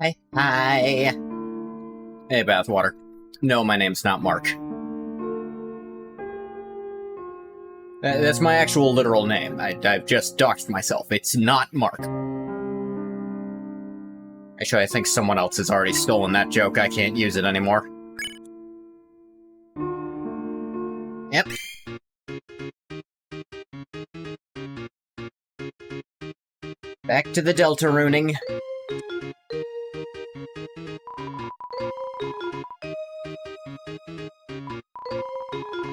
Hi. Hi. Hey, Bathwater. No, my name's not Mark. That's my actual literal name. I've just doxed myself. It's not Mark. Actually, I think someone else has already stolen that joke. I can't use it anymore. Yep. Back to the Deltaruning.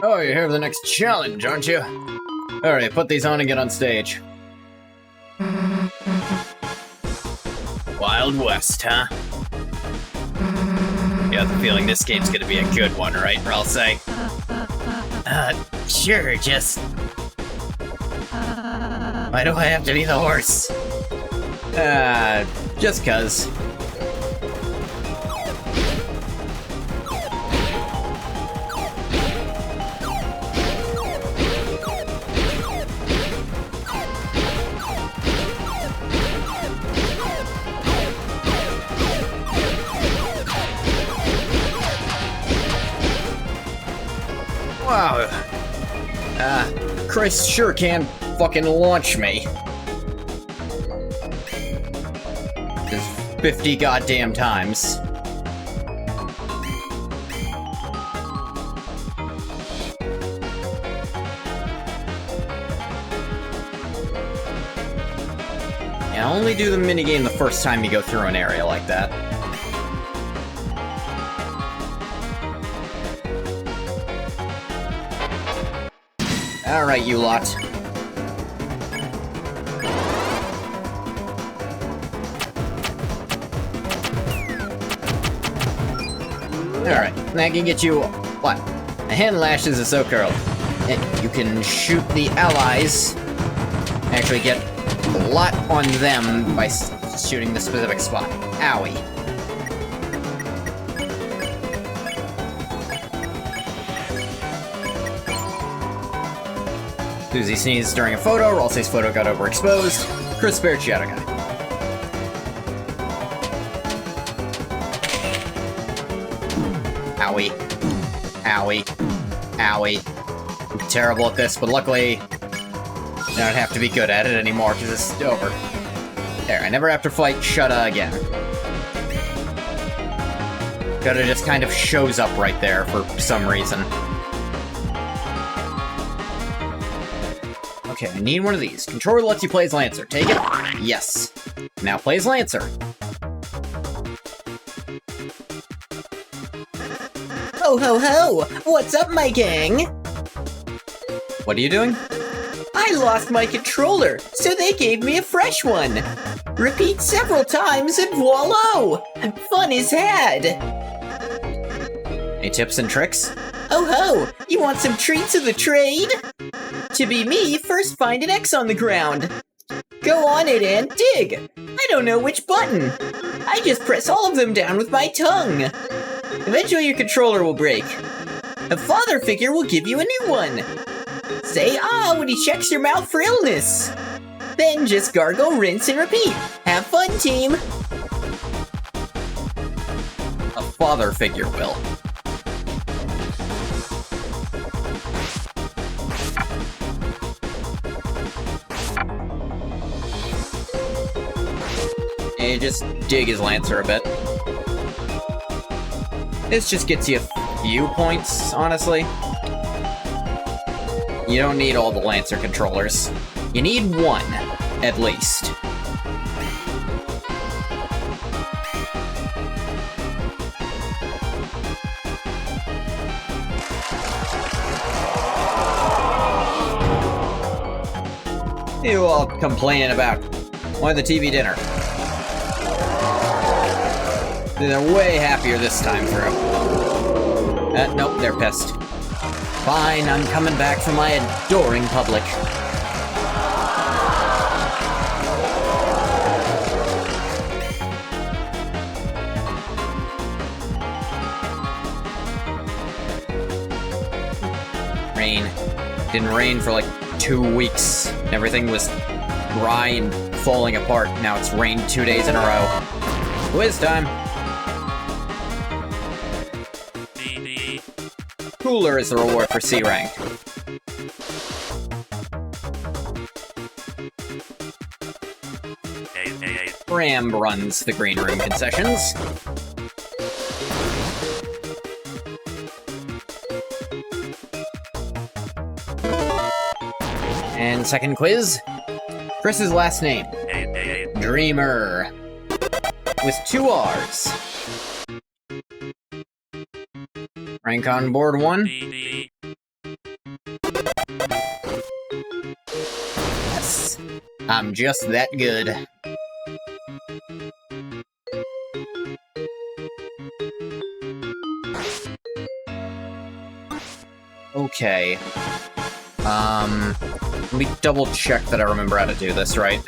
Oh, you're here for the next challenge, aren't you? Alright, put these on and get on stage. Wild West, huh? You have the feeling this game's gonna be a good one, right, Ralsei? Sure, just... Why do I have to be the horse? Just 'cause. Wow. Chris sure can fucking launch me. Just 50 goddamn times. Yeah, only do the minigame the first time you go through an area like that. Alright, you lot. Alright, that can get you, what? A hand lashes is so curled. You can shoot the allies, actually get a lot on them by shooting the specific spot. Owie. Susie sneezed during a photo, Ralsei's photo got overexposed, Chris spared Shadow Guy. Owie. Owie. Owie. I'm terrible at this, but luckily I don't have to be good at it anymore because it's over. There, I never have to fight Shudda again. Shudda just kind of shows up right there for some reason. Okay, I need one of these. Controller lets you play as Lancer. Take it? Yes. Now play as Lancer. Ho ho ho! What's up, my gang? What are you doing? I lost my controller, so they gave me a fresh one. Repeat several times and voila! Fun is had! Any tips and tricks? Oh ho! You want some treats of the trade? To be me, first find an X on the ground. Go on it and dig! I don't know which button. I just press all of them down with my tongue. Eventually your controller will break. A father figure will give you a new one. Say ah when he checks your mouth for illness. Then just gargle, rinse, and repeat. Have fun, team! A father figure will. You just dig his Lancer a bit. This just gets you a few points, honestly. You don't need all the Lancer controllers. You need one, at least. You all complaining about why the TV dinner. They're way happier this time through. Nope, they're pissed. Fine, I'm coming back for my adoring public. Rain. Didn't rain for like 2 weeks. Everything was dry and falling apart. Now it's rained 2 days in a row. Quiz time. Cooler is the reward for C rank. Ram runs the green room concessions. And second quiz. Chris's last name. Dreamer. With 2 R's. Rank on board 1. Yes. I'm just that good. Okay. Let me double check that I remember how to do this right.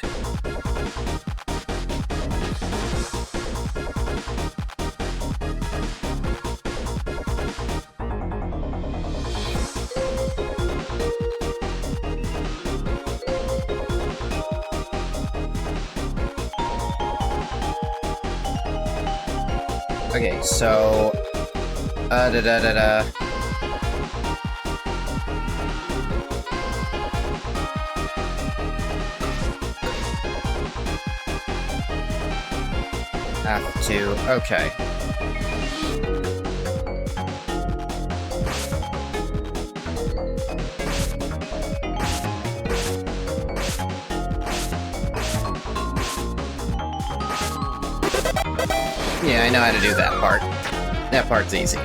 Okay, so... Have to... Okay. Yeah, I know how to do that part. That part's easy.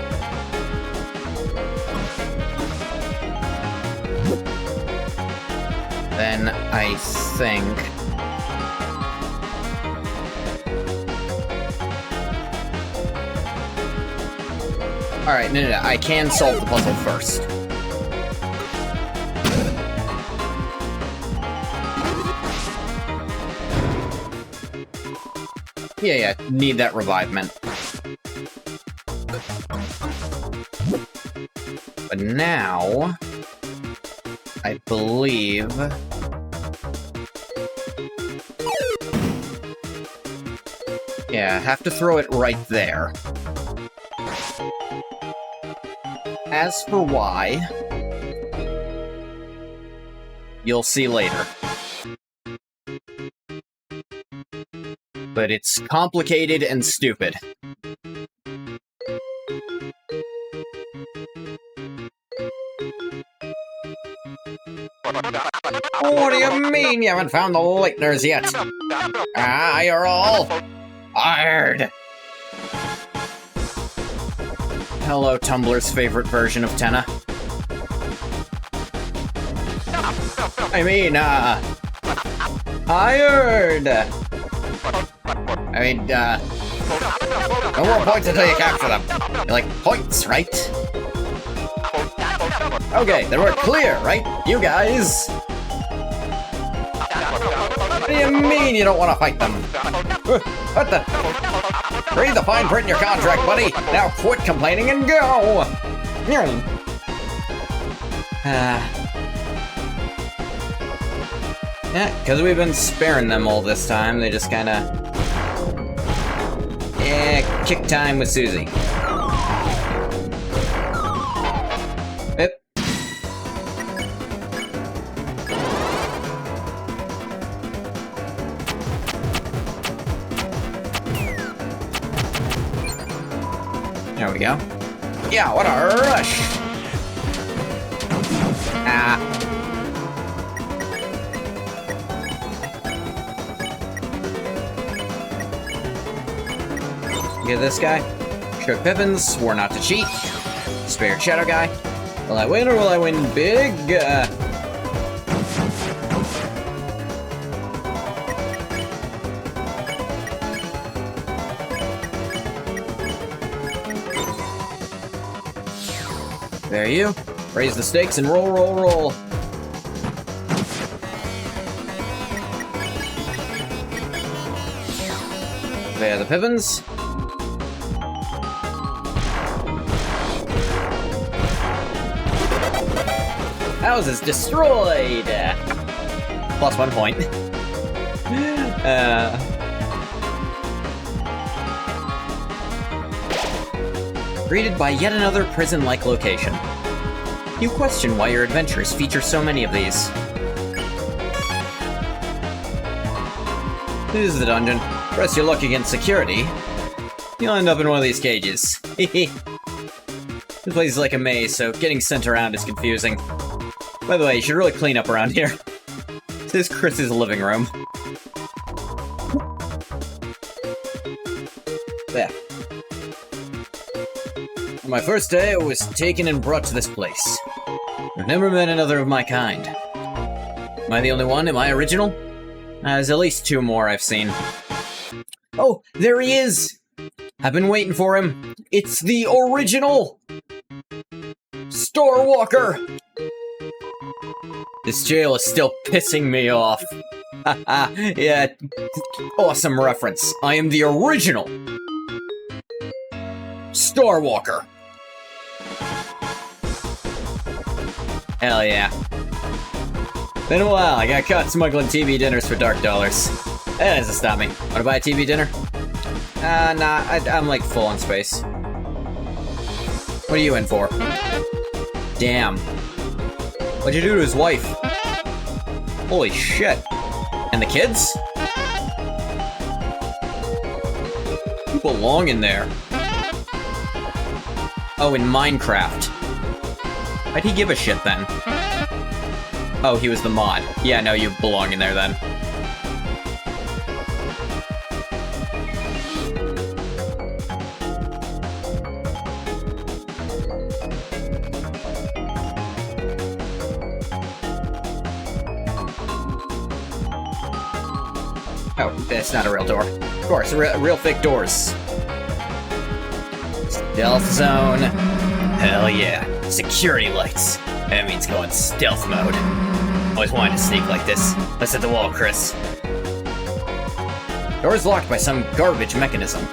Then I think... Alright, no, I can solve the puzzle first. Yeah, need that revivement. But now... I believe... Yeah, have to throw it right there. As for why... You'll see later. But it's complicated and stupid. What do you mean you haven't found the lighteners yet? Ah, you're all fired! Hello, Tumblr's favorite version of Tenna. I mean, hired! I mean, no more points until you capture them. You like points, right? Okay, then we're clear, right? You guys! What do you mean you don't want to fight them? What the? Read the fine print in your contract, buddy! Now quit complaining and go! Yeah, because we've been sparing them all this time, they just kinda... Yeah, kick time with Susie. Yep. There we go. Yeah, what a rush! Ah. Get this guy. Shook Pippins, swore not to cheat. Spared Shadow Guy. Will I win or will I win big? There you. Raise the stakes and roll, roll, roll. There are the Pippins. House is destroyed! Plus 1 point. greeted by yet another prison-like location. You question why your adventures feature so many of these. This is the dungeon. Press your luck against security. You'll end up in one of these cages. This place is like a maze, so getting sent around is confusing. By the way, you should really clean up around here. This is Chris's living room. There. On my first day, I was taken and brought to this place. I've never met another of my kind. Am I the only one? Am I original? There's at least 2 more I've seen. Oh, there he is! I've been waiting for him. It's the original Starwalker! This jail is still pissing me off. Haha, yeah, awesome reference. I am the original Starwalker. Hell yeah. Been a while, I got caught smuggling TV dinners for dark dollars. That doesn't stop me. Wanna buy a TV dinner? Nah, I'm like full on space. What are you in for? Damn. What'd you do to his wife? Holy shit. And the kids? You belong in there. Oh, in Minecraft. Why'd he give a shit then? Oh, he was the mod. Yeah, no, you belong in there then. Oh, that's not a real door. Of course, real fake doors. Stealth zone. Hell yeah. Security lights. That means going stealth mode. Always wanted to sneak like this. Let's hit the wall, Chris. Door's locked by some garbage mechanism.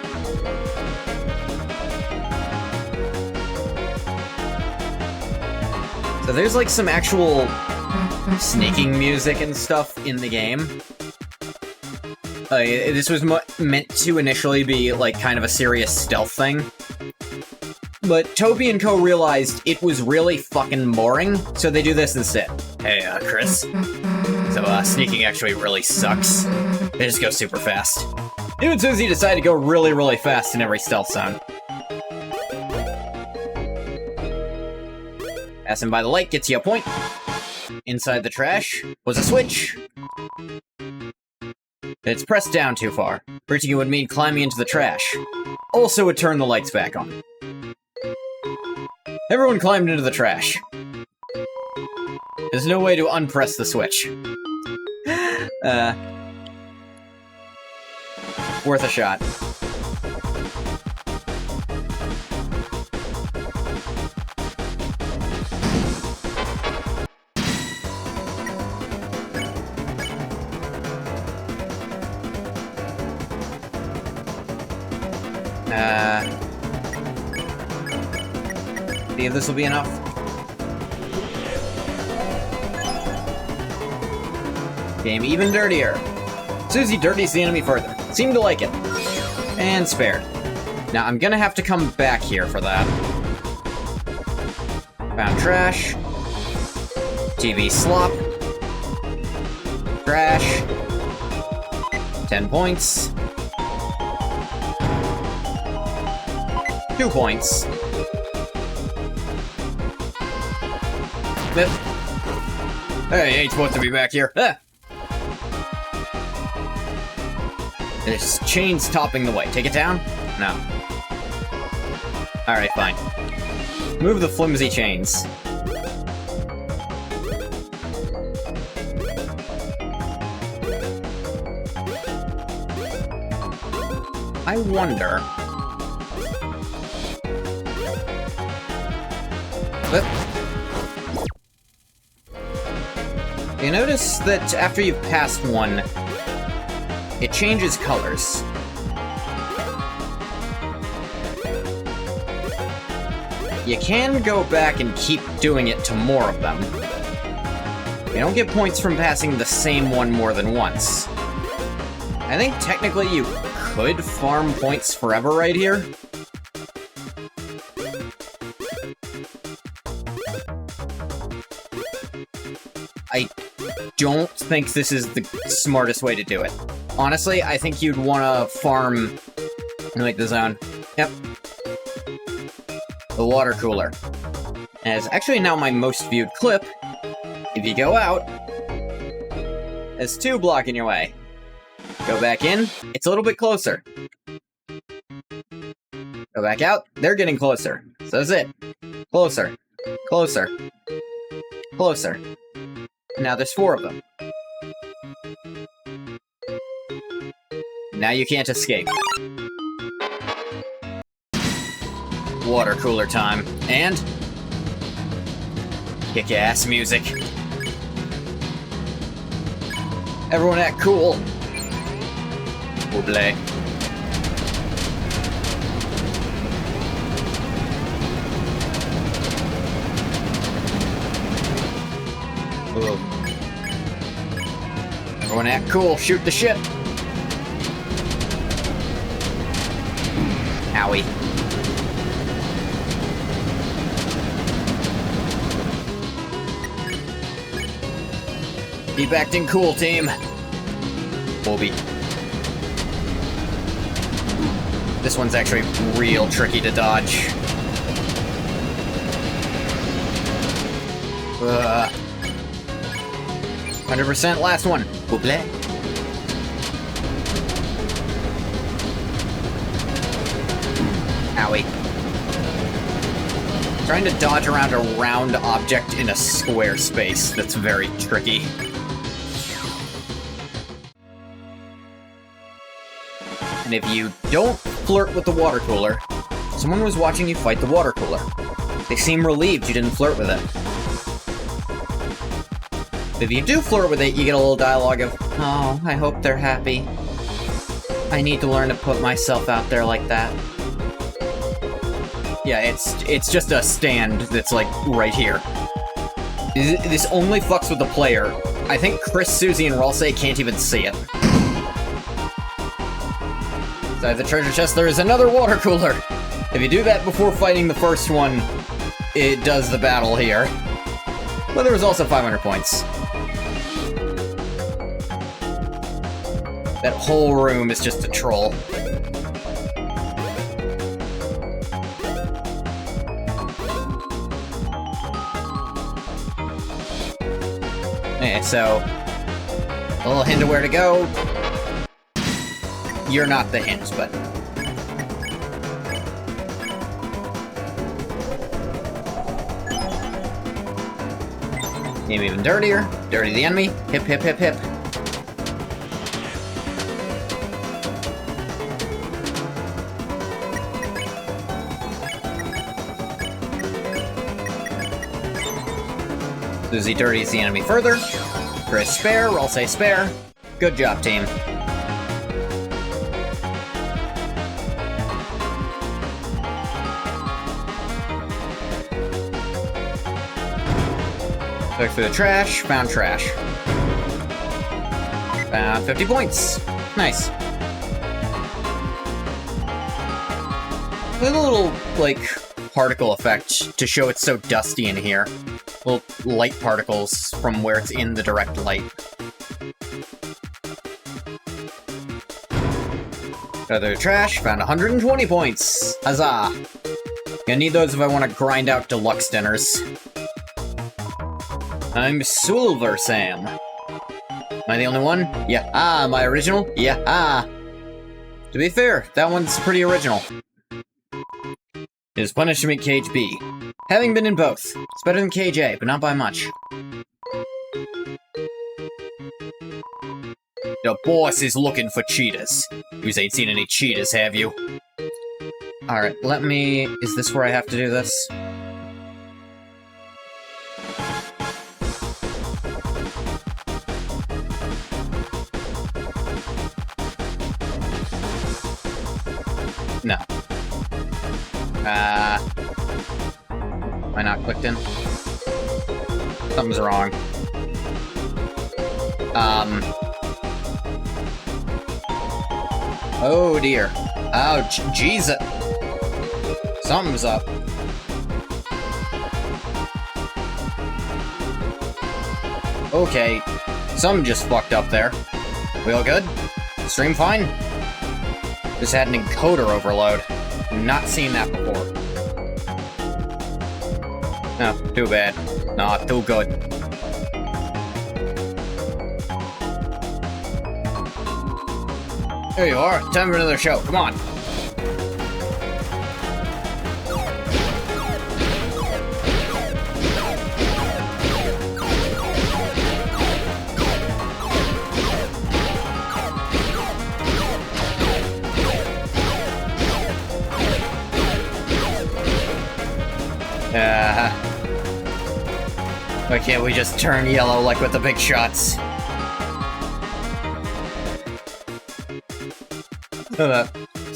So there's like some actual sneaking music and stuff in the game. This was meant to initially be like kind of a serious stealth thing. But Toby and Co. realized it was really fucking boring, so they do this instead. Hey, Chris. So, sneaking actually really sucks. They just go super fast. You and Susie decide to go really, really fast in every stealth zone. Passing by the light gets you a point. Inside the trash was a switch. It's pressed down too far. Reaching it would mean climbing into the trash. Also would turn the lights back on. Everyone climbed into the trash. There's no way to unpress the switch. Worth a shot. See if this will be enough. Game even dirtier. Susie dirties the enemy further. Seemed to like it. And spared. Now I'm gonna have to come back here for that. Found trash. TV slop. Trash. 10 points. 2 points. Hey, ain't supposed to be back here. Ah. There's chains topping the way. Take it down? No. Alright, fine. Move the flimsy chains. I wonder... You notice that after you've passed one, it changes colors. You can go back and keep doing it to more of them. You don't get points from passing the same one more than once. I think technically you could farm points forever right here. don't think this is the smartest way to do it. Honestly, I think you'd want to farm... like the zone. Yep. The water cooler. And it's actually now my most viewed clip. If you go out, there's 2 blocking your way. Go back in, it's a little bit closer. Go back out, they're getting closer. So that's it. Closer. Closer. Closer. Now there's 4 of them. Now you can't escape. Water cooler time. And... kick-ass music. Everyone act cool. We'll play. Ooh. Everyone act cool. Shoot the ship. Owie. Keep acting cool, team. Bobby. This one's actually real tricky to dodge. 100% last one. Bouble. Owie. Trying to dodge around a round object in a square space. That's very tricky. And if you don't flirt with the water cooler, someone was watching you fight the water cooler. They seem relieved you didn't flirt with it. If you do flirt with it, you get a little dialogue of, "Oh, I hope they're happy. I need to learn to put myself out there like that." Yeah, it's just a stand that's, like, right here. This only fucks with the player. I think Chris, Susie, and Ralsei can't even see it. Inside the treasure chest, there is another water cooler. If you do that before fighting the first one, it does the battle here. But there was also 500 points. That whole room is just a troll. Okay, so a little hint of where to go. You're not the hint, but... Game even dirtier. Dirty the enemy. Hip, hip, hip, hip. Susie dirties the enemy further. Chris spare, Ralsei spare. Good job, team. Look through the trash, found trash. Found 50 points. Nice. With a little, like, particle effect to show it's so dusty in here. Little light particles from where it's in the direct light. Go through the trash, found 120 points. Huzzah. Gonna need those if I want to grind out deluxe dinners. I'm Silver Sam. Am I the only one? Yeah. Ah, am I original? Yeah. Ah. To be fair, that one's pretty original. Is Punishment Cage B. Having been in both. It's better than Cage A, but not by much. The boss is looking for cheetahs. You ain't seen any cheetahs, have you? Alright, let me... Is this where I have to do this? No. Am I not clicked in? Something's wrong. Oh dear. Oh, Jesus. Something's up. Okay, some just fucked up there. We all good? Stream fine? Just had an encoder overload. Not seen that before. No, too bad. Not too good. There you are. Time for another show. Come on. Why can't we just turn yellow like with the big shots?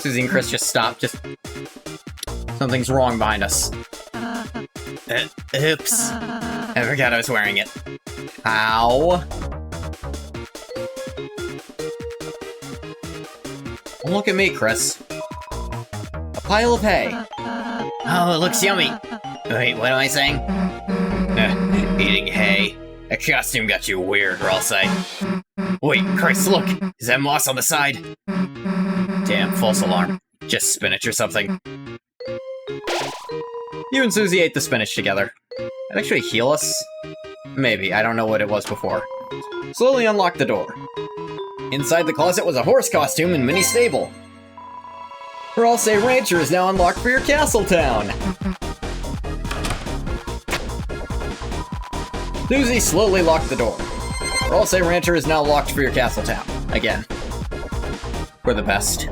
Susie and Chris just stopped. Something's wrong behind us. Oops. I forgot I was wearing it. Ow. Don't look at me, Chris. A pile of hay. Oh, it looks yummy. Wait, what am I saying? Eating hay. That costume got you weird, or else I... Wait, Chris, look! Is that moss on the side? Damn, false alarm. Just spinach or something. You and Susie ate the spinach together. That actually heal us? Maybe, I don't know what it was before. Slowly unlock the door. Inside the closet was a horse costume and mini stable. Ralse Rancher is now unlocked for your castle town. Susie slowly locked the door. Ralse Rancher is now locked for your castle town. Again. We're the best.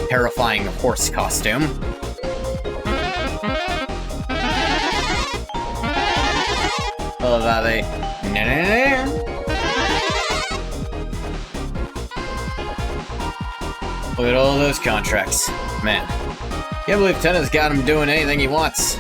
Terrifying horse costume. I love how they... Look at all those contracts. Man. Can't believe Tenna's got him doing anything he wants.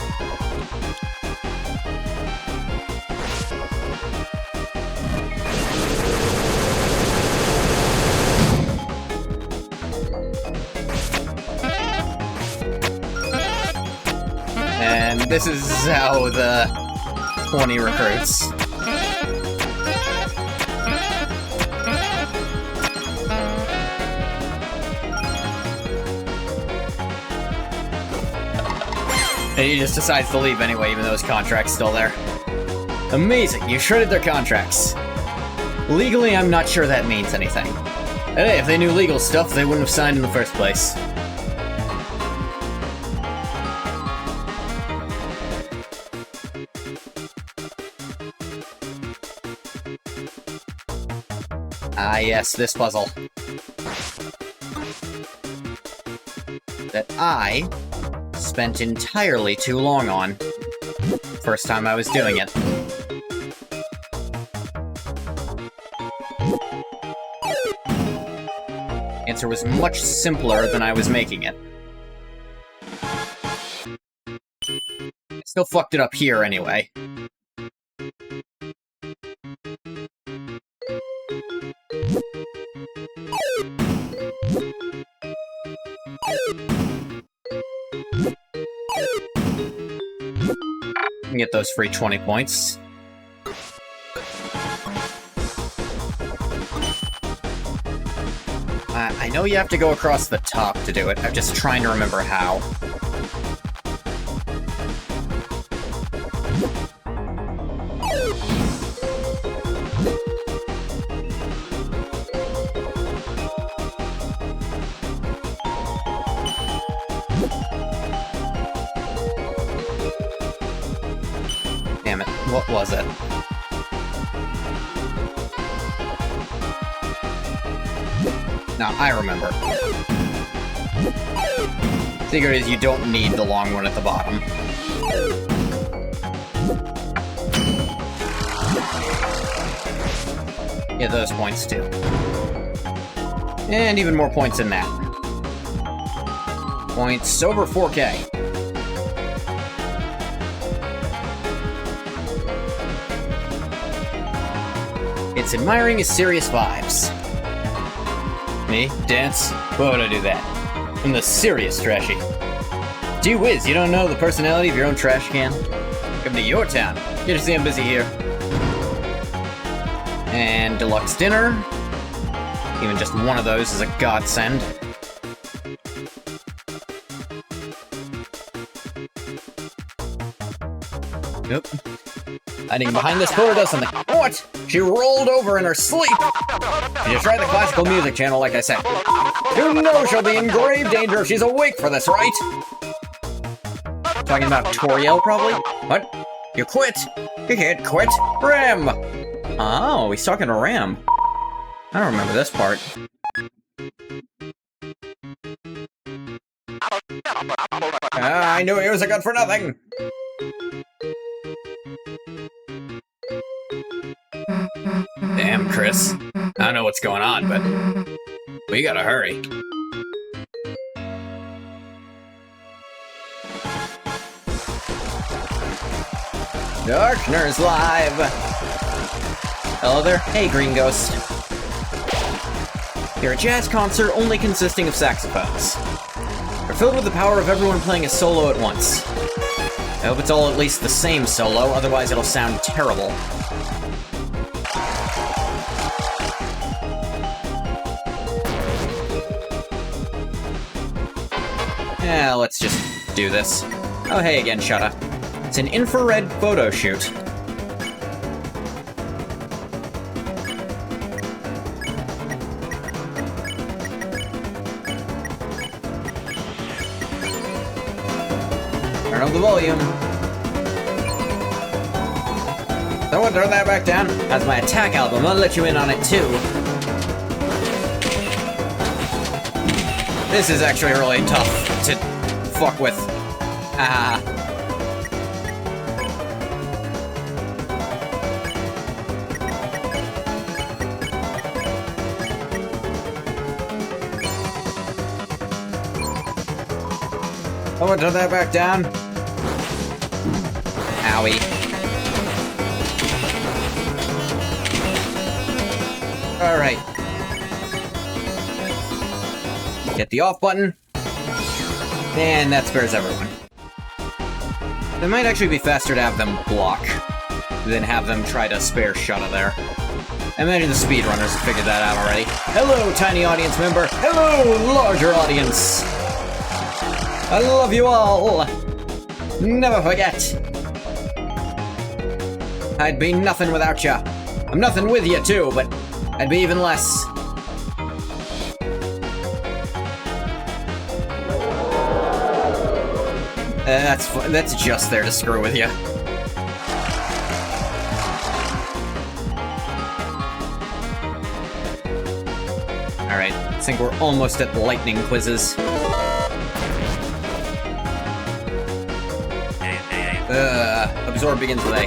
And this is how the 20 recruits. And he just decides to leave anyway, even though his contract's still there. Amazing, you shredded their contracts. Legally, I'm not sure that means anything. And hey, if they knew legal stuff, they wouldn't have signed in the first place. Ah yes, this puzzle. That I spent entirely too long on. First time I was doing it. Answer was much simpler than I was making it. I still fucked it up here anyway. Get those free 20 points. I know you have to go across the top to do it. I'm just trying to remember how. Damn it, what was it? No, I remember. Secret is you don't need the long one at the bottom. Get those points too. And even more points than that. Points over 4K. It's admiring his serious vibes. Me? Dance? Why would I do that? I'm the serious trashy. Gee whiz, you don't know the personality of your own trash can? Come to your town. Good to see I'm busy here. And deluxe dinner. Even just one of those is a godsend. Nope. Hiding behind this pillar does something. What? She rolled over in her sleep! She just tried the classical music channel, like I said. You know she'll be in grave danger if she's awake for this, right? Talking about Toriel, probably? What? You quit? You can't quit! Ram! Oh, he's talking to Ram. I don't remember this part. I knew he was a good for nothing! Damn, Chris. I don't know what's going on, but we gotta hurry. Darkner's live! Hello there. Hey, Green Ghost. You're a jazz concert only consisting of saxophones. They're filled with the power of everyone playing a solo at once. I hope it's all at least the same solo, otherwise it'll sound terrible. Yeah, let's just do this. Oh, hey again, Shutta. It's an infrared photo shoot. Turn up the volume. Someone turn that back down. That's my attack album. I'll let you in on it too. This is actually really tough to fuck with. Ah. Someone turn that back down. Owie. Alright. Get the off button. And that spares everyone. It might actually be faster to have them block than have them try to spare Shutta there. I imagine the speedrunners have figured that out already. Hello, tiny audience member. Hello, larger audience. I love you all. Never forget. I'd be nothing without you. I'm nothing with you too, but I'd be even less. That's just there to screw with you. Alright, I think we're almost at the lightning quizzes. Absorb begins with A.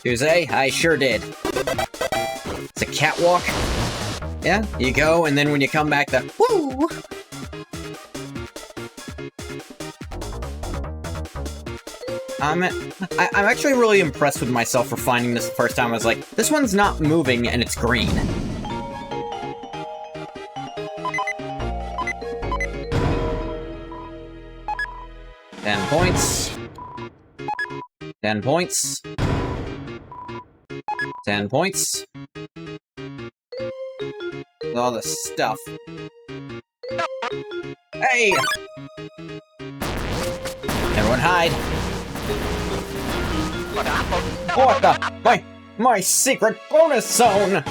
Choose A? I sure did. It's a catwalk. Yeah, you go, and then when you come back, the woo! I'm actually really impressed with myself for finding this the first time. I was like, this one's not moving, and it's green. Points. 10 points. 10 points. All the stuff. Hey! Everyone hide. What the? My secret bonus zone!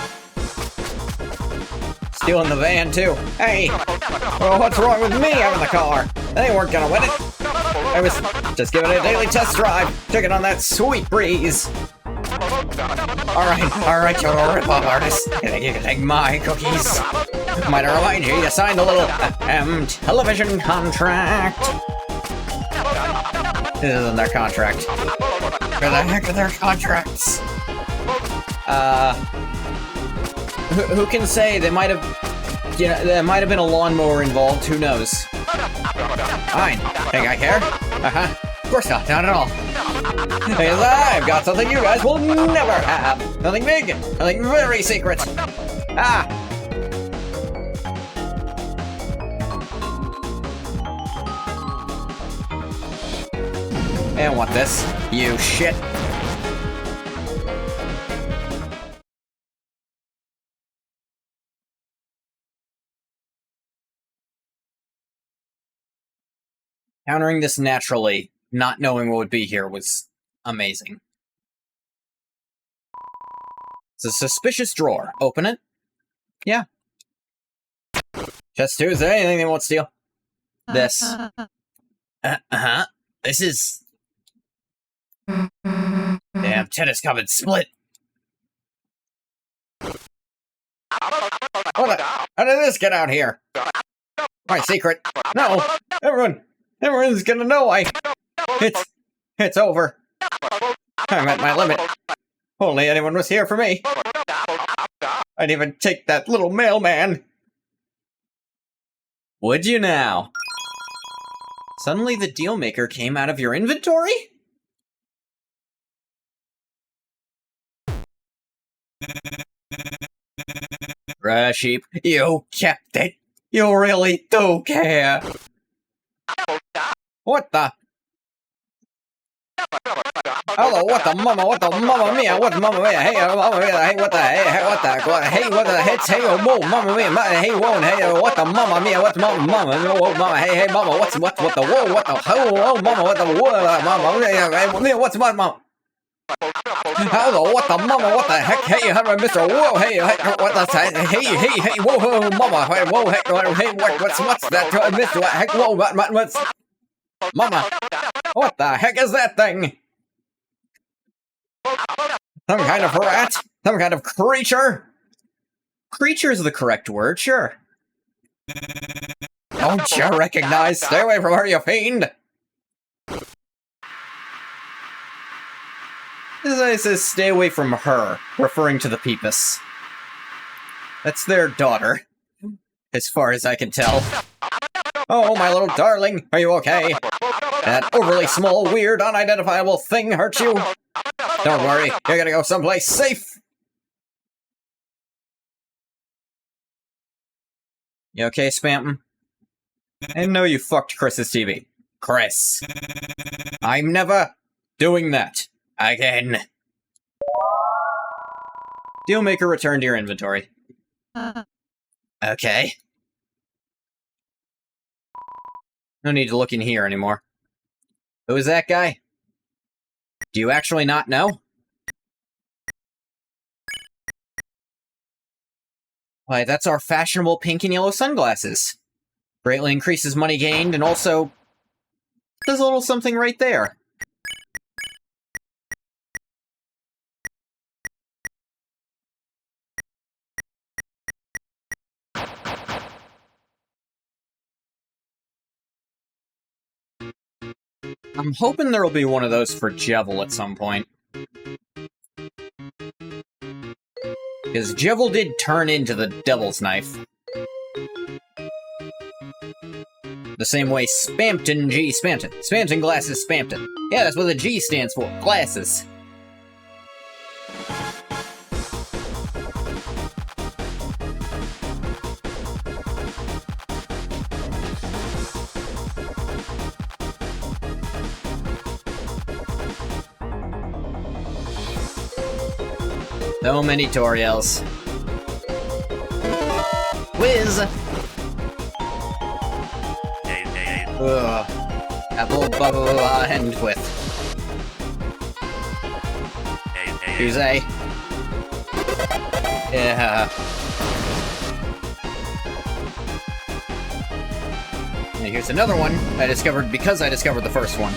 Stealing the van, too. Hey! Well, what's wrong with me having the car? They weren't gonna win it. I was just giving it a daily test drive, checking on that sweet breeze. Alright, you're a rip-off artist. You think you can take my cookies? Might I remind you, you signed a little, television contract. This isn't their contract. Where the heck are their contracts? Who can say? They might have, you know, there might have been a lawnmower involved, who knows? Fine. Think I care? Of course not at all. Because I've got something you guys will never have. Something big, something very secret. Ah! I want this. You shit. Countering this naturally, not knowing what would be here, was amazing. It's a suspicious drawer. Open it? Yeah. Chest 2, is there anything they won't steal? This. Uh-huh. This is... Damn, tennis coming split. What the... How did this get out here? My secret. No! Everyone's gonna know It's over. I'm at my limit. Only anyone was here for me. I'd even take that little mailman. Would you now? Suddenly the deal maker came out of your inventory? Sheep, you kept it. You really do care. What the? Hello, what the mama mia, what mama mia, hey, mama mia, hey, what the, hey, what the, hits, hey, oh, mama mia, hey, whoa, hey, what the mama mia, what mama, whoa, mama, hey, mama, what the, whoa, what the, oh, mama, what the, whoa, mama, hey, what's my mama? Hello, what the mama, what the heck, hey, Mr. Whoa, hey, what the, hey, whoa, mama, hey, whoa, hey, what's that, Mr. Heck, whoa, what's, mama, what the heck is that thing? Some kind of rat? Some kind of creature? Creature is the correct word, sure. Don't you recognize? Stay away from her, you fiend! It says stay away from her, referring to the Peepus. That's their daughter, as far as I can tell. Oh, my little darling, are you okay? That overly small, weird, unidentifiable thing hurt you? Don't worry, you're gonna go someplace safe! You okay, Spampton? I didn't know you fucked Chris's TV. Chris. I'm never doing that again. Dealmaker, return to your inventory. Okay. No need to look in here anymore. Who is that guy? Do you actually not know? Why, that's our fashionable pink and yellow sunglasses. Greatly increases money gained, and also does a little something right there. I'm hoping there'll be one of those for Jevil at some point. Because Jevil did turn into the Devil's Knife. The same way Spampton G. Spampton. Spampton Glasses Spampton. Yeah, that's what the G stands for. Glasses. So many Toriels. Whiz! Ugh. Apple, bubble, and with. Tuesday. Yeah. And here's another one I discovered because I discovered the first one.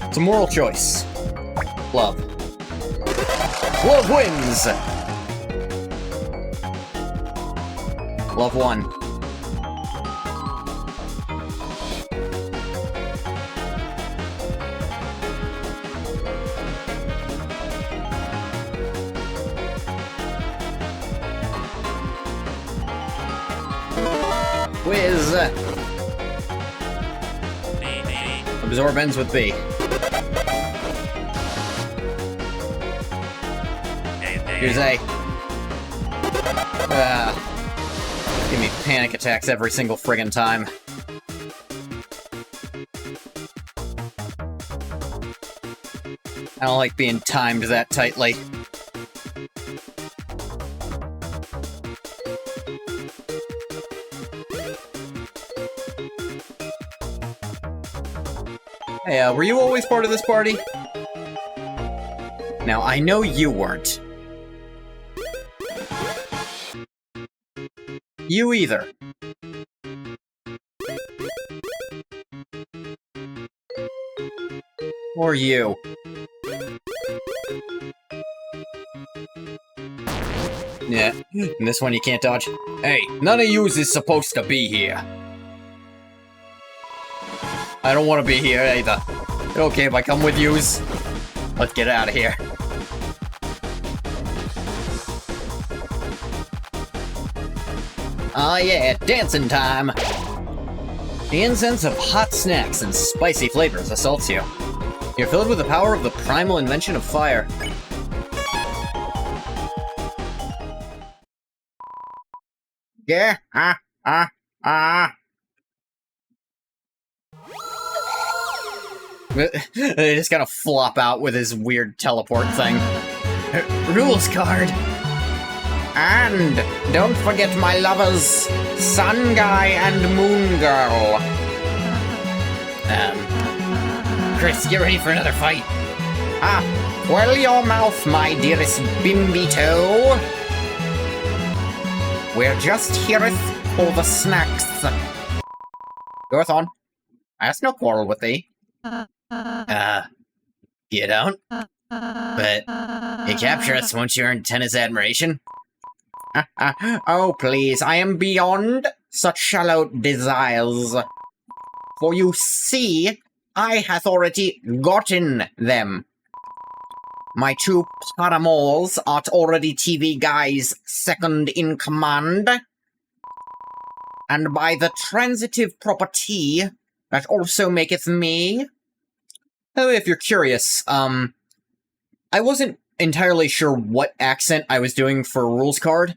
It's a moral choice. Love. Love wins! Love won. Whiz! Absorb ends with B. Here's A. Give me panic attacks every single friggin' time. I don't like being timed that tightly. Hey, were you always part of this party? Now, I know you weren't. You either. Or you. Yeah, and this one you can't dodge. Hey, none of yous is supposed to be here. I don't want to be here either. Okay, if I come with yous, let's get out of here. Ah yeah, dancing time! The incense of hot snacks and spicy flavors assaults you. You're filled with the power of the primal invention of fire. Yeah, They just kind of flop out with his weird teleport thing. Rules card! And don't forget my lovers, Sun Guy and Moon Girl. Chris, get ready for another fight. Well your mouth, my dearest Bimbito. We're just hereth for the snacks. Goeth on. I has no quarrel with thee. You don't? But you capture us once you earn Tenna's admiration. Oh, please, I am beyond such shallow desires. For you see, I hath already gotten them. My two paramours art already TV guys second in command. And by the transitive property that also maketh me... Oh, if you're curious, I wasn't entirely sure what accent I was doing for a rules card.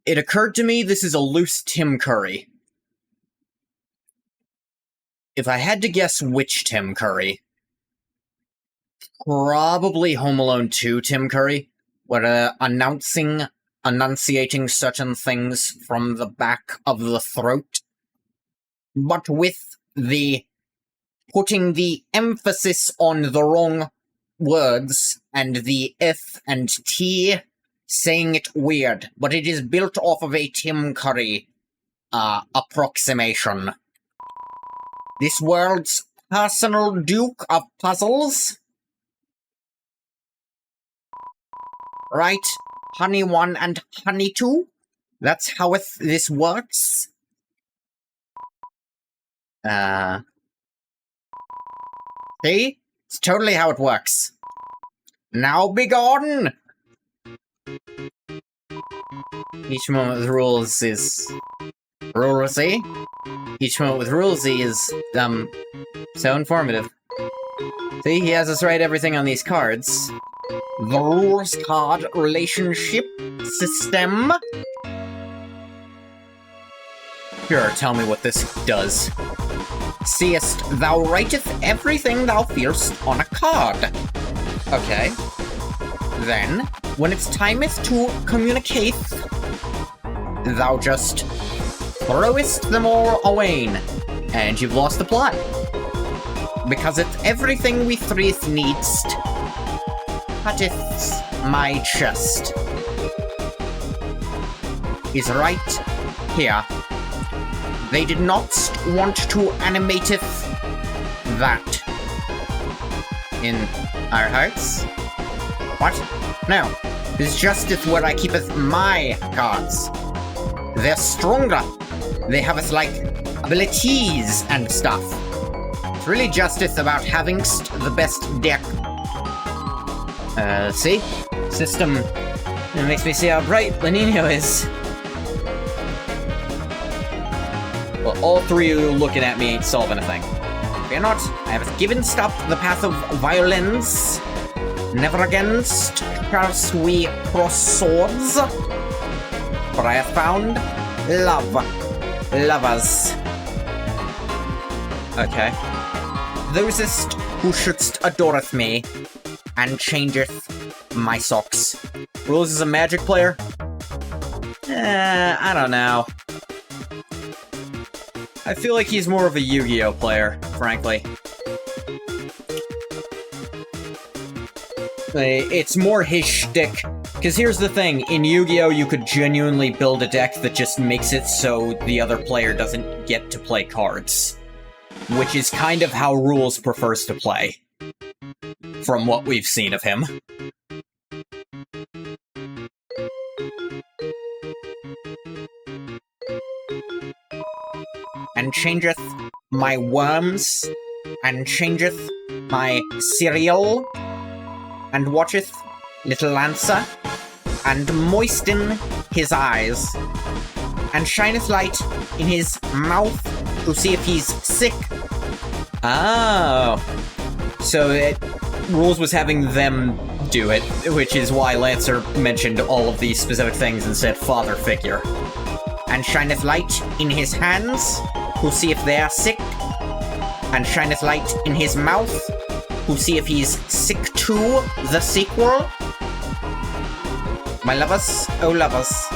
It occurred to me this is a loose Tim Curry. If I had to guess which Tim Curry, probably Home Alone 2 Tim Curry, where enunciating certain things from the back of the throat, but with the putting the emphasis on the wrong words and the F and T, saying it weird, but it is built off of a Tim Curry approximation. This world's personal Duke of Puzzles. Right, Honey 1 and Honey 2? That's how this works? See? It's totally how it works. Now be gone! Each moment with rules is... Rulesy? Each moment with rulesy is, so informative. See, he has us write everything on these cards. The rules card relationship system. Sure, tell me what this does. Seest thou writeth everything thou fearst on a card. Okay. Then, when it's timeth to communicate, thou just throwest them all away, and you've lost the plot. Because it's everything we threeth needst, cutteth my chest. Is right here. They did not want to animateth that in our hearts. What? No. This justeth where I keepeth my cards. They're stronger. They have us like abilities and stuff. It's really justeth about havingst the best deck. See? System. It makes me see how bright Lenino is. Well, all three of you looking at me ain't solving a thing. Fear not, I have given stop the path of violence. Never against shall we cross swords. For I have found love. Lovers. Okay. Thosest who shouldst adoreth me, and changeth my socks. Rules is a Magic player? I don't know. I feel like he's more of a Yu-Gi-Oh player, frankly. It's more his shtick. Because here's the thing, in Yu-Gi-Oh! You could genuinely build a deck that just makes it so the other player doesn't get to play cards. Which is kind of how Rules prefers to play. From what we've seen of him. And changeth my worms, and changeth my cereal, and watcheth little Lancer, and moisten his eyes, and shineth light in his mouth to see if he's sick. Oh. So Rules was having them do it, which is why Lancer mentioned all of these specific things and said father figure. And shineth light in his hands, who see if they are sick, and shineth light in his mouth, who see if he's sick to the sequel. My lovers, oh lovers,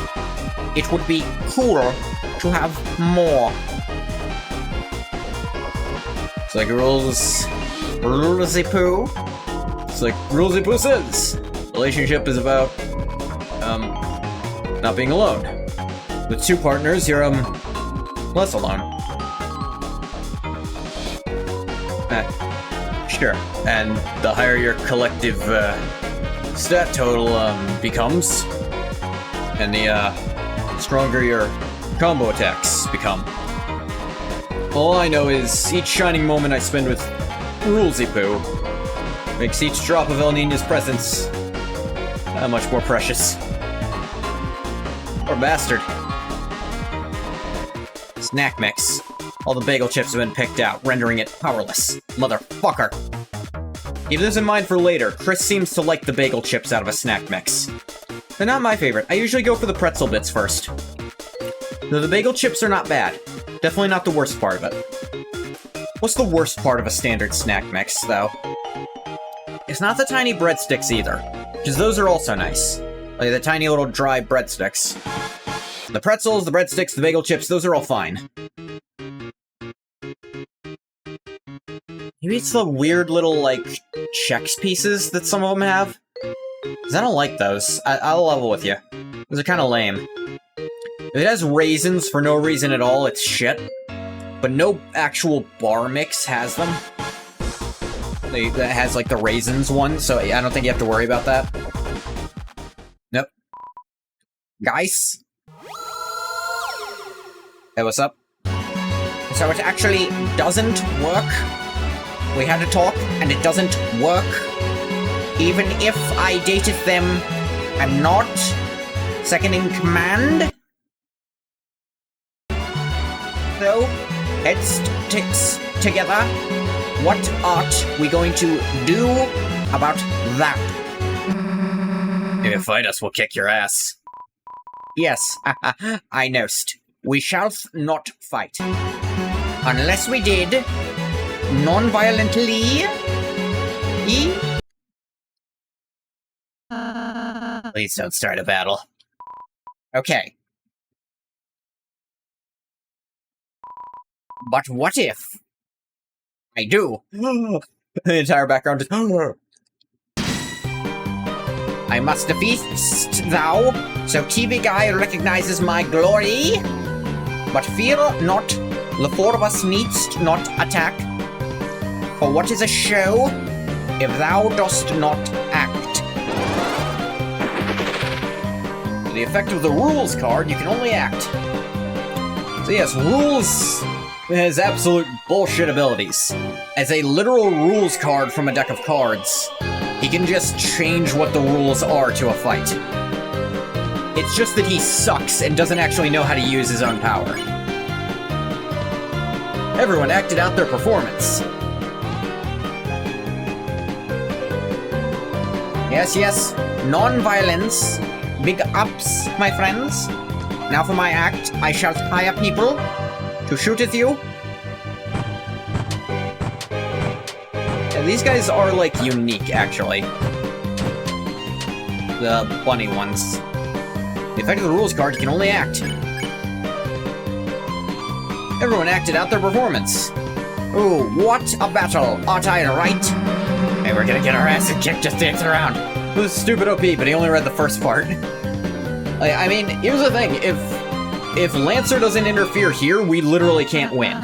it would be cool to have more. It's like Rulesy-poo. It's like Rulesy-poo says. Relationship is about, not being alone. With two partners, you're, less alone. Sure. And the higher your collective, stat total, becomes, and the, stronger your combo attacks become. All I know is each shining moment I spend with Rulesy-poo makes each drop of El Niño's presence that much more precious. Or bastard. Snack mix. All the bagel chips have been picked out, rendering it powerless. Motherfucker. Keep this in mind for later. Chris seems to like the bagel chips out of a snack mix. They're not my favorite. I usually go for the pretzel bits first. Though the bagel chips are not bad. Definitely not the worst part of it. What's the worst part of a standard snack mix, though? It's not the tiny breadsticks either, because those are also nice. Like the tiny little dry breadsticks. The pretzels, the breadsticks, the bagel chips, those are all fine. Maybe it's the weird little, like, Chex pieces that some of them have? Because I don't like those. I'll level with you. Those are kind of lame. If it has raisins for no reason at all, it's shit. But no actual bar mix has them. That has, like, the raisins one, so I don't think you have to worry about that. Nope. Guys? Hey, what's up? So it actually doesn't work? We had a talk, and it doesn't work? Even if I dated them, I'm not second in command? So, heads sticks together. What art we going to do about that? If you fight us, we'll kick your ass. Yes, I knowst. We shall not fight. Unless we did, non-violently. Please don't start a battle. Okay. But what if I do? The entire background just... I must defeat thou, so TV Guy recognizes my glory. But fear not, the four of us needst not attack. For what is a show, if thou dost not act? For the effect of the Rules card, you can only act. So yes, Rules has absolute bullshit abilities. As a literal Rules card from a deck of cards, he can just change what the rules are to a fight. It's just that he sucks and doesn't actually know how to use his own power. Everyone acted out their performance. Yes, yes, non-violence. Big ups, my friends. Now for my act, I shall hire people to shoot at you. these guys are, like, unique, actually. The bunny ones. The effect of the rules card, you can only act. Everyone acted out their performance. Ooh, what a battle! Aren't I right? Hey, we're gonna get our asses kicked just dancing around. This is stupid OP, but he only read the first part. Like, I mean, here's the thing. If Lancer doesn't interfere here, we literally can't win.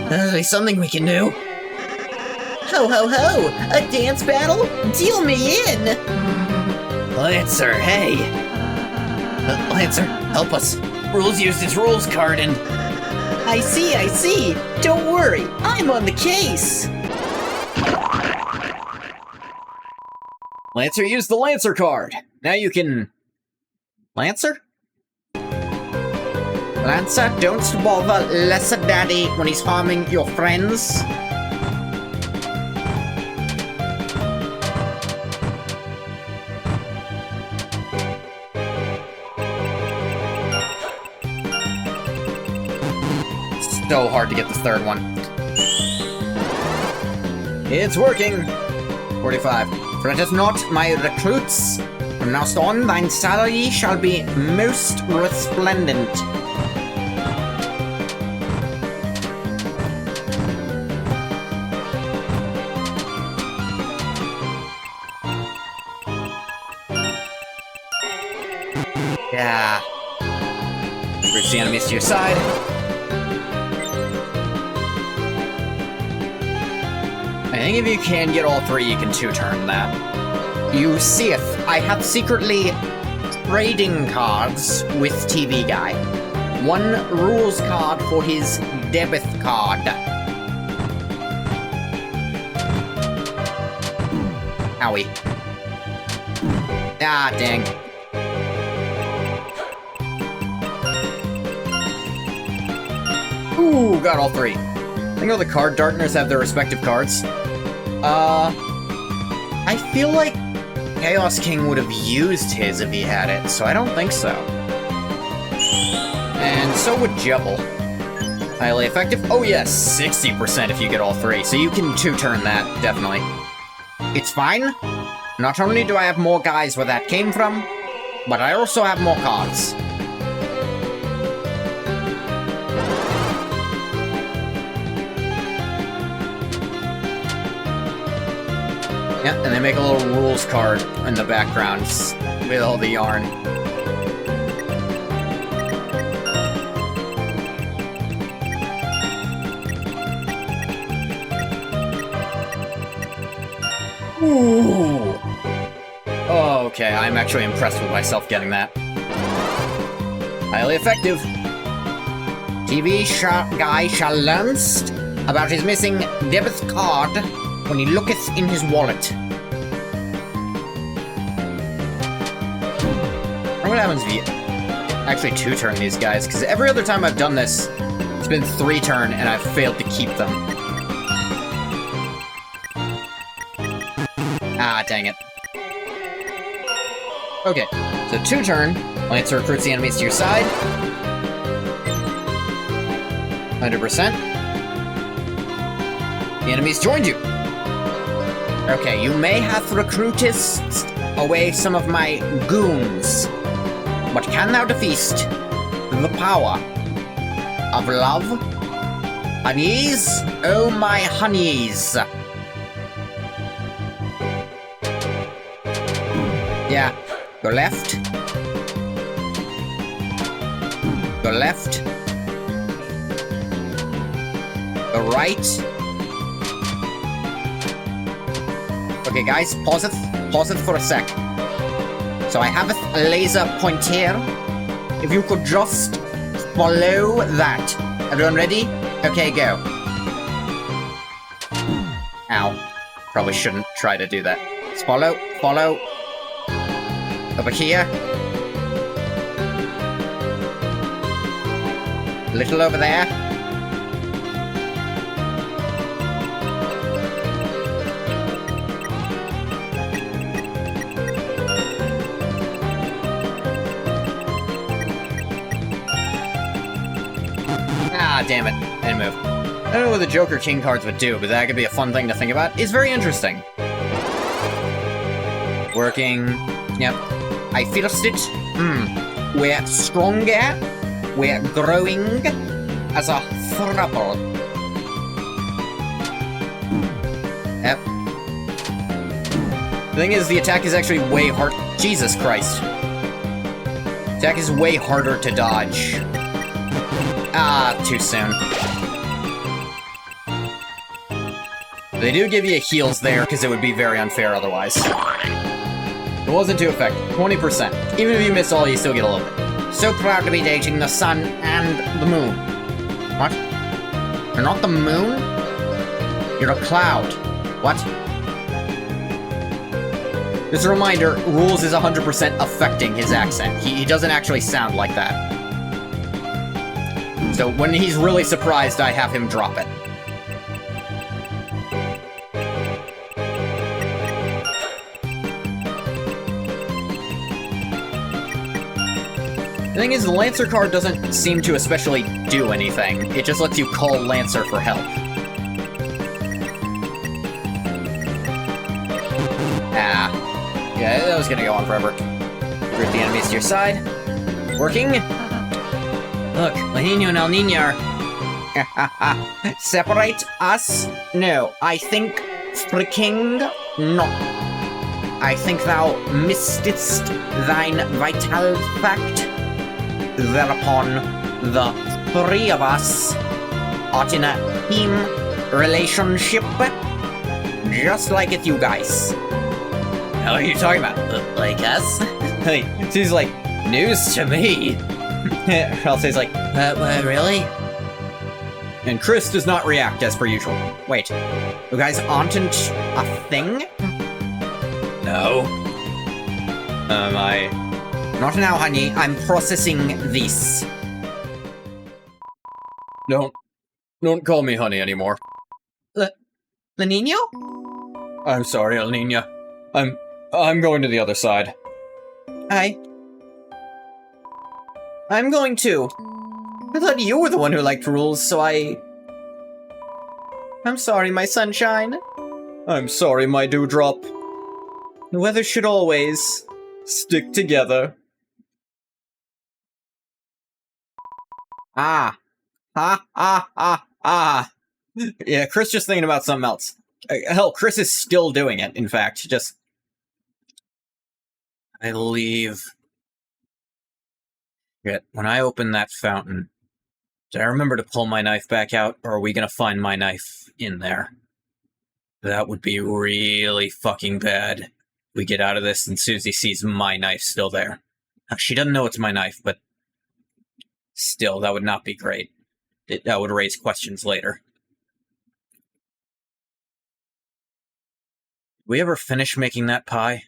There's something we can do. Ho ho ho! A dance battle? Deal me in! Lancer, hey! Lancer, help us. Rules used its rules card and... I see. Don't worry, I'm on the case. Lancer used the Lancer card. Now you can... Lancer? Lancer, don't bother Lesser Daddy when he's harming your friends. So hard to get the third one. It's working! 45. Fret not, my recruits. From now on, thine salary shall be most resplendent. Yeah. Bridge the enemies to your side. I think if you can get all three, you can two-turn that. You seeth, I have secretly trading cards with TV Guy. One rules card for his debit card. Owie. Ah, dang. Ooh, got all three. I think all the card dartners have their respective cards. I feel like Chaos King would have used his if he had it, so I don't think so. And so would Jebel. Highly effective. Oh yes, 60% if you get all three, so you can two-turn that, definitely. It's fine. Not only do I have more guys where that came from, but I also have more cards. Yeah, and they make a little rules card in the background with all the yarn. Ooh! Oh, okay, I'm actually impressed with myself getting that. Highly effective. TV guy shall learn about his missing debit card when he looketh in his wallet. Or what happens if you actually two-turn these guys? Because every other time I've done this, it's been three-turn and I've failed to keep them. Ah, dang it. Okay, so two-turn. Lancer recruits the enemies to your side. 100%. The enemies joined you. Okay, you may have recruited away some of my goons, but can thou defeat the power of love? Honeys, oh my honeys. Yeah, go left. Go left. Go right. Okay, guys, pause it for a sec. So I have a laser pointer. If you could just follow that. Everyone ready? Okay, go. Ow. Probably shouldn't try to do that. Just follow. Over here. A little over there. Ah, damn it. I didn't move. don't know what the Joker King cards would do, but that could be a fun thing to think about. It's very interesting. Working. Yep. I first it. We're stronger. We're growing as a throuple. Yep. The thing is, the attack is actually way hard. Jesus Christ. Attack is way harder to dodge. Ah, too soon. They do give you heals there, because it would be very unfair otherwise. It wasn't too effective. 20%. Even if you miss all, you still get a little bit. So proud to be dating the sun and the moon. What? You're not the moon? You're a cloud. What? Just a reminder, Rules is 100% affecting his accent. He doesn't actually sound like that. So when he's really surprised, I have him drop it. The thing is, the Lancer card doesn't seem to especially do anything. It just lets you call Lancer for help. Ah. Yeah, that was gonna go on forever. Group the enemies to your side. Working. Look, La Niña and El Niño are... Separate us? No, I think freaking not. I think thou mistest thine vital fact. Thereupon, the three of us are in a team relationship, just like it you guys. What are you talking about? Like us? Like, she's like, news to me. Elsie's like, really? And Chris does not react as per usual. Wait, you guys aren't a thing? No. Not now, honey. I'm processing this. Don't call me honey anymore. La Niño? I'm sorry, El Niña. I'm going to the other side. I'm going too. I thought you were the one who liked Rules, so I'm sorry, my sunshine. I'm sorry, my dewdrop. The weather should always stick together. Ah. Yeah, Chris just thinking about something else. Hell, Chris is still doing it, in fact. Just... I leave... Yet, when I open that fountain, did I remember to pull my knife back out, or are we gonna find my knife in there? That would be really fucking bad. We get out of this and Susie sees my knife still there. Now, she doesn't know it's my knife, but... Still, that would not be great. That would raise questions later. Did we ever finish making that pie?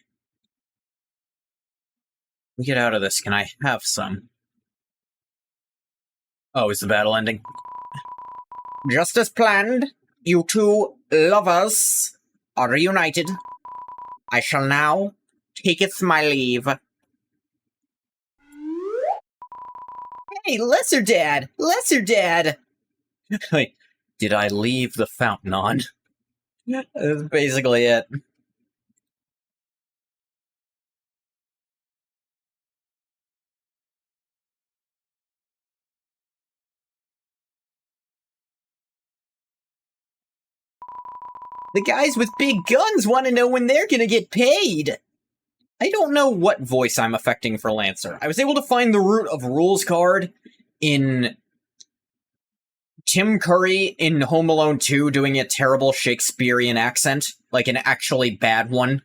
We get out of this, can I have some? Oh, is the battle ending? Just as planned, you two lovers are reunited. I shall now taketh my leave. Hey, Lesser Dad! Lesser Dad! Wait, did I leave the fountain on? That's basically it. The guys with big guns want to know when they're gonna get paid! I don't know what voice I'm affecting for Lancer. I was able to find the Root of Rules card in Tim Curry in Home Alone 2 doing a terrible Shakespearean accent, like an actually bad one.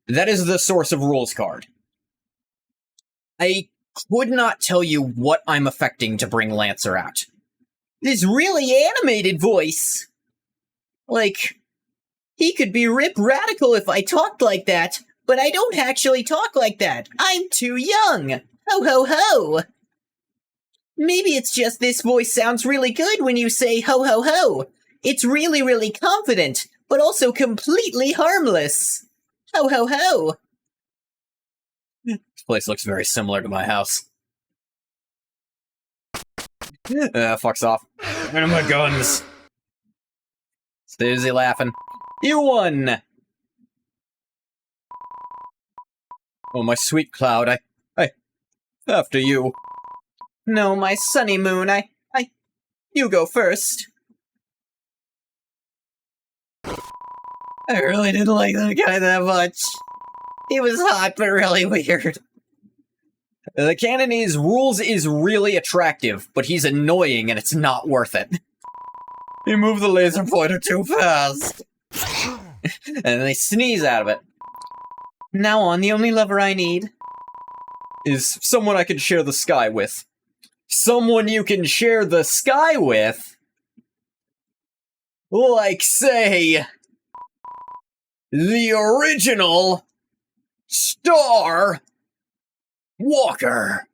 That is the source of Rules card. I could not tell you what I'm affecting to bring Lancer out. This really animated voice! Like, he could be Rip Radical if I talked like that, but I don't actually talk like that. I'm too young. Ho ho ho. Maybe it's just this voice sounds really good when you say ho ho ho. It's really, really confident, but also completely harmless. Ho ho ho. This place looks very similar to my house. Fucks off. Where are my guns? Susie laughing. You won! Oh, my sweet Cloud, I... After you. No, my sunny moon, you go first. I really didn't like that guy that much. He was hot, but really weird. The canon is, Rules is really attractive, but he's annoying and it's not worth it. You move the laser pointer too fast. And they sneeze out of it. Now on, the only lover I need is someone I can share the sky with. Someone you can share the sky with? Like, say, the original Star Walker.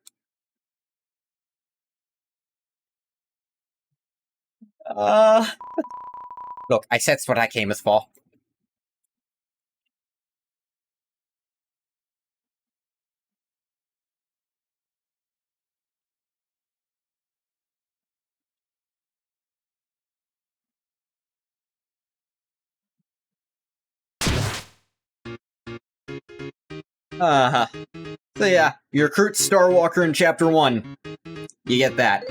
Look, I said that's what I came as for. So yeah, you recruit Star Walker in Chapter 1. You get that.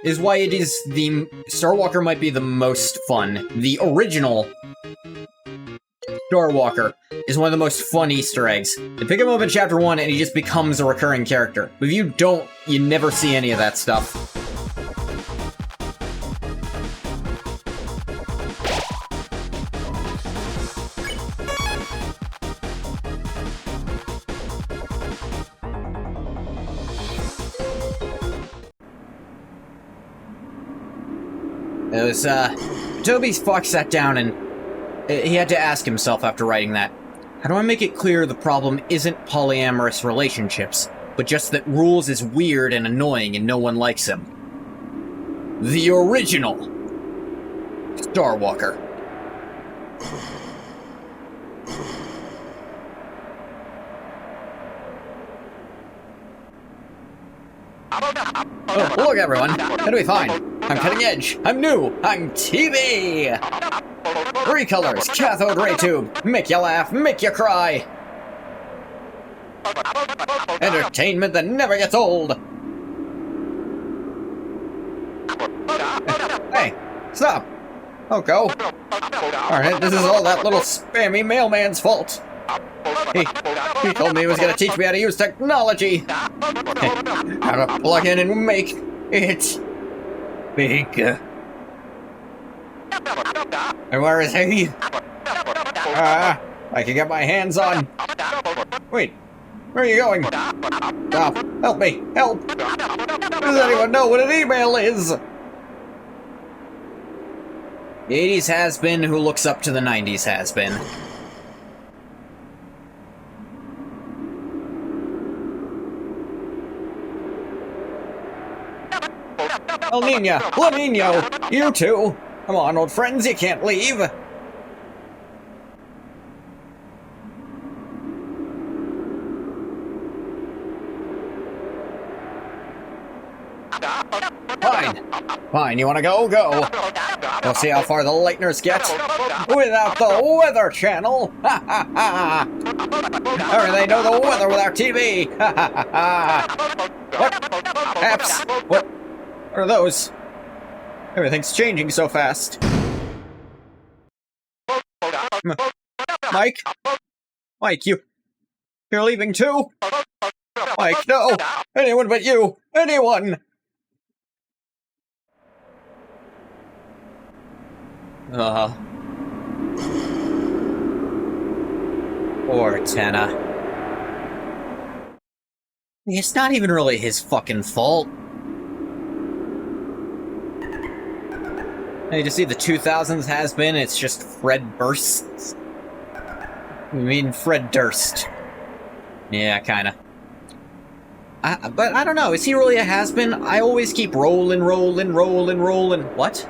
Is why it is the... Star Walker might be the most fun. The original Star Walker is one of the most fun Easter eggs. You pick him up in Chapter 1 and he just becomes a recurring character. But if you don't, you never see any of that stuff. It was, Toby Fox sat down and he had to ask himself after writing that, how do I make it clear the problem isn't polyamorous relationships, but just that Rules is weird and annoying and no one likes him? The original Star Walker. Oh, look everyone, how do we find? I'm cutting edge, I'm new, I'm TV! 3 colors, cathode ray tube, make you laugh, make you cry! Entertainment that never gets old! Hey, stop! Oh, go! Alright, this is all that little spammy mailman's fault! He told me he was gonna teach me how to use technology! How to plug in and make it big. And where is he? I can get my hands on. Wait, where are you going? Stop, help me, help! Does anyone know what an email is? The 80s has-been who looks up to the 90s has-been. El Nino, La Nino, you two! Come on, old friends, you can't leave! Fine, you wanna go? Go! We'll see how far the Lightners get! Without the Weather Channel! Ha ha ha! Or they know the weather without TV! Ha ha ha! What? Apps? What are those? Everything's changing so fast. Mike? Mike, you're leaving too? Mike, no! Anyone but you! Anyone! Poor Tenna. It's not even really his fucking fault. Hey, to see the 2000s has-been, it's just Fred Bursts. I mean, Fred Durst. Yeah, kinda. But I don't know, is he really a has-been? I always keep rolling. What?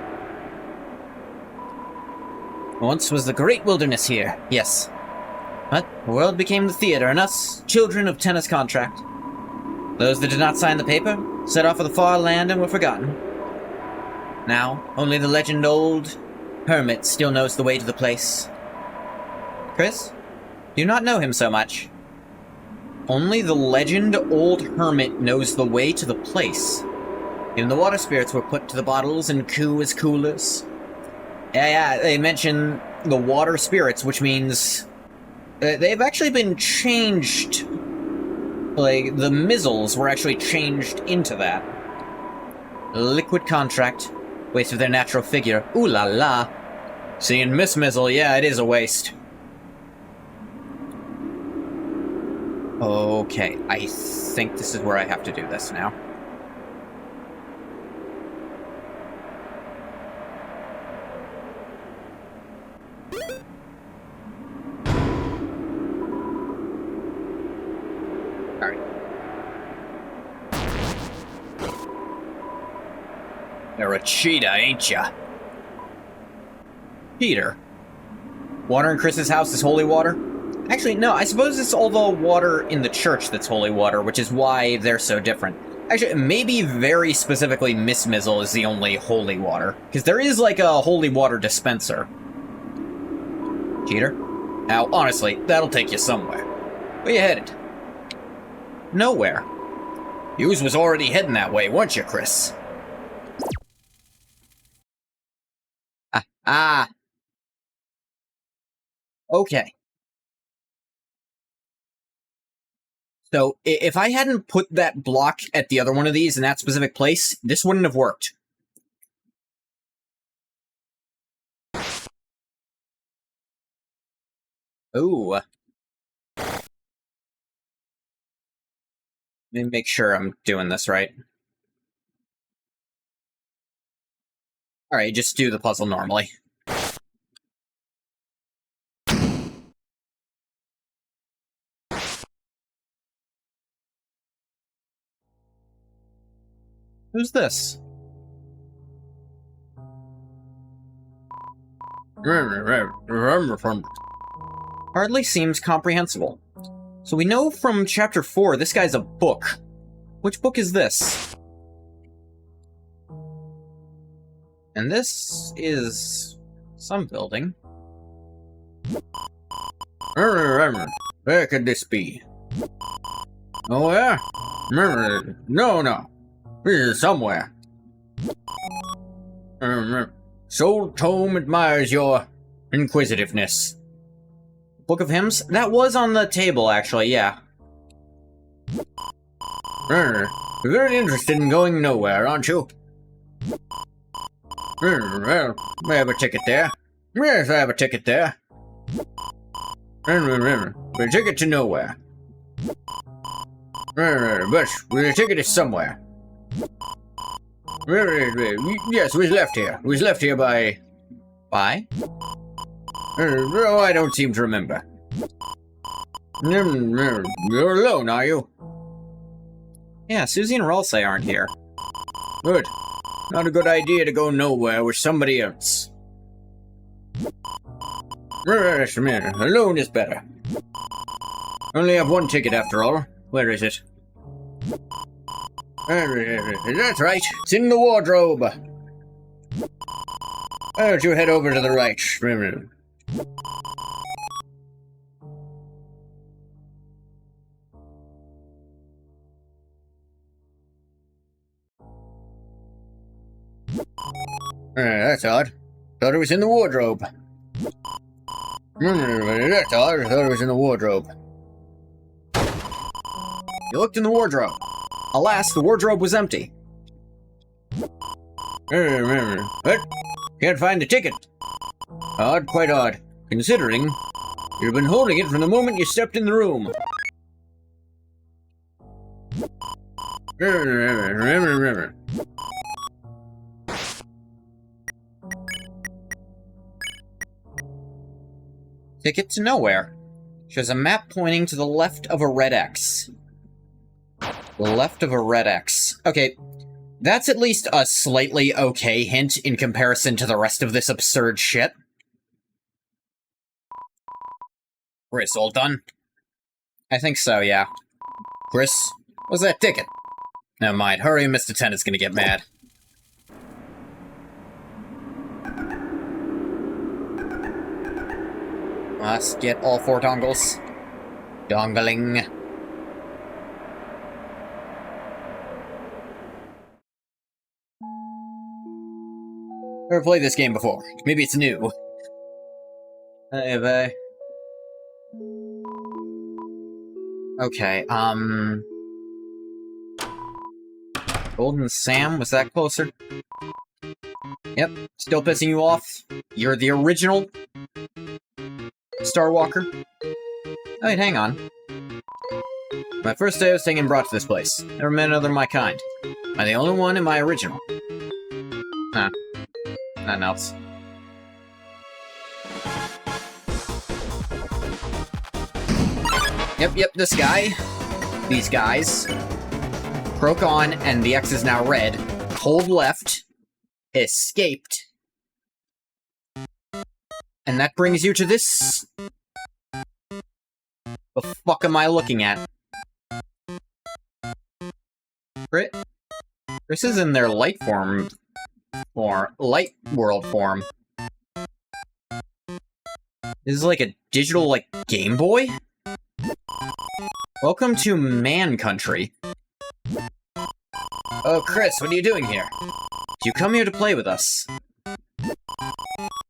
Once was the great wilderness here, yes. But the world became the theater, and us, children of Tenna's contract. Those that did not sign the paper, set off for the far land and were forgotten. Now, only the legend old hermit still knows the way to the place. Chris? Do not know him so much. Only the legend old hermit knows the way to the place. Even the water spirits were put to the bottles and coo as coolers. Yeah, they mention the water spirits, which means they've actually been changed. Like, the mizzles were actually changed into that. Liquid contract. Waste of their natural figure. Ooh la la. Seeing Miss Mizzle, yeah, it is a waste. Okay, I think this is where I have to do this now. Alright. You're a cheetah, ain't ya? Peter. Water in Chris's house is holy water? Actually, no, I suppose it's all the water in the church that's holy water, which is why they're so different. Actually, maybe very specifically Miss Mizzle is the only holy water. Because there is, like, a holy water dispenser. Cheater? Now, honestly, that'll take you somewhere. Where you headed? Nowhere. Yous was already heading that way, weren't you, Chris? Okay. So, if I hadn't put that block at the other one of these in that specific place, this wouldn't have worked. Ooh. Let me make sure I'm doing this right. Alright, just do the puzzle normally. Who's this? Hardly seems comprehensible. So we know from chapter 4 this guy's a book. Which book is this? And this is some building. Where could this be? Oh yeah? No. This is somewhere. Soul Tome admires your inquisitiveness. Book of Hymns? That was on the table, actually, yeah. Very interested in going nowhere, aren't you? Well, I have a ticket there. Yes, I have a ticket there. The ticket to nowhere. But the ticket is somewhere. Yes, it was left here. It was left here by... By? Oh, I don't seem to remember. You're alone, are you? Yeah, Susie and Ralsei aren't here. Good. Not a good idea to go nowhere with somebody else. Alone is better. Only have one ticket after all. Where is it? That's right. It's in the wardrobe. Why don't you head over to the right? That's odd. Thought it was in the wardrobe. That's odd. I thought it was in the wardrobe. You looked in the wardrobe. Alas, the wardrobe was empty. What? Can't find the ticket. Odd, quite odd. Considering you've been holding it from the moment you stepped in the room. Ticket to nowhere. Shows a map pointing to the left of a red X. The left of a red X. Okay, that's at least a slightly okay hint in comparison to the rest of this absurd shit. Chris, all done? I think so, yeah. Chris, what's that ticket? Never mind, hurry, Mr. Tennant's gonna get mad. Must get all 4 dongles. Dongling. Never played this game before. Maybe it's new. Hey, okay, Golden Sam, was that closer? Yep, still pissing you off? You're the original Star Walker? Oh, wait, hang on. My first day I was taken and brought to this place. Never met another of my kind. Am I the only one in my original? Huh. Nothing else. Yep, this guy. These guys. Broke on, and the X is now red. Hold left. Escaped. And that brings you to this... The fuck am I looking at? This is in their light form... or light world form. This is like a digital, like, Game Boy? Welcome to Man Country. Oh, Chris, what are you doing here? Do you come here to play with us?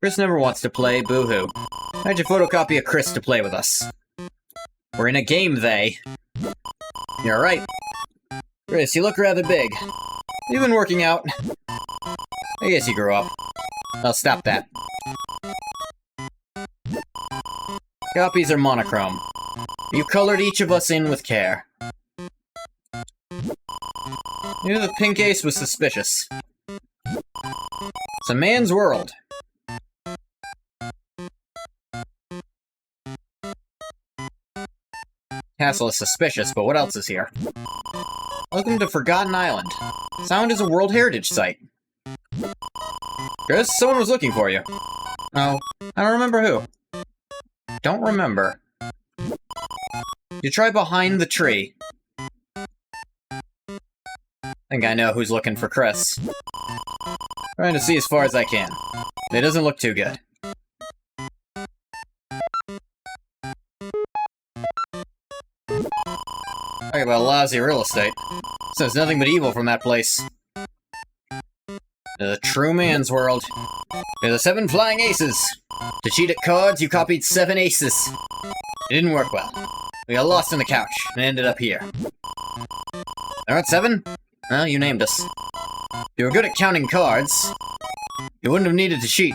Chris never wants to play, boo-hoo. How'd you photocopy a Chris to play with us? We're in a game, they. You're right. Chris, you look rather big. You've been working out. I guess you grew up. I'll stop that. Copies are monochrome. You colored each of us in with care. Knew the pink ace was suspicious. It's a man's world. Castle is suspicious, but what else is here? Welcome to Forgotten Island. Sound is a World Heritage Site. Chris, someone was looking for you. Oh, I don't remember who. Don't remember. You try behind the tree. Think I know who's looking for Chris. Trying to see as far as I can. It doesn't look too good. Talk about lousy real estate. There's nothing but evil from that place. The true man's world. There's the 7 flying aces. To cheat at cards, you copied 7 aces. It didn't work well. We got lost on the couch, and ended up here. There aren't 7? Well, you named us. If you were good at counting cards, you wouldn't have needed to cheat.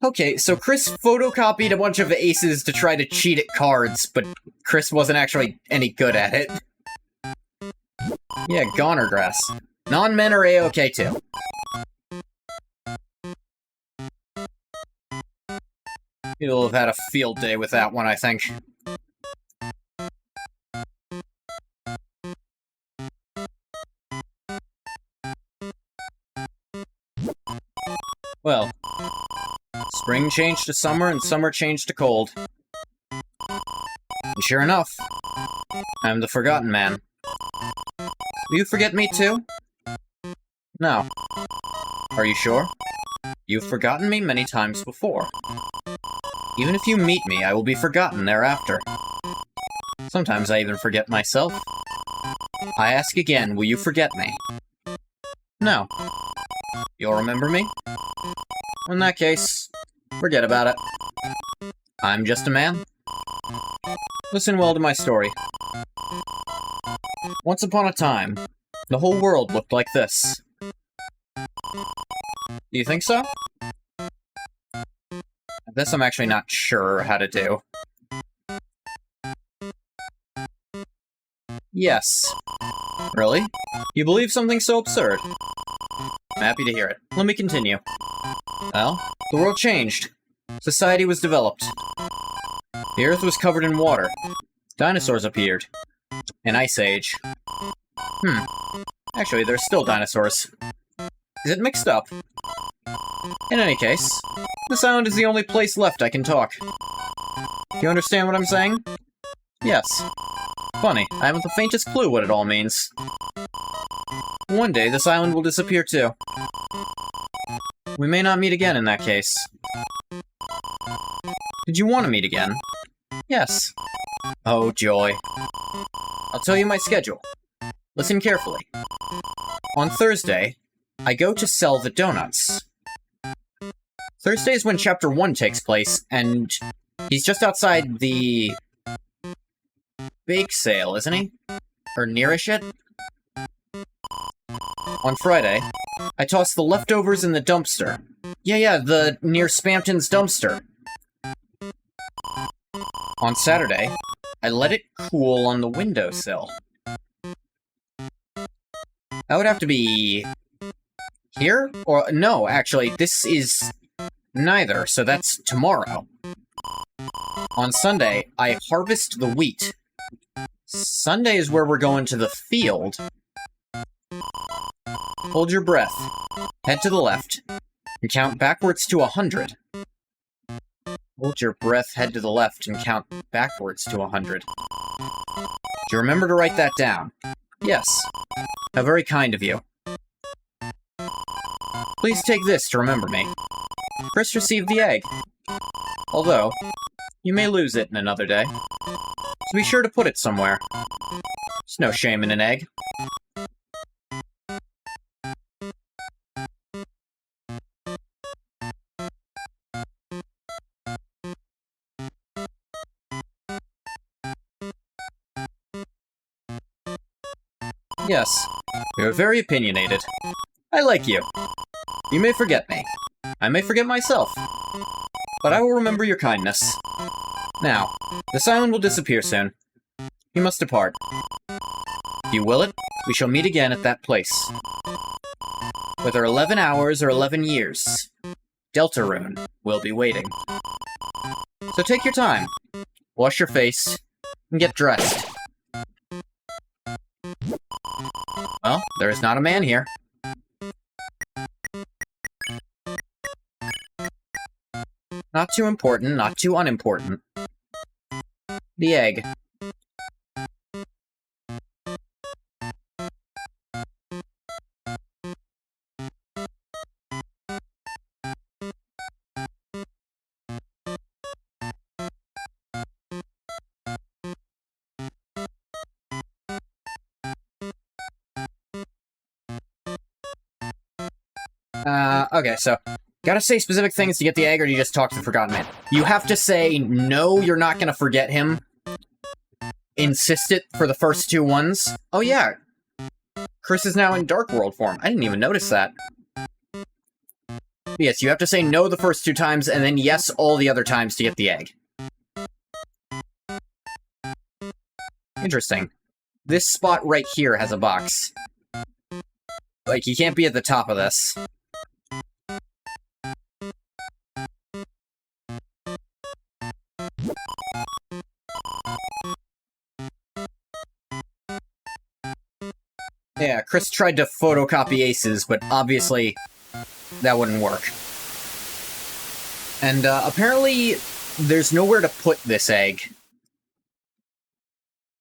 Okay, so Chris photocopied a bunch of aces to try to cheat at cards, but Chris wasn't actually any good at it. Yeah, goner grass. Non-men are A-okay too. You'll have had a field day with that one, I think. Well, spring changed to summer and summer changed to cold. And sure enough, I'm the Forgotten Man. Will you forget me too? No. Are you sure? You've forgotten me many times before. Even if you meet me, I will be forgotten thereafter. Sometimes I even forget myself. I ask again, will you forget me? No. You'll remember me? In that case, forget about it. I'm just a man. Listen well to my story. Once upon a time, the whole world looked like this. Do you think so? This I'm actually not sure how to do. Yes. Really? You believe something so absurd? I'm happy to hear it. Let me continue. Well, the world changed. Society was developed. The earth was covered in water. Dinosaurs appeared. An ice age. Actually, there's still dinosaurs. Is it mixed up? In any case, this island is the only place left I can talk. Do you understand what I'm saying? Yes. Funny, I haven't the faintest clue what it all means. One day, this island will disappear too. We may not meet again in that case. Did you want to meet again? Yes. Oh, joy. I'll tell you my schedule. Listen carefully. On Thursday, I go to sell the donuts. Thursday is when Chapter 1 takes place, and he's just outside the bake sale, isn't he? Or nearish it? On Friday, I toss the leftovers in the dumpster. Yeah, the near Spampton's dumpster. On Saturday, I let it cool on the windowsill. That would have to be... here? Or, no, actually, this is neither, so that's tomorrow. On Sunday, I harvest the wheat. Sunday is where we're going to the field. Hold your breath. Head to the left. And count backwards to 100. Hold your breath, head to the left, and count backwards to 100. Do you remember to write that down? Yes. How very kind of you. Please take this to remember me. Chris received the egg. Although, you may lose it in another day. So be sure to put it somewhere. There's no shame in an egg. Yes, you're very opinionated. I like you. You may forget me. I may forget myself. But I will remember your kindness. Now, this island will disappear soon. You must depart. If you will it, we shall meet again at that place. Whether 11 hours or 11 years, Deltarune will be waiting. So take your time, wash your face, and get dressed. Well, there is not a man here. Not too important, not too unimportant. The egg. Okay, so, gotta say specific things to get the egg, or do you just talk to the Forgotten Man? You have to say, no, you're not gonna forget him. Insist it for the first two ones. Oh yeah, Chris is now in Dark World form. I didn't even notice that. Yes, you have to say no the first two times, and then yes all the other times to get the egg. Interesting. This spot right here has a box. Like, you can't be at the top of this. Yeah, Chris tried to photocopy aces, but obviously that wouldn't work. And apparently there's nowhere to put this egg.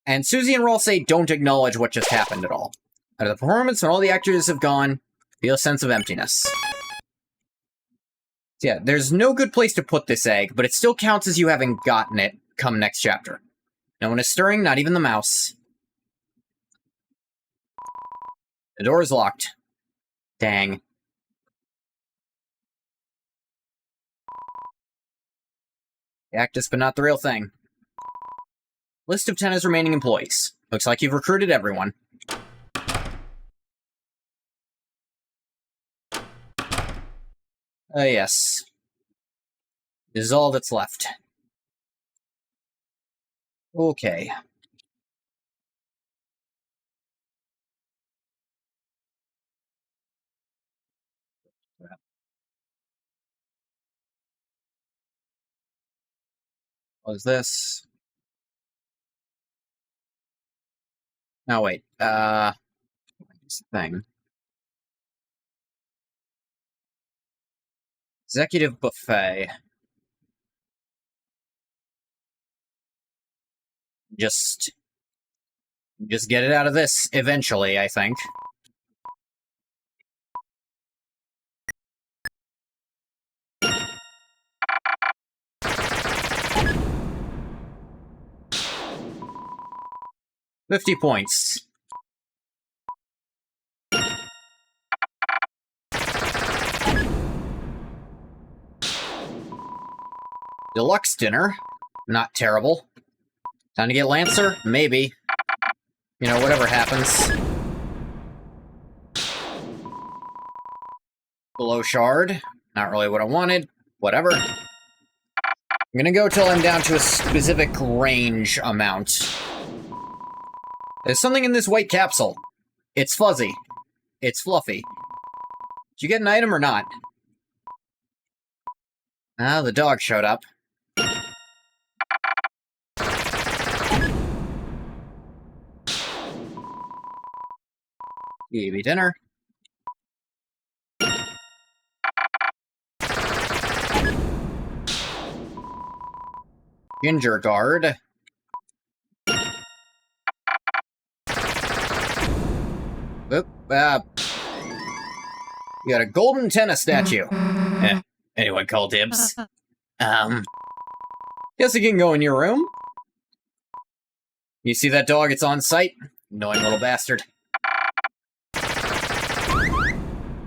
And Susie and Rawl say don't acknowledge what just happened at all. Out of the performance, when all the actors have gone, feel a sense of emptiness. So yeah, there's no good place to put this egg, but it still counts as you having gotten it come next chapter. No one is stirring, not even the mouse. The door is locked. Dang. The actus, but not the real thing. List of Tenna's remaining employees. Looks like you've recruited everyone. Yes. This is all that's left. Okay. What is this? No, wait. What's the thing? Executive buffet. Just get it out of this eventually, I think. 50 points. Deluxe dinner. Not terrible. Time to get Lancer? Maybe. You know, whatever happens. Below Shard. Not really what I wanted. Whatever. I'm gonna go till I'm down to a specific range amount. There's something in this white capsule. It's fuzzy. It's fluffy. Did you get an item or not? Ah, the dog showed up. Baby dinner. Ginger guard. Oop, you got a golden tennis statue. Anyone call dibs? Guess you can go in your room. You see that dog? It's on site. Annoying little bastard.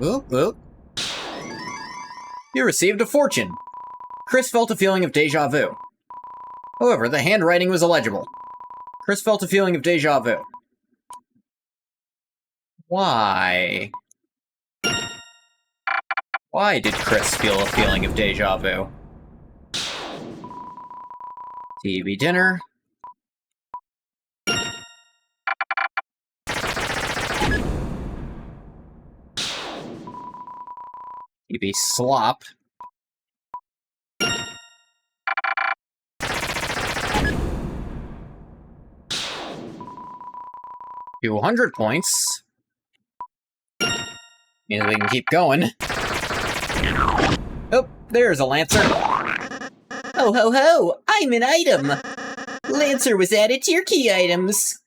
Oop, oop. You received a fortune. Chris felt a feeling of deja vu. However, the handwriting was illegible. Chris felt a feeling of deja vu. Why? Why did Chris feel a feeling of deja vu? TV dinner. TV slop. $200 points. Means we can keep going. Oh, there's a Lancer. Ho ho ho! I'm an item! Lancer was added to your key items.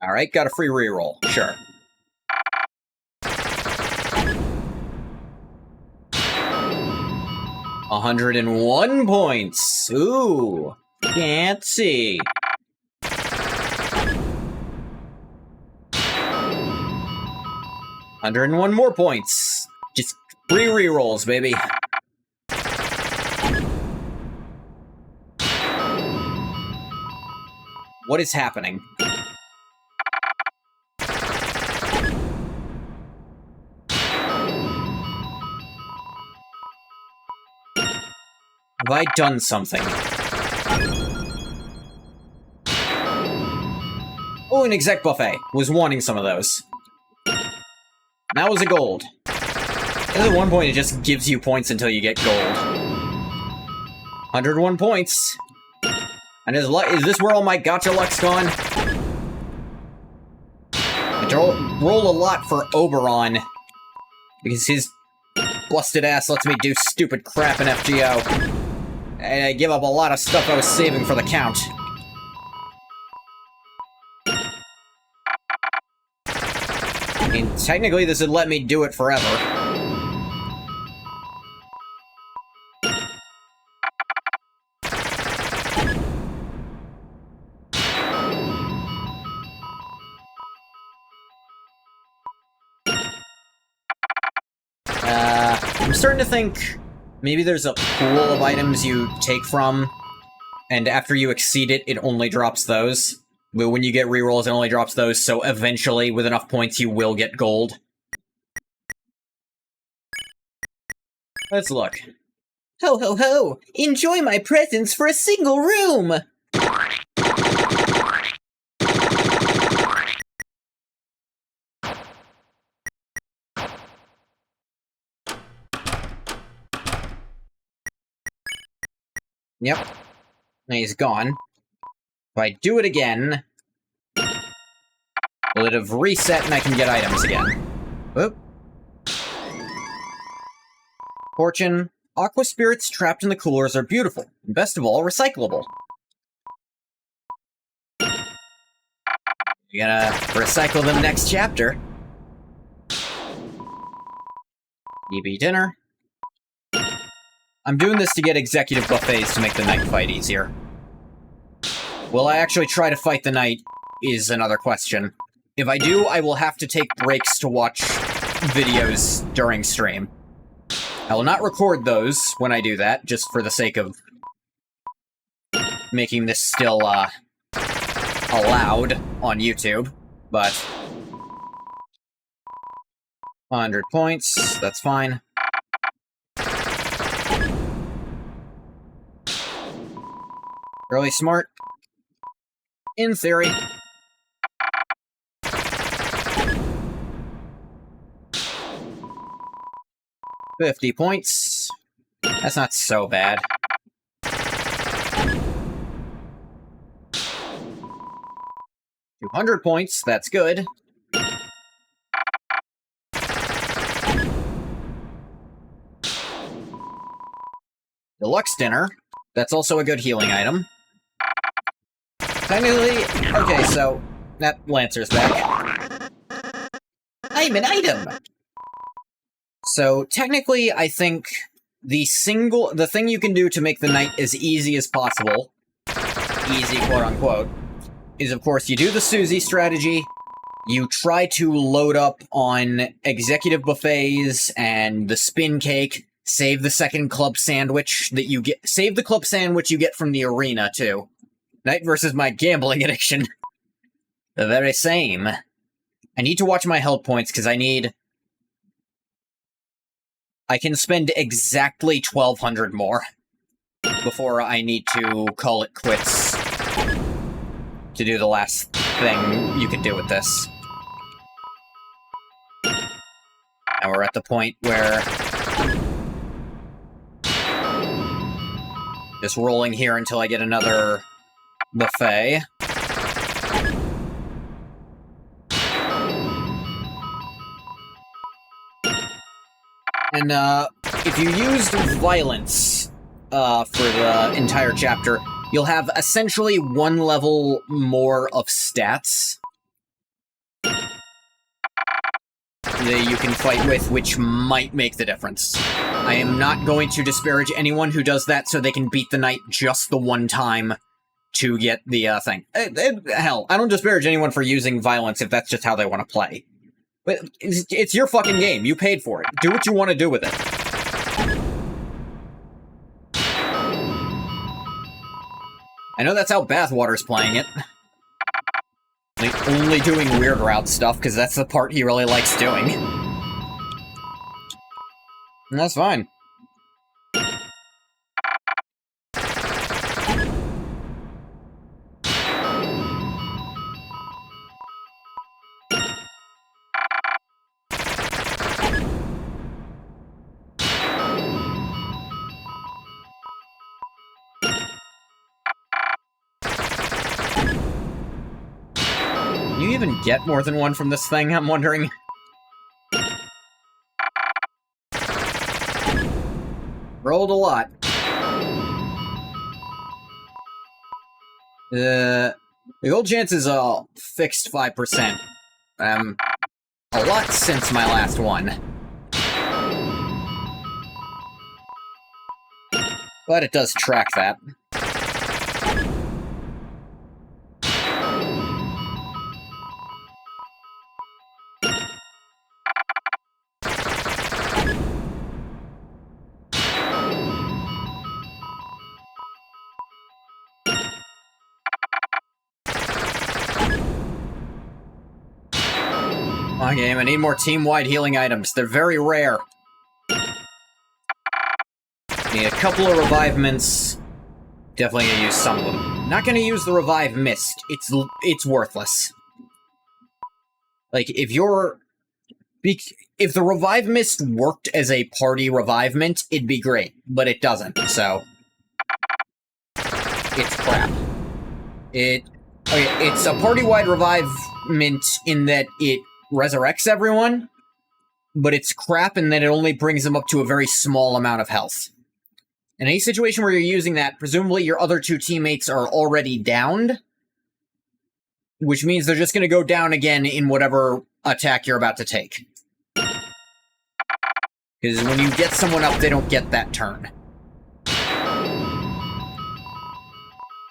Alright, got a free reroll. Sure. $101 points. Ooh, fancy. $101 more points. Just free rerolls, baby. What is happening? Have I done something? Oh, an exec buffet. Was wanting some of those. That was a gold. At one point, it just gives you points until you get gold. 101 points. And is this where all my gacha luck's gone? I roll a lot for Oberon. Because his busted ass lets me do stupid crap in FGO. And I give up a lot of stuff I was saving for the count. I mean, technically this would let me do it forever. I'm starting to think maybe there's a pool of items you take from, and after you exceed it, it only drops those. But when you get rerolls, it only drops those, so eventually, with enough points, you will get gold. Let's look. Ho ho ho! Enjoy my presents for a single room! Yep. And he's gone. If I do it again, will it have reset and I can get items again? Oop. Fortune. Aqua spirits trapped in the coolers are beautiful. And best of all, recyclable. You're gonna recycle them next chapter. EB dinner. I'm doing this to get executive buffets to make the night fight easier. Will I actually try to fight the knight is another question. If I do, I will have to take breaks to watch videos during stream. I will not record those when I do that, just for the sake of making this still, allowed on YouTube, but 100 points, that's fine. Really smart. In theory. $50 points. That's not so bad. $200 points, that's good. Deluxe dinner. That's also a good healing item. Technically, okay, so that Lancer's back. I'm an item! So technically, I think the thing you can do to make the night as easy as possible, easy quote unquote, is of course you do the Susie strategy, you try to load up on executive buffets and the spin cake, save the second club sandwich that you get, save the club sandwich you get from the arena too. Night versus my gambling addiction. The very same. I need to watch my health points because I can spend exactly 1,200 more before I need to call it quits to do the last thing you can do with this. And we're at the point where just rolling here until I get another buffet. And, if you used violence, for the entire chapter, you'll have essentially one level more of stats that you can fight with, which might make the difference. I am not going to disparage anyone who does that so they can beat the knight just the one time to get the, thing. Hell, I don't disparage anyone for using violence if that's just how they want to play. But it's your fucking game. You paid for it. Do what you want to do with it. I know that's how Bathwater's playing it. Like, only doing weird route stuff, because that's the part he really likes doing. And that's fine. You even get more than one from this thing, I'm wondering? Rolled a lot. The gold chance is a fixed 5%. A lot since my last one. But it does track that. Okay, I need more team-wide healing items. They're very rare. Need a couple of revive mints. Definitely gonna use some of them. Not gonna use the revive mist. It's worthless. Like, if the revive mist worked as a party revive mint, it'd be great. But it doesn't, so it's crap. It's a party-wide revive mint in that it resurrects everyone, but it's crap in that it only brings them up to a very small amount of health. In any situation where you're using that, presumably your other two teammates are already downed, which means they're just going to go down again in whatever attack you're about to take. Because when you get someone up, they don't get that turn.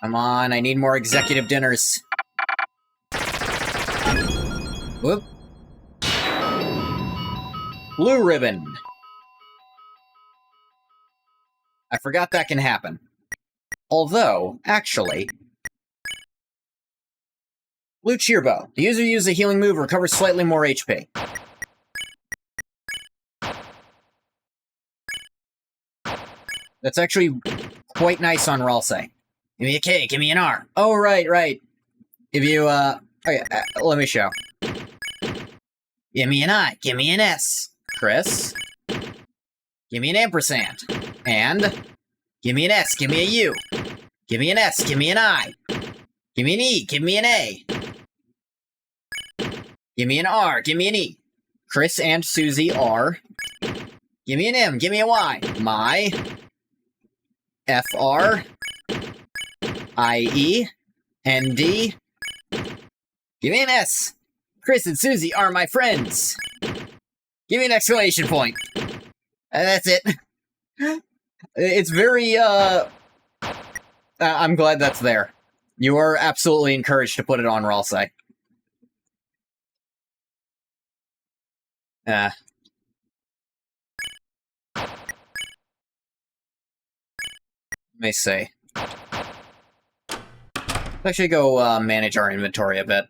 Come on, I need more executive dinners. Whoop. Blue ribbon. I forgot that can happen. Although, actually... Blue cheer bow. The user uses a healing move, recovers slightly more HP. That's actually quite nice on Ralsei. Give me a K, give me an R. Oh, right. If you, okay, let me show. Give me an I, give me an S. Chris. Give me an ampersand. And, give me an S, give me a U. Give me an S, give me an I. Give me an E, give me an A. Give me an R, give me an E. Chris and Susie are. Give me an M, give me a Y. My. FR. IE. ND. Give me an S. Chris and Susie are my friends. Give me an exclamation point. That's it. It's very, I'm glad that's there. You are absolutely encouraged to put it on Ralsei. Let me see. Let's actually go manage our inventory a bit.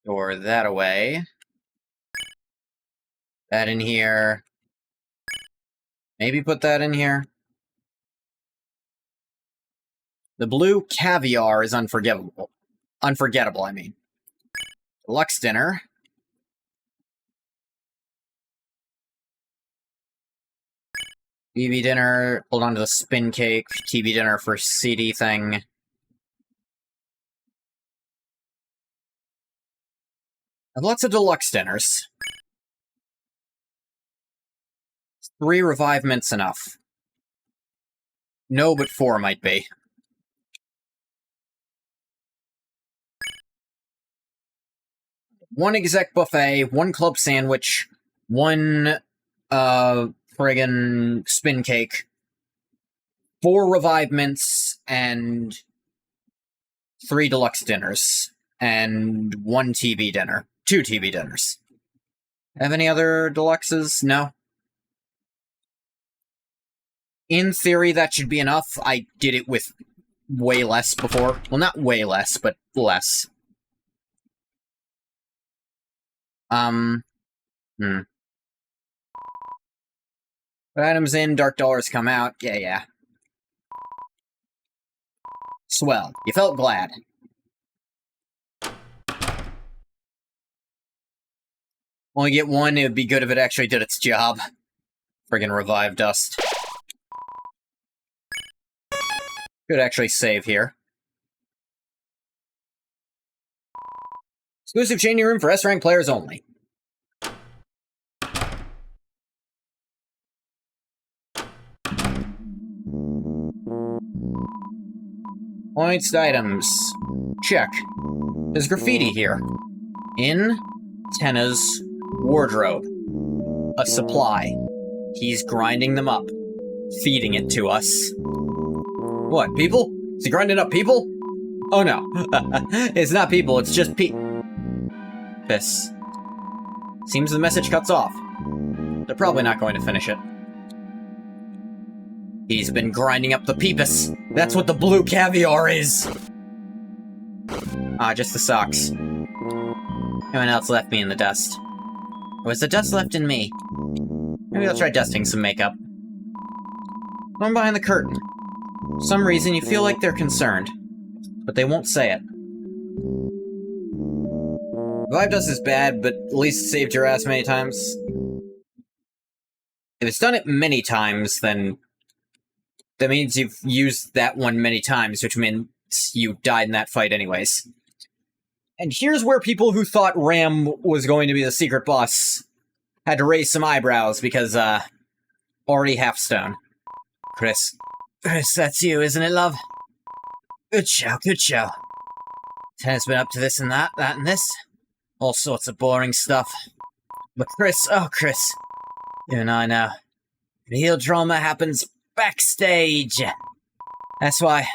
Store that away. That in here. Maybe put that in here. The blue caviar is unforgettable. Unforgettable, I mean. Deluxe dinner. TV dinner. Hold on to the spin cake. TV dinner for CD thing. I have lots of deluxe dinners. 3 revive mints enough. No, but 4 might be. One exec buffet, 1 club sandwich, 1 friggin' spin cake, 4 revive mints, and 3 deluxe dinners, and 1 TV dinner. 2 TV dinners. Have any other deluxes? No? In theory, that should be enough. I did it with way less before. Well, not way less, but less. Items in, dark dollars come out. Yeah. Swell. You felt glad. Only get 1, it would be good if it actually did its job. Friggin' revive dust. Could actually save here. Exclusive changing room for S-rank players only. Points to items. Check. There's graffiti here. In Tenna's wardrobe. A supply. He's grinding them up. Feeding it to us. What, people? Is he grinding up people? Oh no. It's not people, it's just piss. Seems the message cuts off. They're probably not going to finish it. He's been grinding up the peepus. That's what the blue caviar is. Ah, just the socks. No one else left me in the dust. Or was the dust left in me? Maybe I'll try dusting some makeup. Going behind the curtain. For some reason, you feel like they're concerned. But they won't say it. Revive dust is bad, but at least it saved your ass many times. If it's done it many times, then that means you've used that one many times, which means you died in that fight anyways. And here's where people who thought Ram was going to be the secret boss had to raise some eyebrows, because, already half stone. Chris, that's you, isn't it, love? Good show, good show. Tennis been up to this and that and this. All sorts of boring stuff. But Chris, oh Chris, you and I know. The heel drama happens backstage. That's why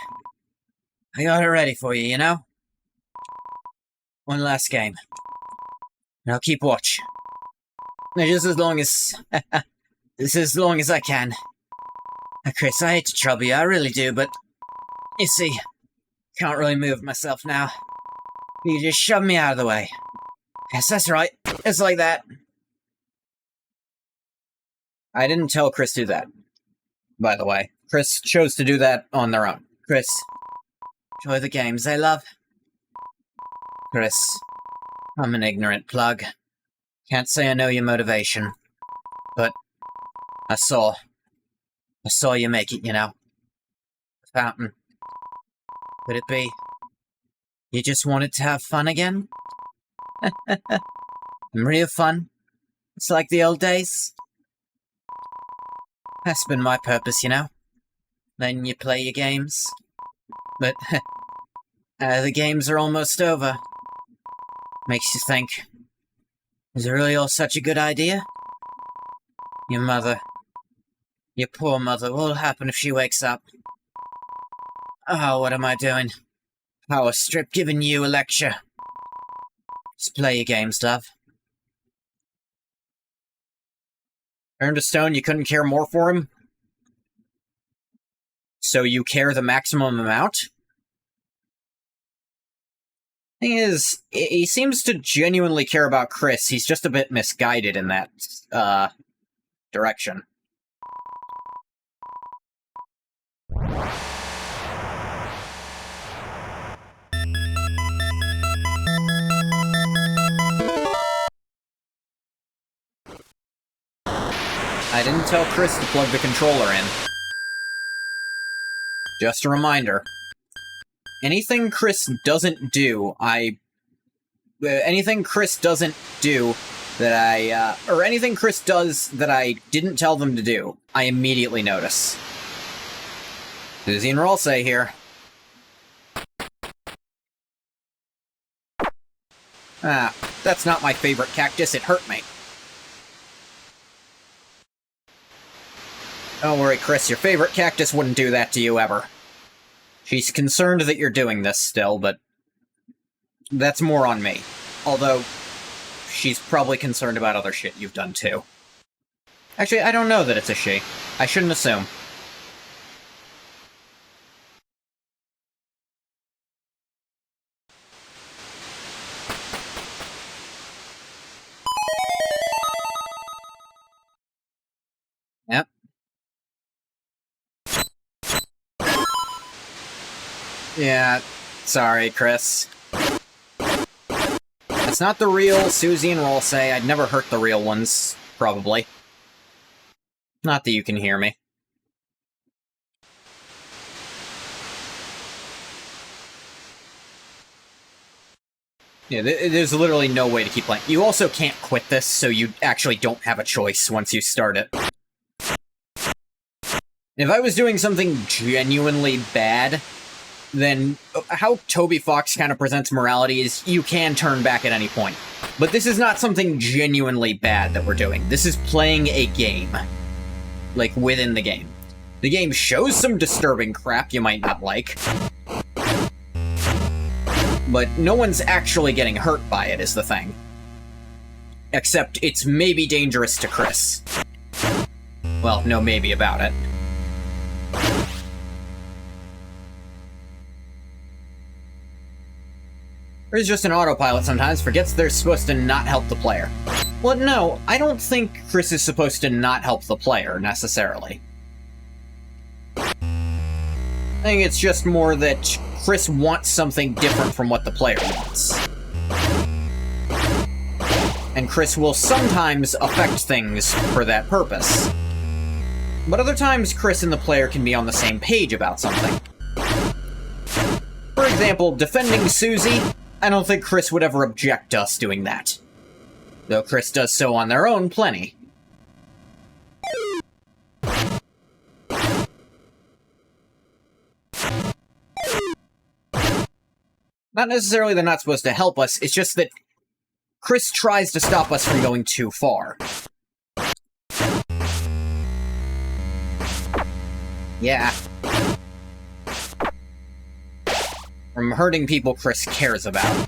I got it ready for you, you know? One last game. And I'll keep watch. Just as long as... just as long as I can. Chris, I hate to trouble you, I really do, but... You see, can't really move myself now. You just shove me out of the way. Yes, that's right. It's like that. I didn't tell Chris to do that, by the way. Chris chose to do that on their own. Chris, enjoy the games, eh, love? Chris, I'm an ignorant plug. Can't say I know your motivation. But I saw you make it, you know. The fountain. Could it be? You just wanted to have fun again? Real fun? It's like the old days? That's been my purpose, you know. Letting you play your games. But, the games are almost over. Makes you think, is it really all such a good idea? Your mother, your poor mother, what'll happen if she wakes up? Oh, what am I doing? Power strip giving you a lecture. Just play your games, love. Earned a stone, you couldn't care more for him? So you care the maximum amount? Thing is, he seems to genuinely care about Chris. He's just a bit misguided in that, direction. I didn't tell Chris to plug the controller in. Just a reminder. Anything Chris doesn't do, anything Chris doesn't do that or anything Chris does that I didn't tell them to do, I immediately notice. Susie and Rolsey here. Ah, that's not my favorite cactus, it hurt me. Don't worry, Chris, your favorite cactus wouldn't do that to you ever. She's concerned that you're doing this still, but that's more on me. Although, she's probably concerned about other shit you've done too. Actually, I don't know that it's a she. I shouldn't assume. Yep. Yeah, sorry, Chris. It's not the real Susie and Rolsey. I'd never hurt the real ones, probably. Not that you can hear me. Yeah, there's literally no way to keep playing. You also can't quit this, so you actually don't have a choice once you start it. If I was doing something genuinely bad, then how Toby Fox kind of presents morality is you can turn back at any point. But this is not something genuinely bad that we're doing. This is playing a game. Like, within the game. The game shows some disturbing crap you might not like. But no one's actually getting hurt by it, is the thing. Except it's maybe dangerous to Chris. Well, no maybe about it. Or is just an autopilot sometimes, forgets they're supposed to not help the player. Well, no, I don't think Chris is supposed to not help the player, necessarily. I think it's just more that Chris wants something different from what the player wants. And Chris will sometimes affect things for that purpose. But other times, Chris and the player can be on the same page about something. For example, defending Susie, I don't think Chris would ever object to us doing that. Though Chris does so on their own plenty. Not necessarily they're not supposed to help us, it's just that Chris tries to stop us from going too far. Yeah. From hurting people Chris cares about.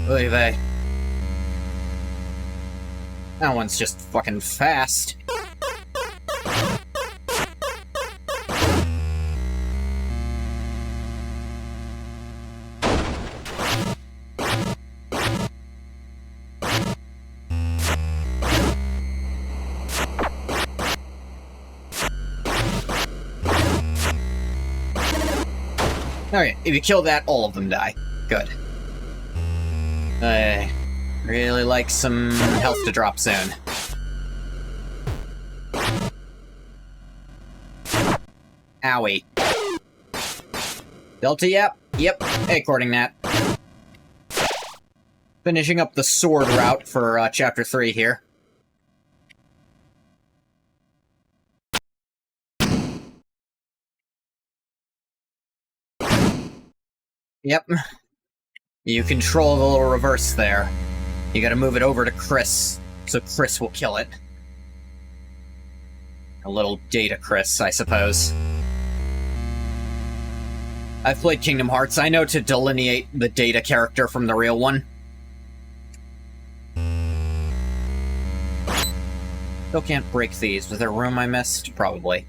Oy vey. That one's just fucking fast. Okay, if you kill that, all of them die. Good. I really like some health to drop soon. Owie. Delta, yep, according that. Finishing up the sword route for Chapter 3 here. Yep. You control the little reverse there. You gotta move it over to Chris, so Chris will kill it. A little data Chris, I suppose. I've played Kingdom Hearts. I know to delineate the data character from the real one. Still can't break these. Was there a room I missed? Probably.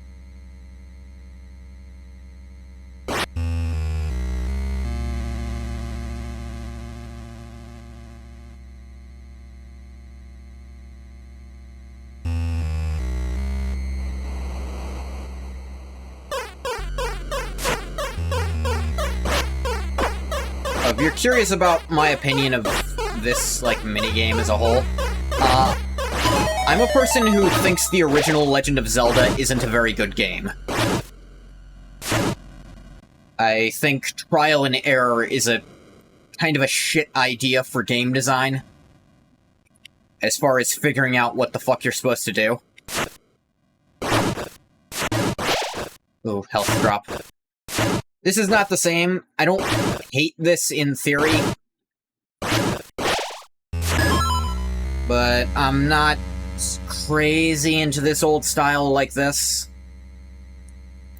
If you're curious about my opinion of this, like, minigame as a whole, I'm a person who thinks the original Legend of Zelda isn't a very good game. I think trial and error is a kind of a shit idea for game design, as far as figuring out what the fuck you're supposed to do. Ooh, health drop. This is not the same. I don't hate this in theory, but I'm not crazy into this old style like this.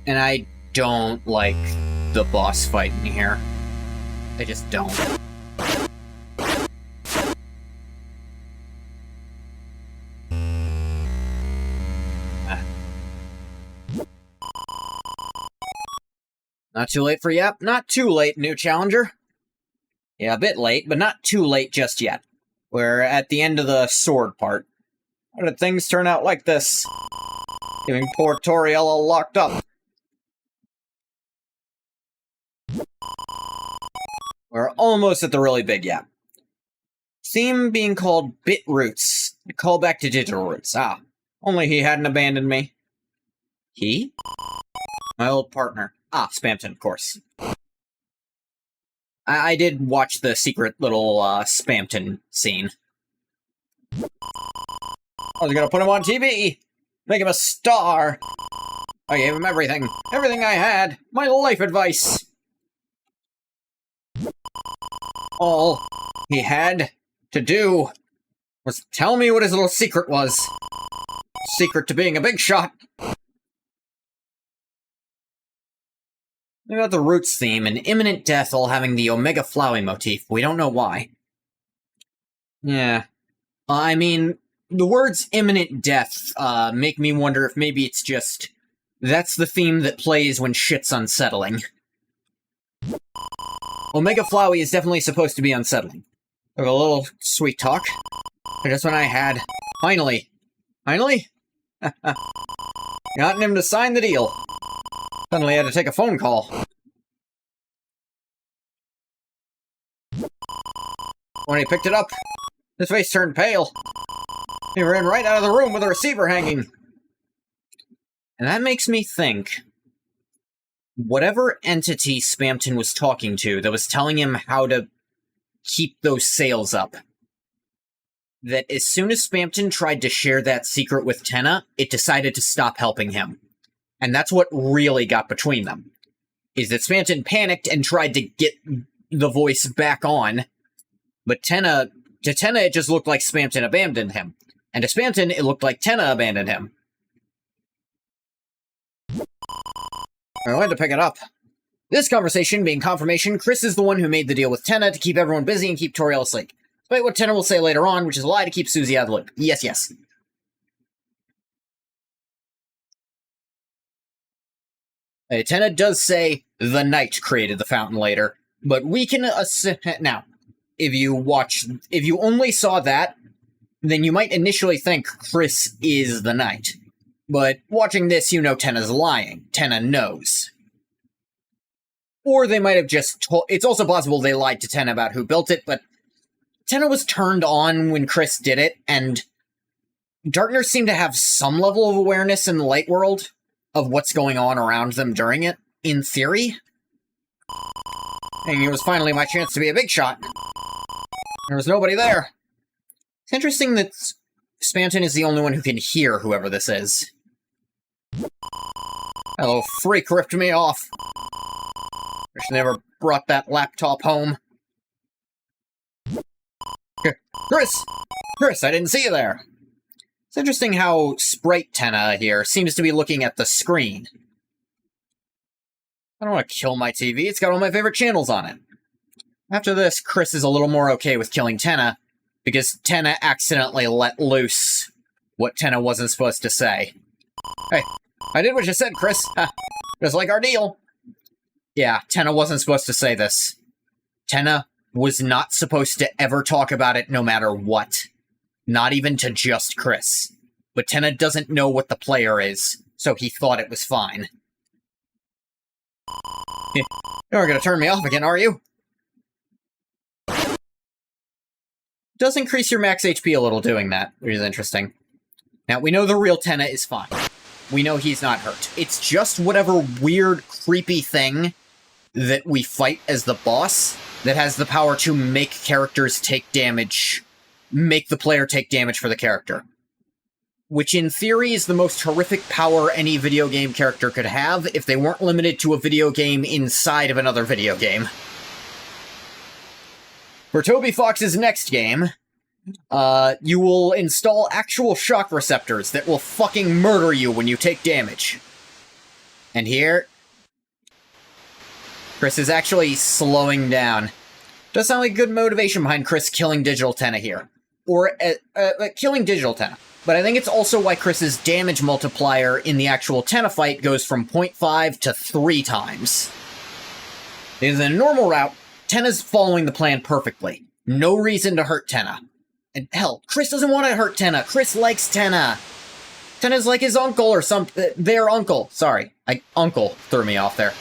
And I don't like the boss fight in here. I just don't. Not too late for yep, not too late, new challenger. Yeah, a bit late, but not too late just yet. We're at the end of the sword part. How did things turn out like this? Getting poor Toriella locked up. We're almost at the really big yap. Theme being called Bit Roots. A callback to Digital Roots. Ah, only he hadn't abandoned me. He? My old partner. Ah, Spamton, of course. I did watch the secret little Spamton scene. I was gonna put him on TV! Make him a star! I gave him everything. Everything I had. My life advice. All he had to do was tell me what his little secret was. Secret to being a big shot. We got the Roots theme and imminent death all having the Omega Flowey motif. We don't know why. Yeah. I mean, the words imminent death make me wonder if maybe it's just that's the theme that plays when shit's unsettling. Omega Flowey is definitely supposed to be unsettling. Took a little sweet talk. Just when I had... Finally! Gotten him to sign the deal. Suddenly had to take a phone call. When he picked it up, his face turned pale. He ran right out of the room with the receiver hanging. And that makes me think, whatever entity Spamton was talking to that was telling him how to keep those sales up, that as soon as Spamton tried to share that secret with Tenna, it decided to stop helping him. And that's what really got between them. Is that Spamton panicked and tried to get the voice back on, but to Tenna it just looked like Spamton abandoned him. And to Spamton, it looked like Tenna abandoned him. I wanted to pick it up. This conversation being confirmation, Chris is the one who made the deal with Tenna to keep everyone busy and keep Toriel asleep. Despite what Tenna will say later on, which is a lie to keep Susie out of the loop. Yes, yes. Tenna does say the Knight created the fountain later, but we can now, if you only saw that, then you might initially think Chris is the Knight. But watching this, you know Tenna's lying. Tenna knows. Or they might have just told... It's also possible they lied to Tenna about who built it, but Tenna was turned on when Chris did it, and Darkners seem to have some level of awareness in the light world of what's going on around them during it, in theory. And it was finally my chance to be a big shot. There was nobody there. It's interesting that Spamton is the only one who can hear whoever this is. That little freak ripped me off. Wish I never brought that laptop home. Chris, I didn't see you there. It's interesting how Sprite Tenna here seems to be looking at the screen. I don't want to kill my TV, it's got all my favorite channels on it. After this, Chris is a little more okay with killing Tenna, because Tenna accidentally let loose what Tenna wasn't supposed to say. Hey, I did what you said, Chris. Just like our deal. Yeah, Tenna wasn't supposed to say this. Tenna was not supposed to ever talk about it no matter what. Not even to just Chris. But Tenna doesn't know what the player is, so he thought it was fine. You're gonna turn me off again, are you? Does increase your max HP a little doing that, which is interesting. Now, we know the real Tenna is fine. We know he's not hurt. It's just whatever weird, creepy thing that we fight as the boss that has the power to make characters take damage, make the player take damage for the character. Which in theory is the most horrific power any video game character could have if they weren't limited to a video game inside of another video game. For Toby Fox's next game, you will install actual shock receptors that will fucking murder you when you take damage. And here, Chris is actually slowing down. Does sound like good motivation behind Chris killing Digital Tenna here. Or, killing Digital Tenna. But I think it's also why Chris's damage multiplier in the actual Tenna fight goes from 0.5 to 3 times. In a normal route, Tenna's following the plan perfectly. No reason to hurt Tenna. And hell, Chris doesn't want to hurt Tenna. Chris likes Tenna. Tenna's like his uncle or their uncle. Sorry, uncle threw me off there.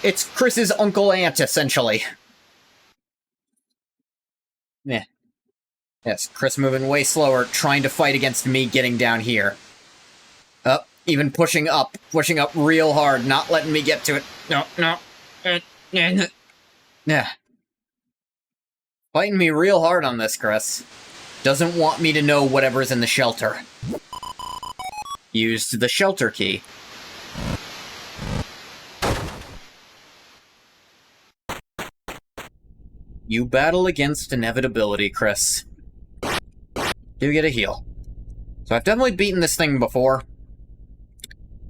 It's Chris's uncle-aunt, essentially. Yeah. Yes, Chris moving way slower, trying to fight against me getting down here. Even pushing up real hard, not letting me get to it. No. Yeah. Fighting me real hard on this, Chris. Doesn't want me to know whatever's in the shelter. Used the shelter key. You battle against inevitability, Chris. Do get a heal. So I've definitely beaten this thing before.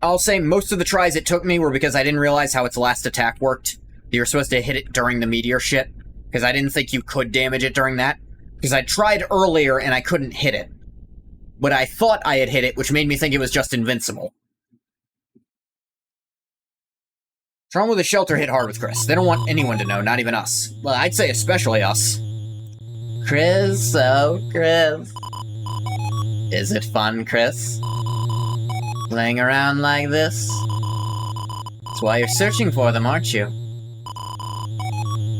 I'll say most of the tries it took me were because I didn't realize how its last attack worked. You were supposed to hit it during the meteor shit. Because I didn't think you could damage it during that. Because I tried earlier and I couldn't hit it. But I thought I had hit it, which made me think it was just invincible. Trauma with the shelter hit hard with Chris. They don't want anyone to know, not even us. Well, I'd say especially us. Chris, oh Chris. Is it fun, Chris? Playing around like this? That's why you're searching for them, aren't you?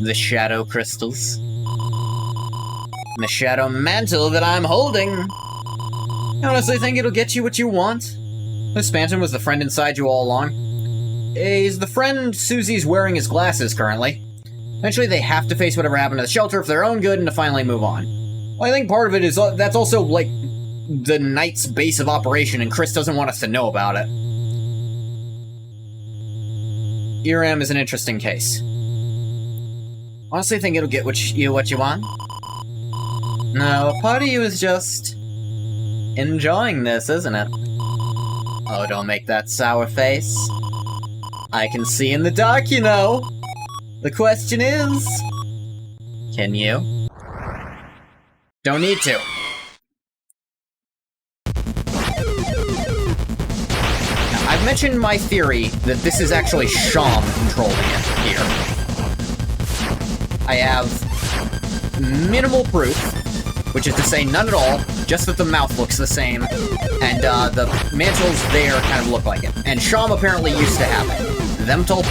The shadow crystals. The shadow mantle that I'm holding. I honestly think it'll get you what you want. This Spamton was the friend inside you all along. Is the friend Susie's wearing his glasses currently? Eventually they have to face whatever happened to the shelter for their own good and to finally move on. Well, I think part of it is that's also, like, the Knight's base of operation, and Chris doesn't want us to know about it. ERAM is an interesting case. Honestly, think it'll get what you want? No, part of you is just enjoying this, isn't it? Oh, don't make that sour face. I can see in the dark, you know. The question is, can you? Don't need to. Now, I've mentioned my theory that this is actually Sham controlling it here. I have minimal proof, which is to say none at all, just that the mouth looks the same, and the mantles there kind of look like it. And Sham apparently used to have it. Them told...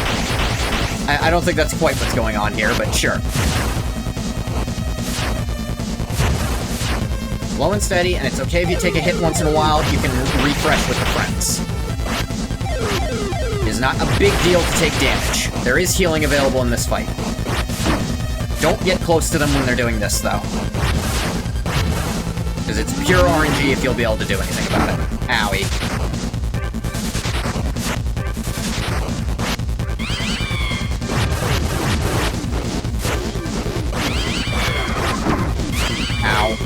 I don't think that's quite what's going on here, but sure. Slow and steady, and it's okay if you take a hit once in a while, you can refresh with the friends. It is not a big deal to take damage. There is healing available in this fight. Don't get close to them when they're doing this, though. Because it's pure RNG if you'll be able to do anything about it. Owie. Ow.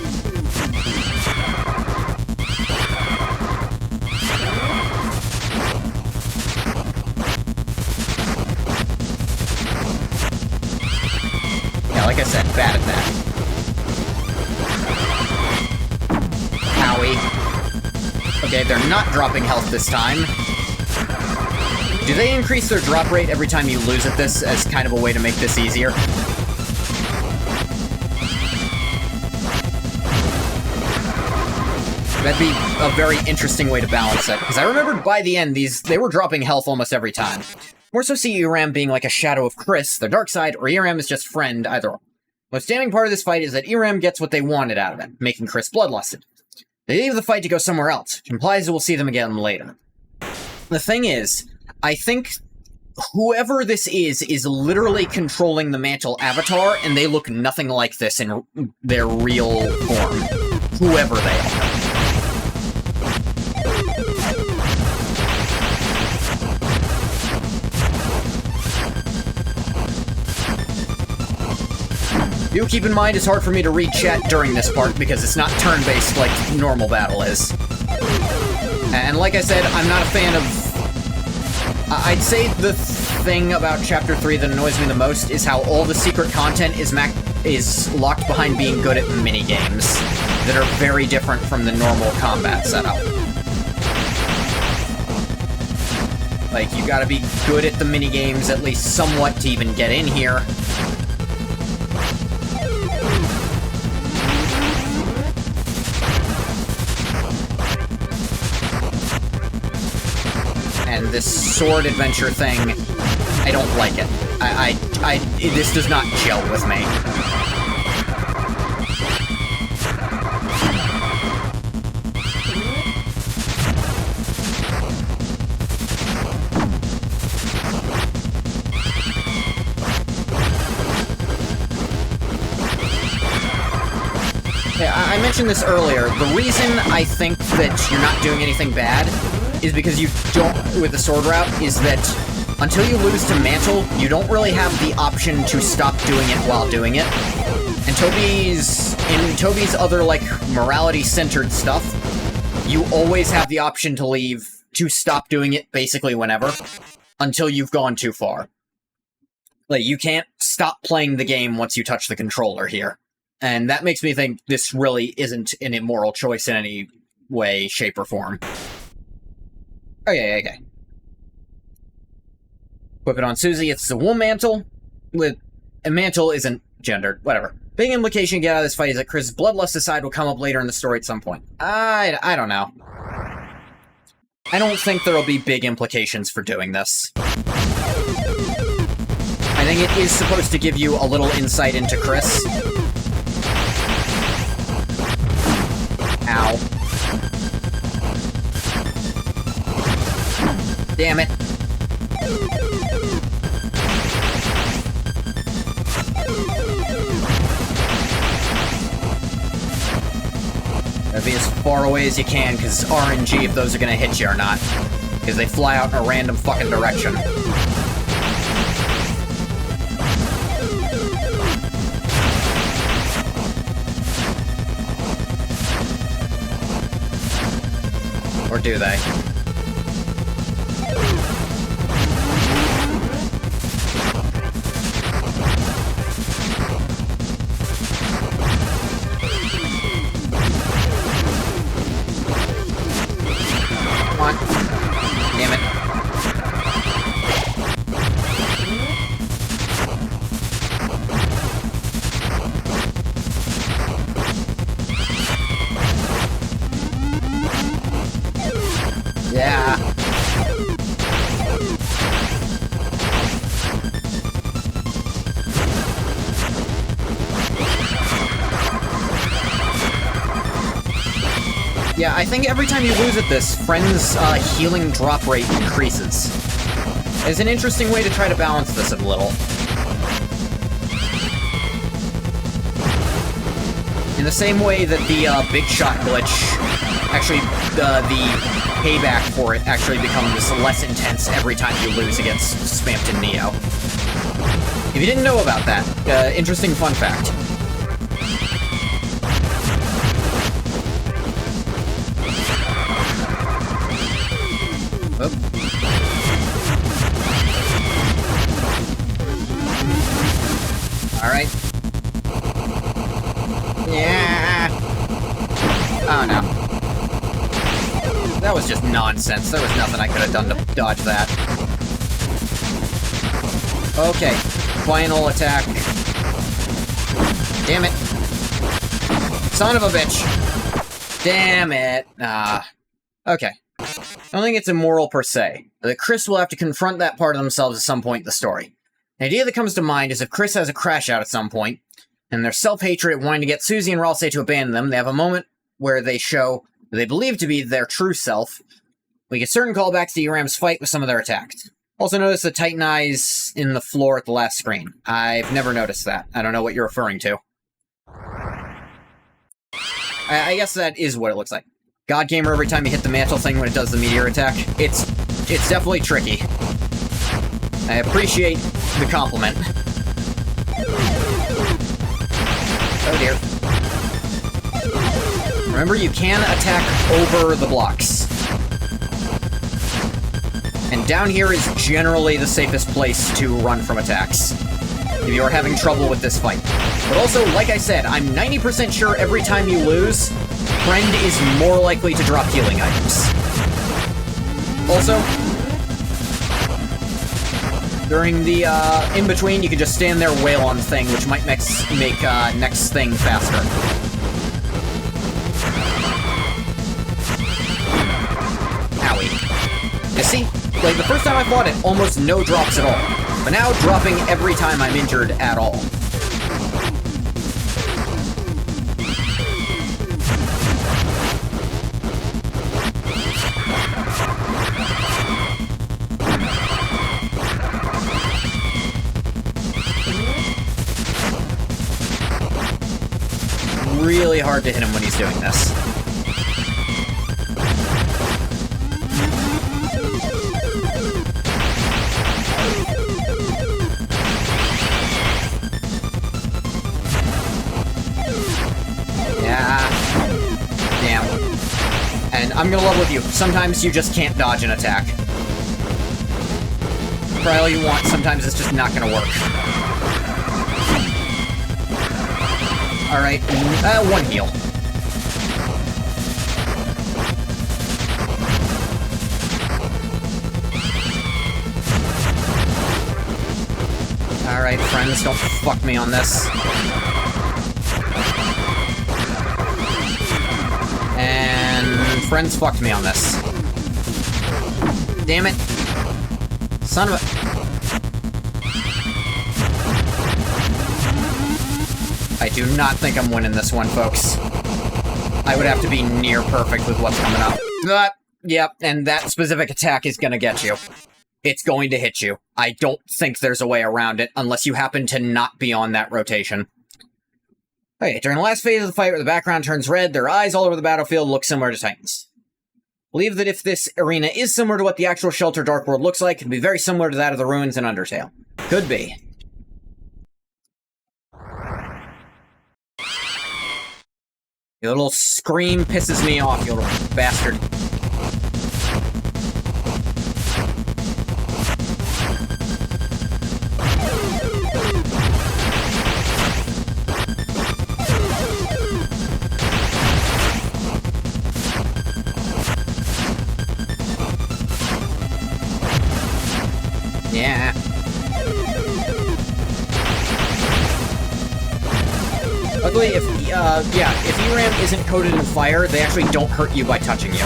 Yeah, like I said, bad at that. Owie. Okay, they're not dropping health this time. Do they increase their drop rate every time you lose at this as kind of a way to make this easier? That'd be a very interesting way to balance it, because I remembered by the end, they were dropping health almost every time. More so see ERAM being like a shadow of Chris, their dark side, or ERAM is just friend, either or. The outstanding part of this fight is that ERAM gets what they wanted out of it, making Chris bloodlusted. They leave the fight to go somewhere else, which implies that we'll see them again later. The thing is, I think whoever this is literally controlling the Mantle avatar, and they look nothing like this in their real form. Whoever they are. Do keep in mind it's hard for me to read chat during this part because it's not turn-based like normal battle is. And like I said, I'm not a fan of... I'd say the thing about Chapter 3 that annoys me the most is how all the secret content is locked behind being good at minigames that are very different from the normal combat setup. Like, you gotta be good at the minigames at least somewhat to even get in here. And this sword adventure thing, I don't like it. This does not gel with me. Yeah, I mentioned this earlier. The reason I think that you're not doing anything bad is because you don't, with the sword route, is that until you lose to Mantle, you don't really have the option to stop doing it while doing it. And in Toby's other, like, morality-centered stuff, you always have the option to stop doing it basically whenever, until you've gone too far. Like, you can't stop playing the game once you touch the controller here. And that makes me think this really isn't an immoral choice in any way, shape, or form. Okay. Whip it on Susie, it's the wool mantle. A mantle isn't gendered, whatever. Big implication to get out of this fight is that Chris' bloodlust aside will come up later in the story at some point. I don't know. I don't think there'll be big implications for doing this. I think it is supposed to give you a little insight into Chris. Ow. Damn it. be as far away as you can, because it's RNG if those are gonna hit you or not. Because they fly out in a random fucking direction. Or do they? Come on. Damn it. Yeah. Yeah, I think every time you lose at this, Friend's healing drop rate increases. It's an interesting way to try to balance this a little. In the same way that the big shot glitch, actually, the payback for it actually becomes less intense every time you lose against Spamton Neo. If you didn't know about that, interesting fun fact. Oop. Alright. Yeah. Oh no. That was just nonsense. There was nothing I could have done to dodge that. Okay. Final attack. Damn it. Son of a bitch. Damn it. Okay. I don't think it's immoral per se. But Chris will have to confront that part of themselves at some point in the story. The idea that comes to mind is if Chris has a crash out at some point, and their self-hatred at wanting to get Susie and Ralsei to abandon them, they have a moment where they show what they believe to be their true self. We get certain callbacks to ERAM's fight with some of their attacks. Also notice the Titan eyes in the floor at the last screen. I've never noticed that. I don't know what you're referring to. I guess that is what it looks like. God Gamer every time you hit the mantle thing when it does the meteor attack. It's definitely tricky. I appreciate the compliment. Oh dear. Remember, you can attack over the blocks. And down here is generally the safest place to run from attacks, if you are having trouble with this fight. But also, like I said, I'm 90% sure every time you lose, Friend is more likely to drop healing items. Also, during the in-between, you can just stand there, wail on the thing, which might make next thing faster. Owie. You see, like, the first time I fought it, almost no drops at all. But now, dropping every time I'm injured at all. Really hard to hit him when he's doing this. Yeah. Damn. And I'm gonna level with you. Sometimes you just can't dodge an attack. Try all you want, sometimes it's just not gonna work. Alright, one heal. Alright, friends, don't fuck me on this. And friends fucked me on this. Damn it. Son of a... I do not think I'm winning this one, folks. I would have to be near perfect with what's coming up. But, yep, and that specific attack is gonna get you. It's going to hit you. I don't think there's a way around it, unless you happen to not be on that rotation. Okay, during the last phase of the fight where the background turns red, their eyes all over the battlefield look similar to Titans. Believe that if this arena is similar to what the actual Shelter Dark World looks like, it can be very similar to that of the ruins in Undertale. Could be. Your little scream pisses me off, you little bastard. Yeah. Luckily, if ERAM isn't coated in fire, they actually don't hurt you by touching you.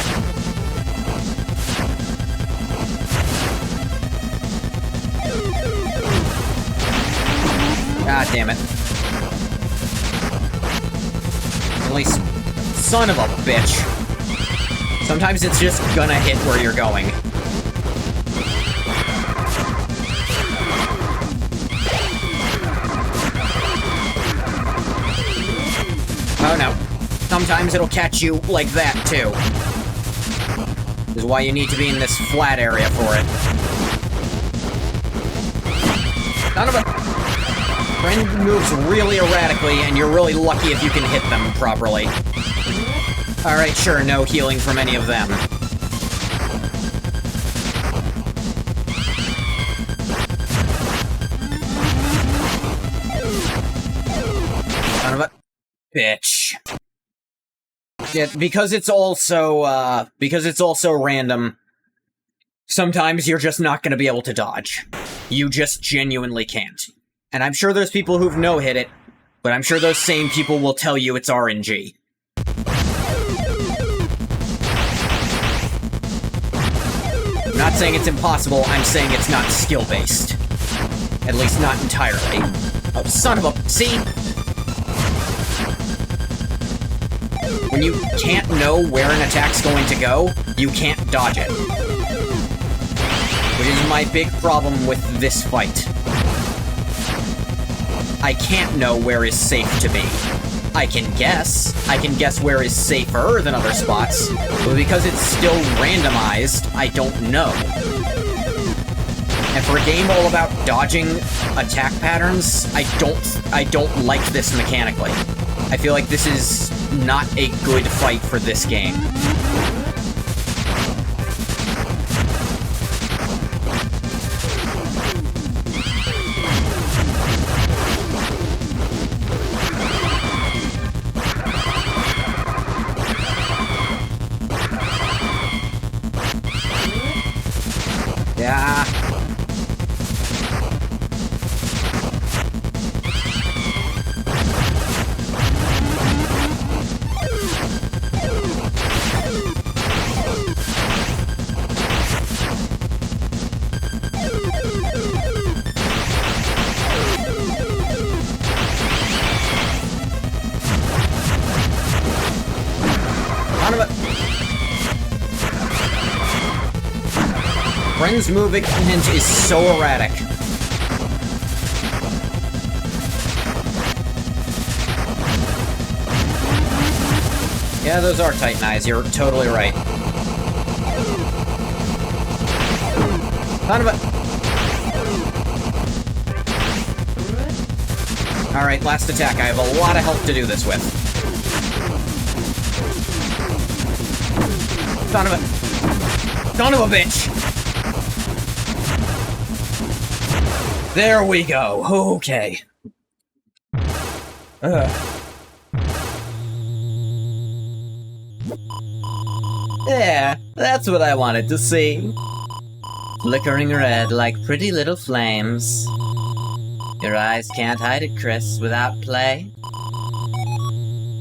God damn it. At least, son of a bitch. Sometimes it's just gonna hit where you're going. Oh no. Sometimes it'll catch you like that, too. This is why you need to be in this flat area for it. Son of a... Friend moves really erratically, and you're really lucky if you can hit them properly. Alright, sure, no healing from any of them. Son of a... bitch. Yeah, because it's also random, sometimes you're just not gonna be able to dodge. You just genuinely can't. And I'm sure there's people who've no-hit it, but I'm sure those same people will tell you it's RNG. I'm not saying it's impossible, I'm saying it's not skill-based. At least not entirely. Oh, son of a... see? When you can't know where an attack's going to go, you can't dodge it. Which is my big problem with this fight. I can't know where is safe to be. I can guess where is safer than other spots, but because it's still randomized, I don't know. And for a game all about dodging attack patterns, I don't like this mechanically. I feel like this is not a good fight for this game. Yeah. Friend's movement is so erratic. Yeah, those are Titan eyes, you're totally right. Son of a... Alright, last attack. I have a lot of health to do this with. Son of a... Son of a bitch! There we go. Okay. Yeah, that's what I wanted to see. Flickering red like pretty little flames. Your eyes can't hide it, Chris, without play.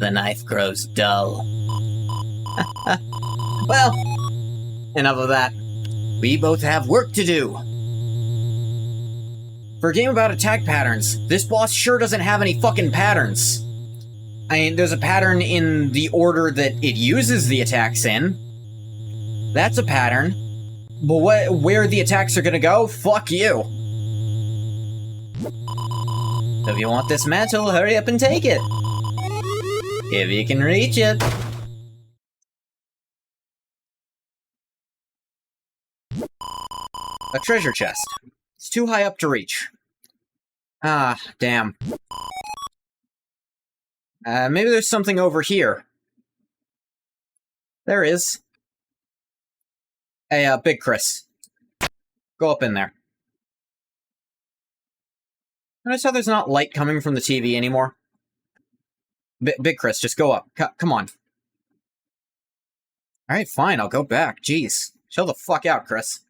The knife grows dull. Well, enough of that. We both have work to do. For a game about attack patterns, this boss sure doesn't have any fucking patterns. I mean, there's a pattern in the order that it uses the attacks in. That's a pattern. But where the attacks are gonna go, fuck you. So if you want this mantle, hurry up and take it. If you can reach it. A treasure chest. It's too high up to reach. Ah, damn. Maybe there's something over here. There is. Hey, Big Chris. Go up in there. Notice how there's not light coming from the TV anymore? Big Chris, just go up. Come on. Alright, fine, I'll go back. Jeez. Chill the fuck out, Chris.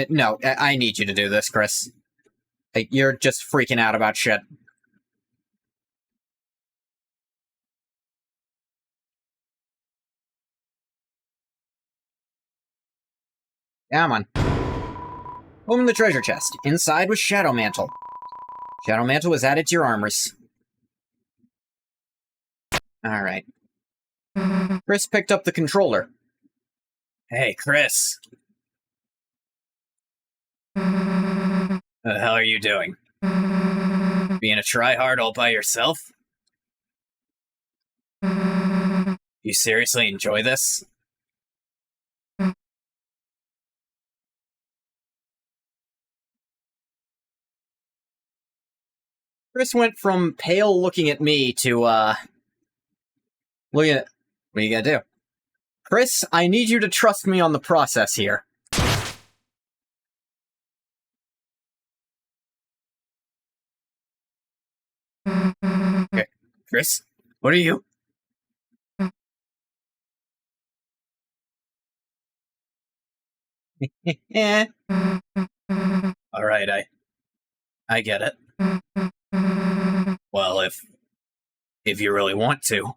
No, I need you to do this, Chris. You're just freaking out about shit. Come on. Open the treasure chest. Inside was Shadow Mantle. Shadow Mantle was added to your armors. Alright. Chris picked up the controller. Hey, Chris. What the hell are you doing? Being a tryhard all by yourself? You seriously enjoy this? Chris went from pale looking at me to, looking at... What are you gonna do? Chris, I need you to trust me on the process here. Okay. Chris, what are you? Yeah. Alright, I get it. Well, if you really want to.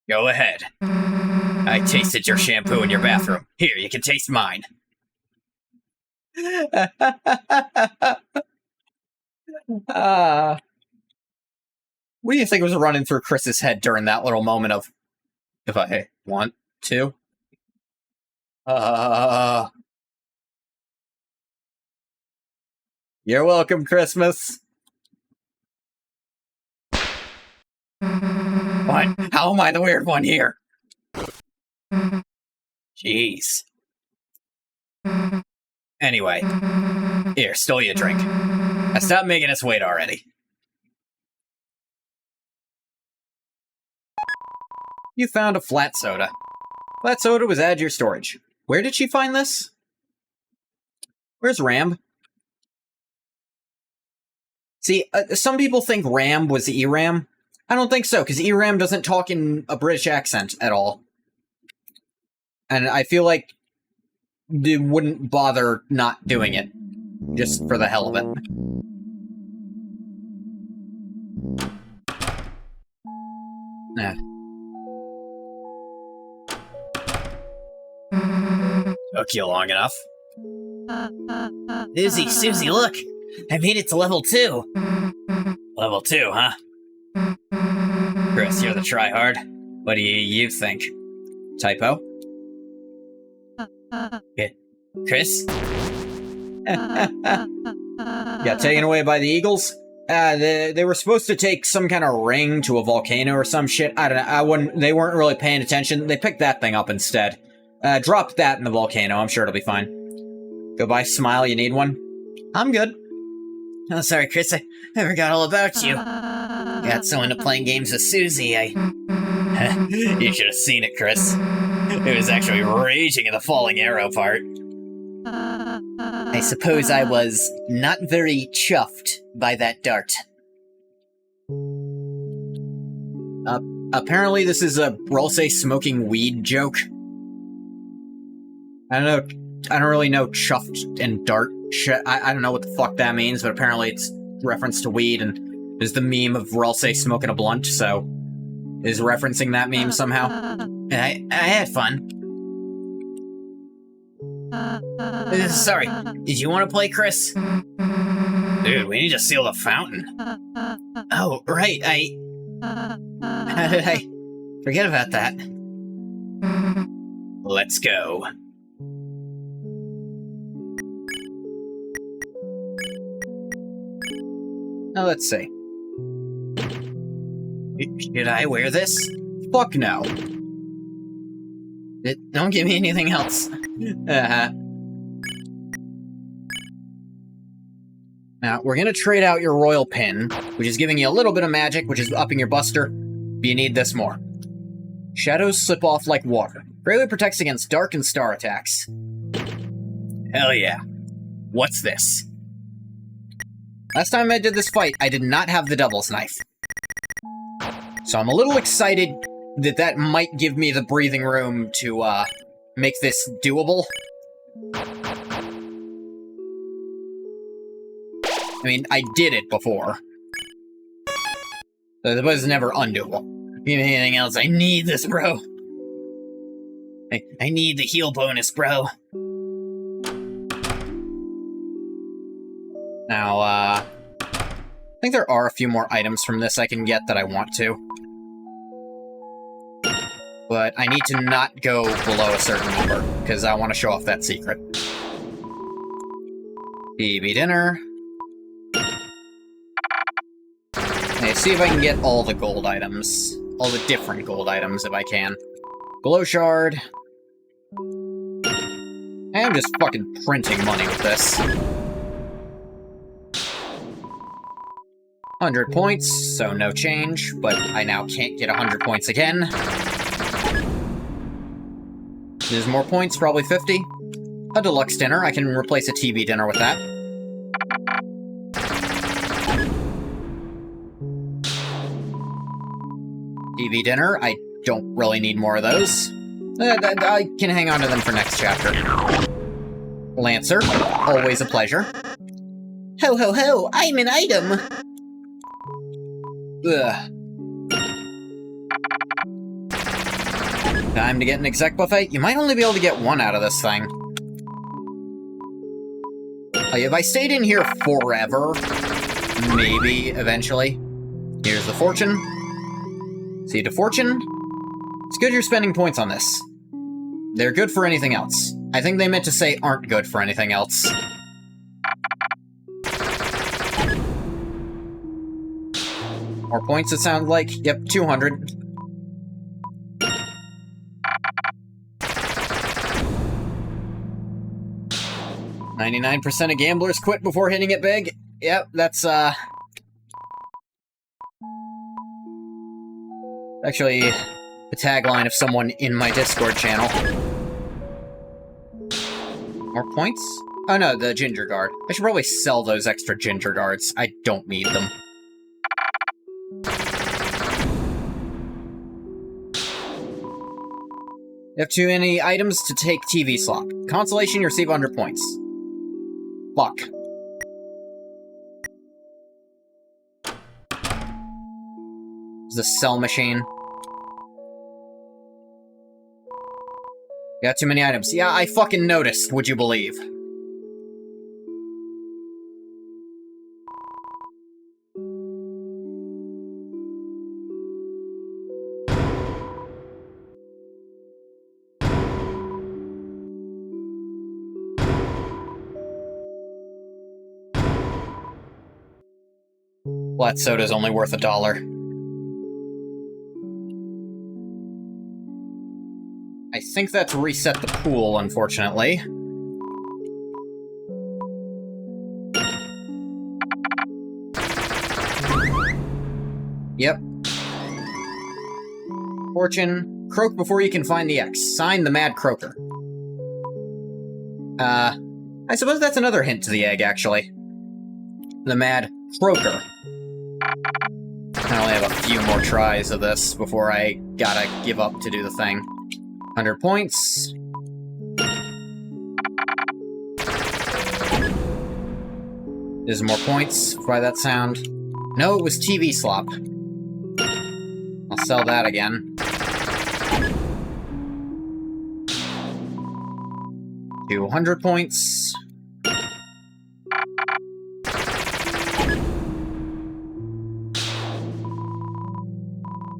Go ahead. I tasted your shampoo in your bathroom. Here, you can taste mine. What do you think was running through Chris's head during that little moment of, if I want to? You're welcome, Christmas. What? How am I the weird one here? Jeez. Anyway, here, stole you a drink. Now stop making us wait already. You found a flat soda. Flat soda was added to your storage. Where did she find this? Where's Ram? See, some people think Ram was ERAM. I don't think so, because ERAM doesn't talk in a British accent at all. And I feel like they wouldn't bother not doing it, just for the hell of it. Took you long enough. Susie, look! I made it to level 2! Level 2, huh? Chris, you're the tryhard. What do you think? Typo? Chris? Got taken away by the Eagles? They were supposed to take some kind of ring to a volcano or some shit. I don't know. They weren't really paying attention. They picked that thing up instead. Drop that in the volcano. I'm sure it'll be fine. Goodbye, Smile. You need one? I'm good. Oh, sorry, Chris. I forgot all about you. Got so into playing games with Susie, You should have seen it, Chris. It was actually raging in the falling arrow part. I suppose I was not very chuffed by that dart. Apparently this is a Ralsei smoking weed joke. I don't really know chuffed and dart shit. I don't know what the fuck that means, but apparently it's reference to weed, and there's the meme of Ralsei smoking a blunt, so is referencing that meme somehow. And I had fun. Sorry, did you want to play, Chris? Dude, we need to seal the fountain. Oh, right, how did I forget about that? Let's go. Now let's see. Should I wear this? Fuck no. Don't give me anything else. Now, we're gonna trade out your royal pin, which is giving you a little bit of magic, which is upping your buster, but you need this more. Shadows slip off like water. Greatly protects against dark and star attacks. Hell yeah. What's this? Last time I did this fight, I did not have the devil's knife. So I'm a little excited that that might give me the breathing room to, make this doable. I mean, I did it before. So it was never undoable. Give me anything else, I need this, bro. I need the heal bonus, bro. Now, I think there are a few more items from this I can get that I want to. But I need to not go below a certain number, because I want to show off that secret. TV dinner. Okay, see if I can get all the gold items. All the different gold items, if I can. Glow shard. I am just fucking printing money with this. 100 points, so no change, but I now can't get 100 points again. There's more points, probably 50. A deluxe dinner, I can replace a TV dinner with that. TV dinner, I don't really need more of those. I can hang on to them for next chapter. Lancer, always a pleasure. Ho ho ho, I'm an item! Ugh. Time to get an exec buffet? You might only be able to get one out of this thing. Like, if I stayed in here forever, maybe, eventually. Here's the fortune. See the fortune? It's good you're spending points on this. They're good for anything else. I think they meant to say aren't good for anything else. More points, it sounds like. Yep, 200. "99% of gamblers quit before hitting it big." Yep, that's, actually the tagline of someone in my Discord channel. More points? Oh no, the ginger guard. I should probably sell those extra ginger guards. I don't need them. You have too many items to take TV slot. Consolation, you receive 100 points. Fuck. The sell machine. Got too many items. Yeah, I fucking noticed, would you believe? Flat soda's only worth $1. I think that's reset the pool, unfortunately. Yep. Fortune. Croak before you can find the X. Sign the Mad Croaker. I suppose that's another hint to the egg, actually. The Mad Croaker. I only have a few more tries of this before I gotta give up to do the thing. 100 points. There's more points by that sound. No, it was TV slop. I'll sell that again. 200 points.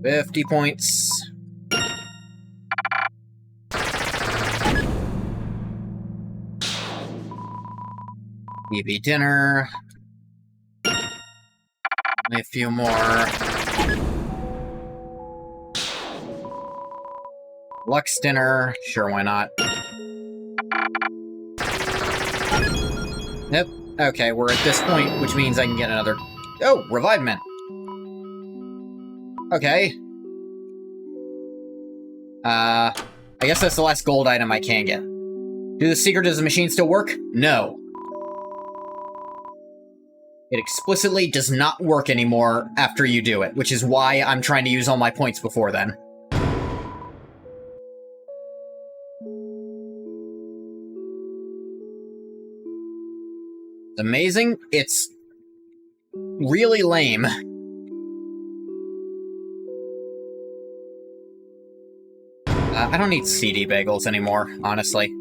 $50 points. TV dinner. A few more. Lux dinner. Sure, why not? Yep. Okay, we're at this point, which means I can get another... Oh, revivement. Okay. I guess that's the last gold item I can get. Do the secret, does the machine still work? No. It explicitly does not work anymore after you do it, which is why I'm trying to use all my points before then. It's amazing. It's really lame. I don't need CD bagels anymore, honestly.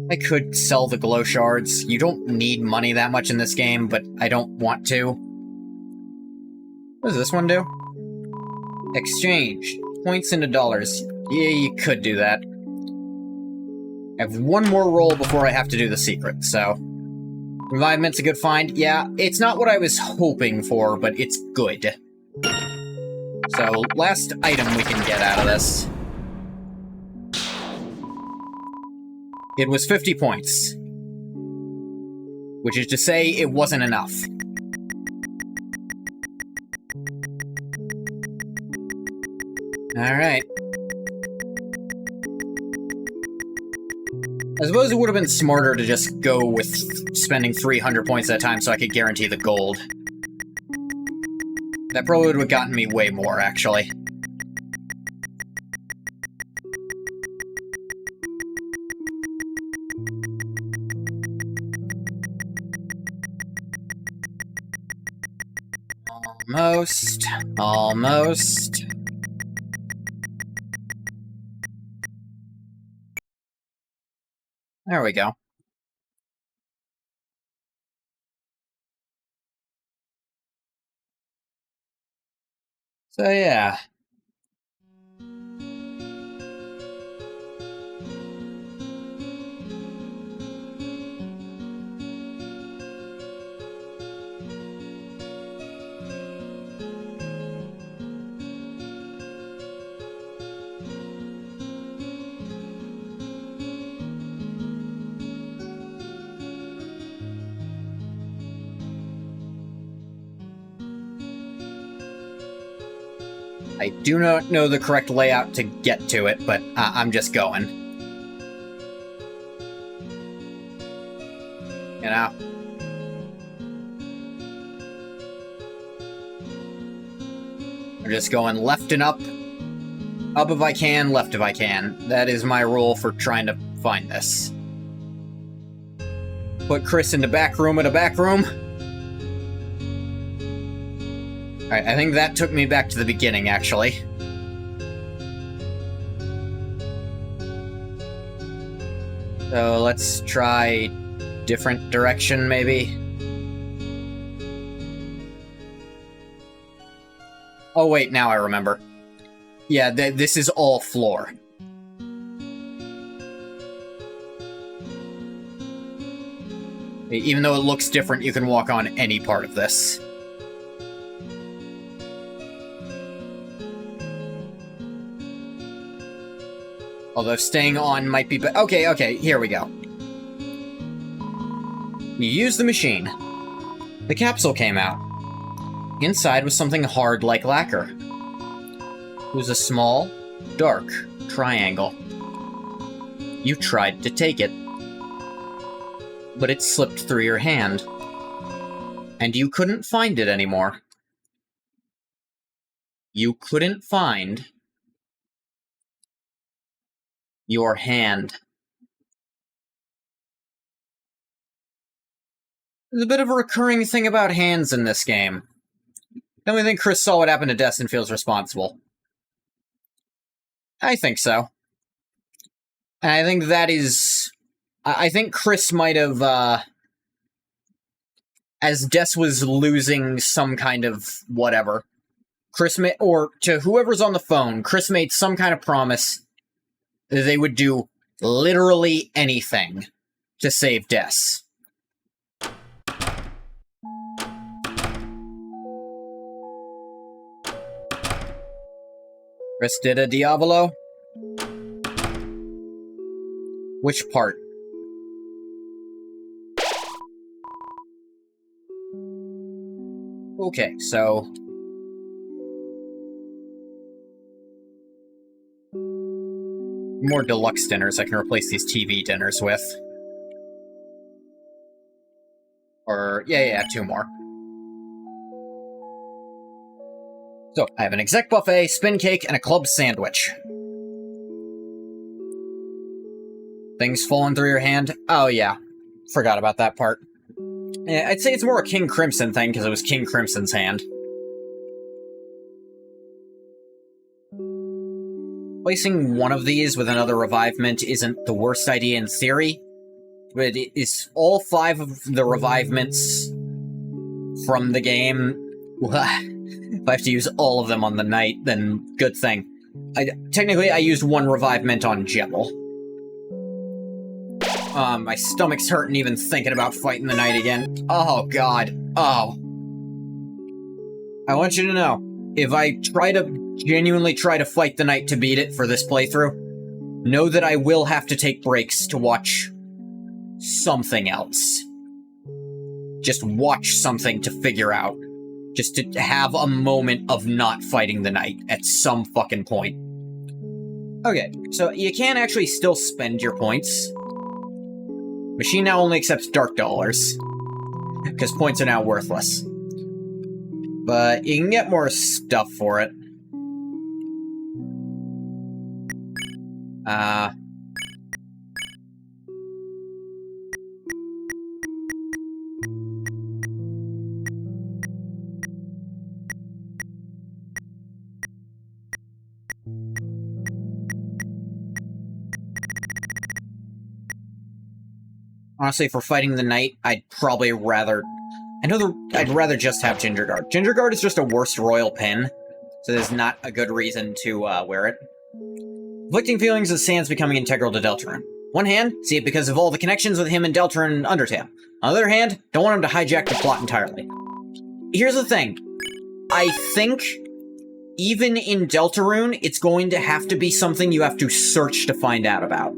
I could sell the glow shards. You don't need money that much in this game, but I don't want to. What does this one do? Exchange. Points into dollars. Yeah, you could do that. I have one more roll before I have to do the secret, so... Revivement's a good find. Yeah, it's not what I was hoping for, but it's good. So, last item we can get out of this. It was 50 points. Which is to say, it wasn't enough. Alright. I suppose it would have been smarter to just go with spending 300 points at a time so I could guarantee the gold. That probably would have gotten me way more, actually. Almost. Almost. There we go. So yeah. I do not know the correct layout to get to it, but I'm just going. You know? I'm just going left and up. Up if I can, left if I can. That is my rule for trying to find this. Put Chris in the back room at a back room. Alright, I think that took me back to the beginning, actually. So let's try different direction, maybe. Oh wait, now I remember. Yeah, this is all floor. Even though it looks different, you can walk on any part of this. Although staying on might be okay, here we go. You use the machine. The capsule came out. Inside was something hard like lacquer. It was a small, dark triangle. You tried to take it. But it slipped through your hand. And you couldn't find it anymore. You couldn't find your hand. There's a bit of a recurring thing about hands in this game. Don't we think Chris saw what happened to Des and feels responsible? I think so. And I think that is... I think Chris might have, as Des was losing some kind of whatever, or to whoever's on the phone, Chris made some kind of promise that they would do literally anything to save Des. Chris did a Diavolo? Which part? Okay, so... more deluxe dinners I can replace these TV dinners with. Or, yeah, 2 more. So, I have an exec buffet, spin cake, and a club sandwich. Things falling through your hand? Oh yeah, forgot about that part. Yeah, I'd say it's more a King Crimson thing, because it was King Crimson's hand. Placing one of these with another revivement isn't the worst idea in theory, but it's all 5 of the revivements from the game. If I have to use all of them on the knight, then good thing. Technically, I used 1 revivement on Jebel. My stomach's hurting even thinking about fighting the knight again. Oh, God. Oh. I want you to know, if I genuinely try to fight the knight to beat it for this playthrough, know that I will have to take breaks to watch something else. Just watch something to figure out. Just to have a moment of not fighting the knight at some fucking point. Okay, so you can actually still spend your points. Machine now only accepts dark dollars, because points are now worthless. But you can get more stuff for it. Honestly, for fighting the knight, I'd probably rather... I'd rather just have Ginger Guard. Ginger Guard is just a worse royal pin, so there's not a good reason to wear it. Conflicting feelings of Sans becoming integral to Deltarune. One hand, see it because of all the connections with him and Deltarune and Undertale. On the other hand, don't want him to hijack the plot entirely. Here's the thing. I think, even in Deltarune, it's going to have to be something you have to search to find out about.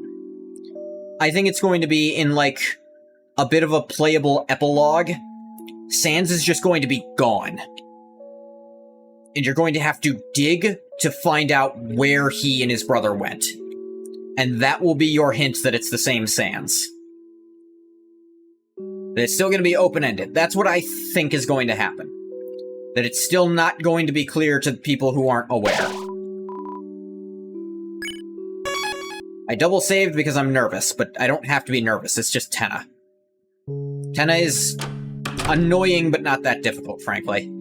I think it's going to be in, like, a bit of a playable epilogue. Sans is just going to be gone. And you're going to have to dig to find out where he and his brother went. And that will be your hint that it's the same Sans. That it's still going to be open-ended. That's what I think is going to happen. That it's still not going to be clear to people who aren't aware. I double saved because I'm nervous, but I don't have to be nervous, it's just Tenna. Tenna is annoying, but not that difficult, frankly.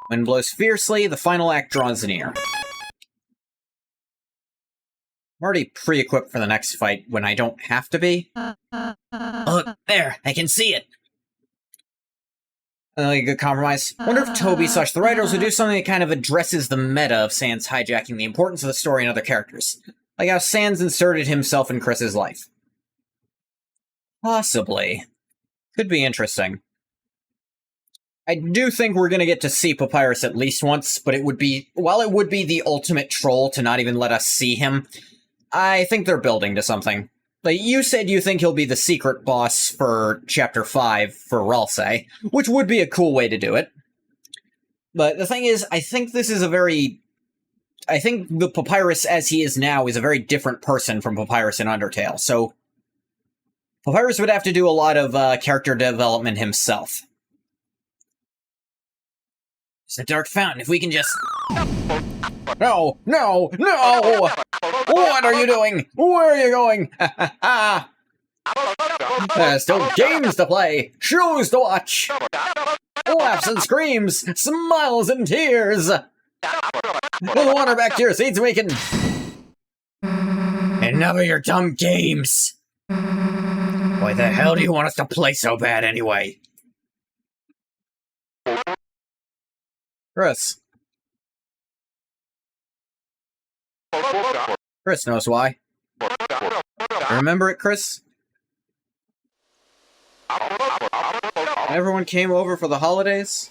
Wind blows fiercely, the final act draws near. I'm already pre-equipped for the next fight when I don't have to be. Look, there, I can see it! A good compromise. Wonder if Toby/the writers would do something that kind of addresses the meta of Sans hijacking the importance of the story and other characters. Like how Sans inserted himself in Chris's life. Possibly. Could be interesting. I do think we're gonna get to see Papyrus at least once, but it would be... while it would be the ultimate troll to not even let us see him, I think they're building to something. Like, you said you think he'll be the secret boss for Chapter 5 for Ralsei, which would be a cool way to do it. But the thing is, I think this is a very... I think the Papyrus as he is now is a very different person from Papyrus in Undertale, so... Papyrus would have to do a lot of character development himself. It's a dark fountain, if we can just... No! No! No! What are you doing? Where are you going? There's still games to play, shows to watch, laughs and screams, smiles and tears. We'll wander back to your seats and we can... Enough of your dumb games. Why the hell do you want us to play so bad anyway? Chris. Chris knows why. Remember it, Chris? Everyone came over for the holidays?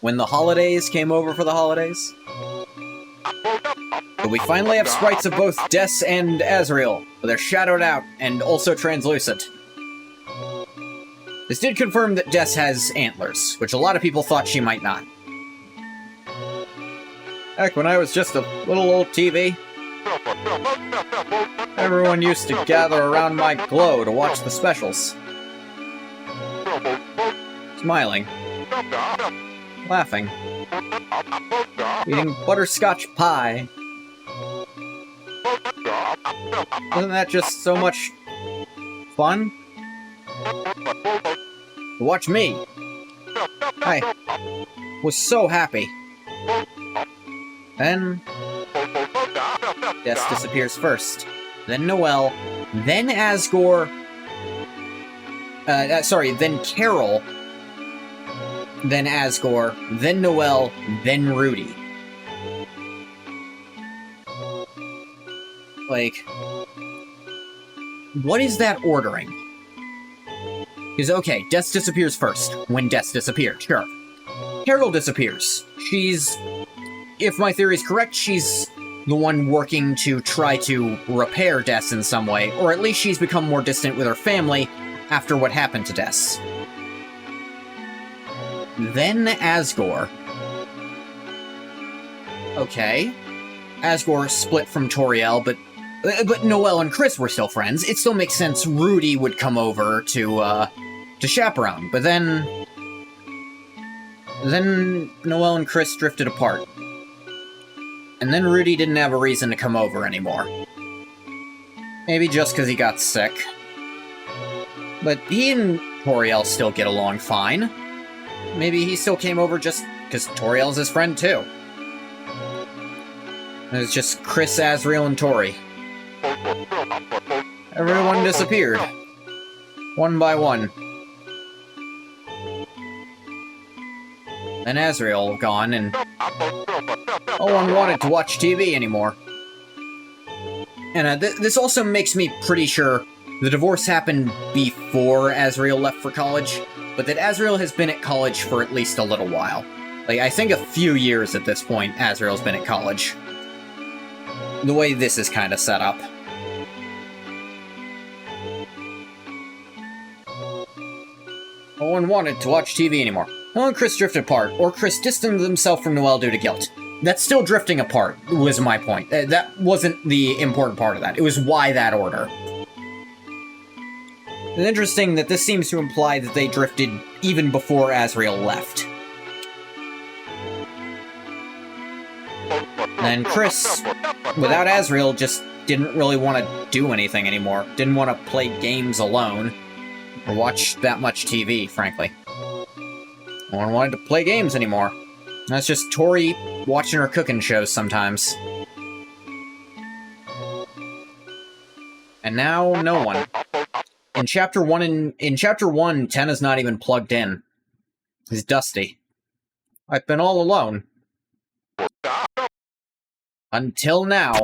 When the holidays came over for the holidays? But we finally have sprites of both Des and Azrael, but they're shadowed out and also translucent. This did confirm that Des has antlers, which a lot of people thought she might not. Heck, when I was just a little old TV, everyone used to gather around my glow to watch the specials. Smiling. Laughing. Eating butterscotch pie. Wasn't that just so much fun? Watch me. I was so happy. Then Des disappears first. Then Noelle. Then Asgore. Then Carol. Then Asgore. Then Noelle. Then Rudy. Like, what is that ordering? Because, okay, Des disappears first. When Des disappeared, sure. Carol disappears. She's... If my theory is correct, she's the one working to try to repair Des in some way, or at least she's become more distant with her family after what happened to Des. Then Asgore. Okay. Asgore split from Toriel, but Noelle and Chris were still friends. It still makes sense Rudy would come over to chaperone, but then Noelle and Chris drifted apart. And then Rudy didn't have a reason to come over anymore. Maybe just because he got sick. But he and Toriel still get along fine. Maybe he still came over just because Toriel's his friend too. It was just Chris, Azrael, and Tori. Everyone disappeared. One by one. Then Azrael gone, and no one wanted to watch TV anymore. And this also makes me pretty sure the divorce happened before Azrael left for college, but that Azrael has been at college for at least a little while. Like, I think a few years at this point, Azrael's been at college. The way this is kind of set up. No one wanted to watch TV anymore. Noelle and Chris drifted apart, or Chris distanced himself from Noelle due to guilt. That's still drifting apart, was my point. That wasn't the important part of that. It was why that order. It's interesting that this seems to imply that they drifted even before Azrael left. And Chris, without Azrael, just didn't really want to do anything anymore. Didn't want to play games alone, or watch that much TV, frankly. No one wanted to play games anymore. That's just Tori watching her cooking shows sometimes. And now, no one. In Chapter 1, Tenna's not even plugged in. He's dusty. I've been all alone. Until now.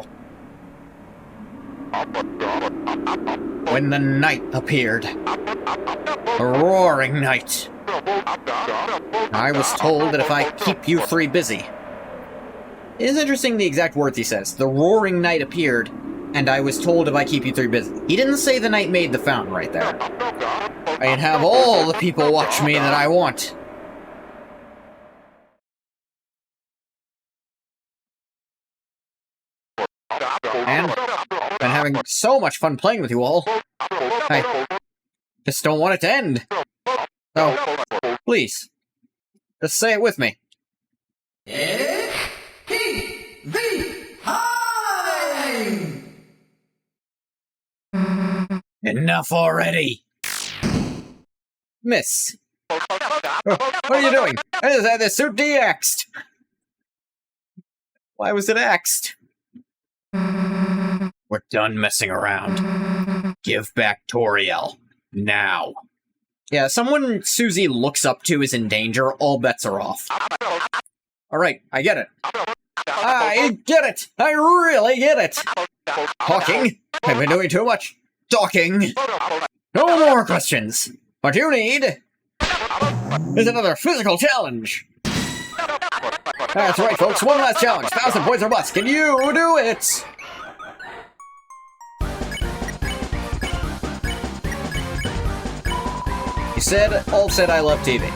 When the night appeared. A roaring night. I was told that if I keep you three busy. It is interesting the exact words he says. The roaring night appeared, and I was told if I keep you three busy. He didn't say the night made the fountain right there. I can have all the people watch me that I want. And I've been having so much fun playing with you all. I just don't want it to end. So, please, just say it with me. Enough already! Miss. What are you doing? I just had this suit de-axed. Why was it axed? We're done messing around. Give back Toriel. Now. Yeah, someone Susie looks up to is in danger, all bets are off. Alright, I get it. I get it! I really get it! Talking? I've been doing too much talking. No more questions. What you need is another physical challenge. That's right, folks. One last challenge. 1,000 points or bust. Can you do it? Ulf said I love TV.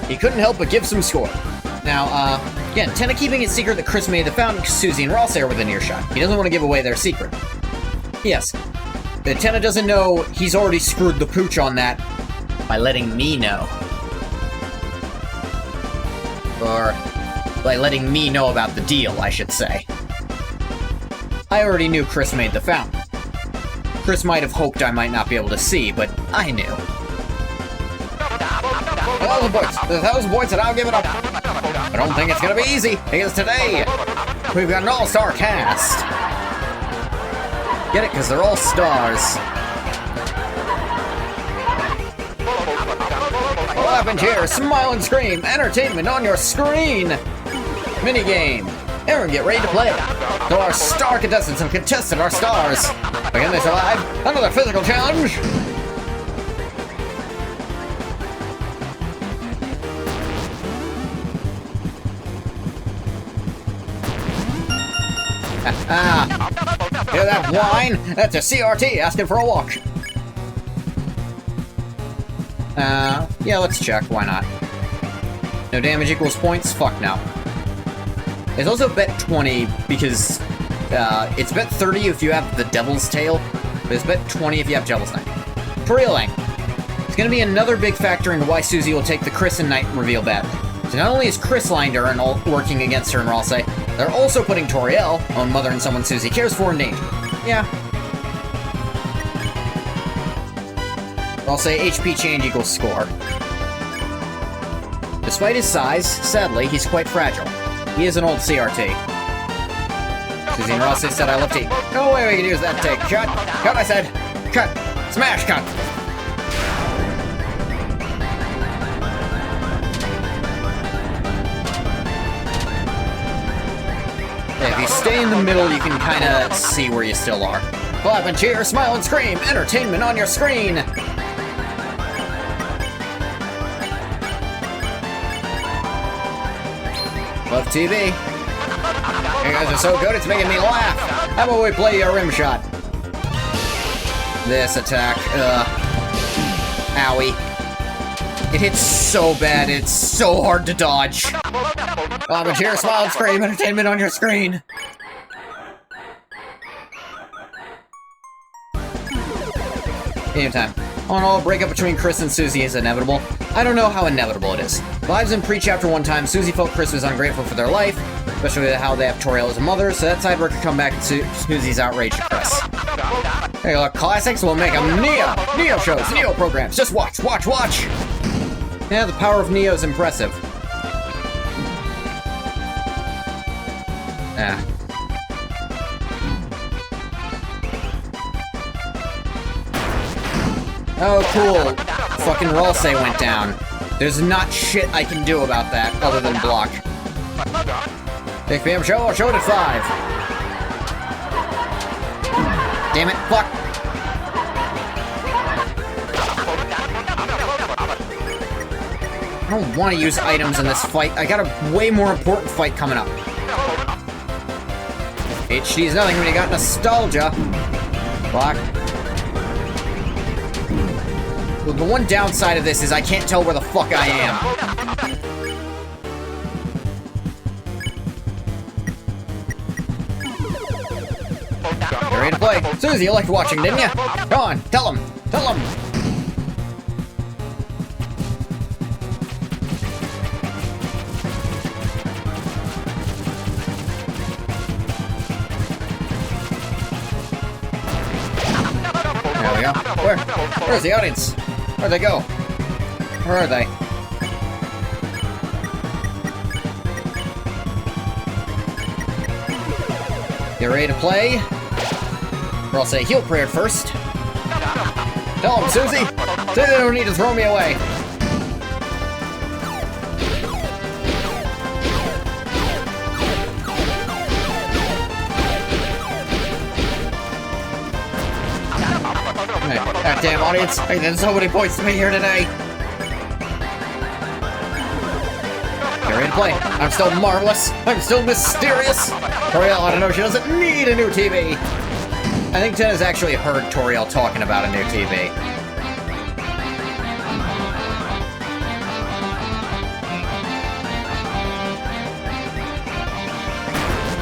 He couldn't help but give some score. Now, again, Tenna keeping it secret that Chris made the fountain because Susie and Ross are within earshot. He doesn't want to give away their secret. Yes, but Tenna doesn't know he's already screwed the pooch on that by letting me know. Or by letting me know about the deal, I should say. I already knew Chris made the fountain. Chris might have hoped I might not be able to see, but I knew. 1,000 points. There's 1,000 points and I'll give it up. I don't think it's gonna be easy, because today we've got an all-star cast. Get it? Because they're all stars. Laugh and cheer, smile and scream, entertainment on your screen. Minigame. Everyone get ready to play. So our star contestants have contested our stars. But can they survive another physical challenge? Hear that whine? That's a CRT asking for a walk. Yeah, let's check. Why not? No damage equals points? Fuck no. It's also bet 20 because it's bet 30 if you have the Devil's Tail, but it's bet 20 if you have Devil's Knight. Trailing. It's gonna be another big factor into why Susie will take the Chris and Knight reveal badly. So not only is Chris lined her and working against her in Ralsei, they're also putting Toriel, own mother and someone Susie cares for, in danger. Yeah. I'll say HP change equals score. Despite his size, sadly, he's quite fragile. He is an old CRT. Susie and Ralsei said I love tea. No way we can use that take. Cut! Cut, I said! Cut! Smash cut! If you stay in the middle, you can kind of see where you still are. Clap and cheer, smile and scream, entertainment on your screen! Love TV. You guys are so good, it's making me laugh! How about we play your rim shot? This attack, owie. It hits so bad, it's so hard to dodge. Clap and cheer, smile and scream, entertainment on your screen. Game time. On all, breakup between Chris and Susie is inevitable. I don't know how inevitable it is. Vibes in pre-chapter 1 time, Susie felt Chris was ungrateful for their life, especially how they have Toriel as a mother, so that sidebar could come back to Susie's outrage at Chris. Hey, look, classics will make them Neo shows, Neo programs. Just watch, watch, watch! Yeah, the power of Neo's impressive. Yeah. Oh, cool. Fucking Ralsei went down. There's not shit I can do about that other than block. 6 p.m. show, I'll show it at 5. Damn it, fuck. I don't want to use items in this fight. I got a way more important fight coming up. HD's nothing when you got nostalgia. Block. Well, the one downside of this is I can't tell where the fuck I am. You ready to play? Susie, you liked watching, didn't you? Go on, tell him. Tell him. There we go. Where's the audience? Where'd they go? Where are they? You ready to play? Or I'll say heal prayer first. Tell him, Susie! Say they don't need to throw me away! that damn audience. I did so many points to be here today. Get ready to play. I'm still marvelous. I'm still mysterious. Toriel, I don't know, she doesn't need a new TV. I think Ted has actually heard Toriel talking about a new TV.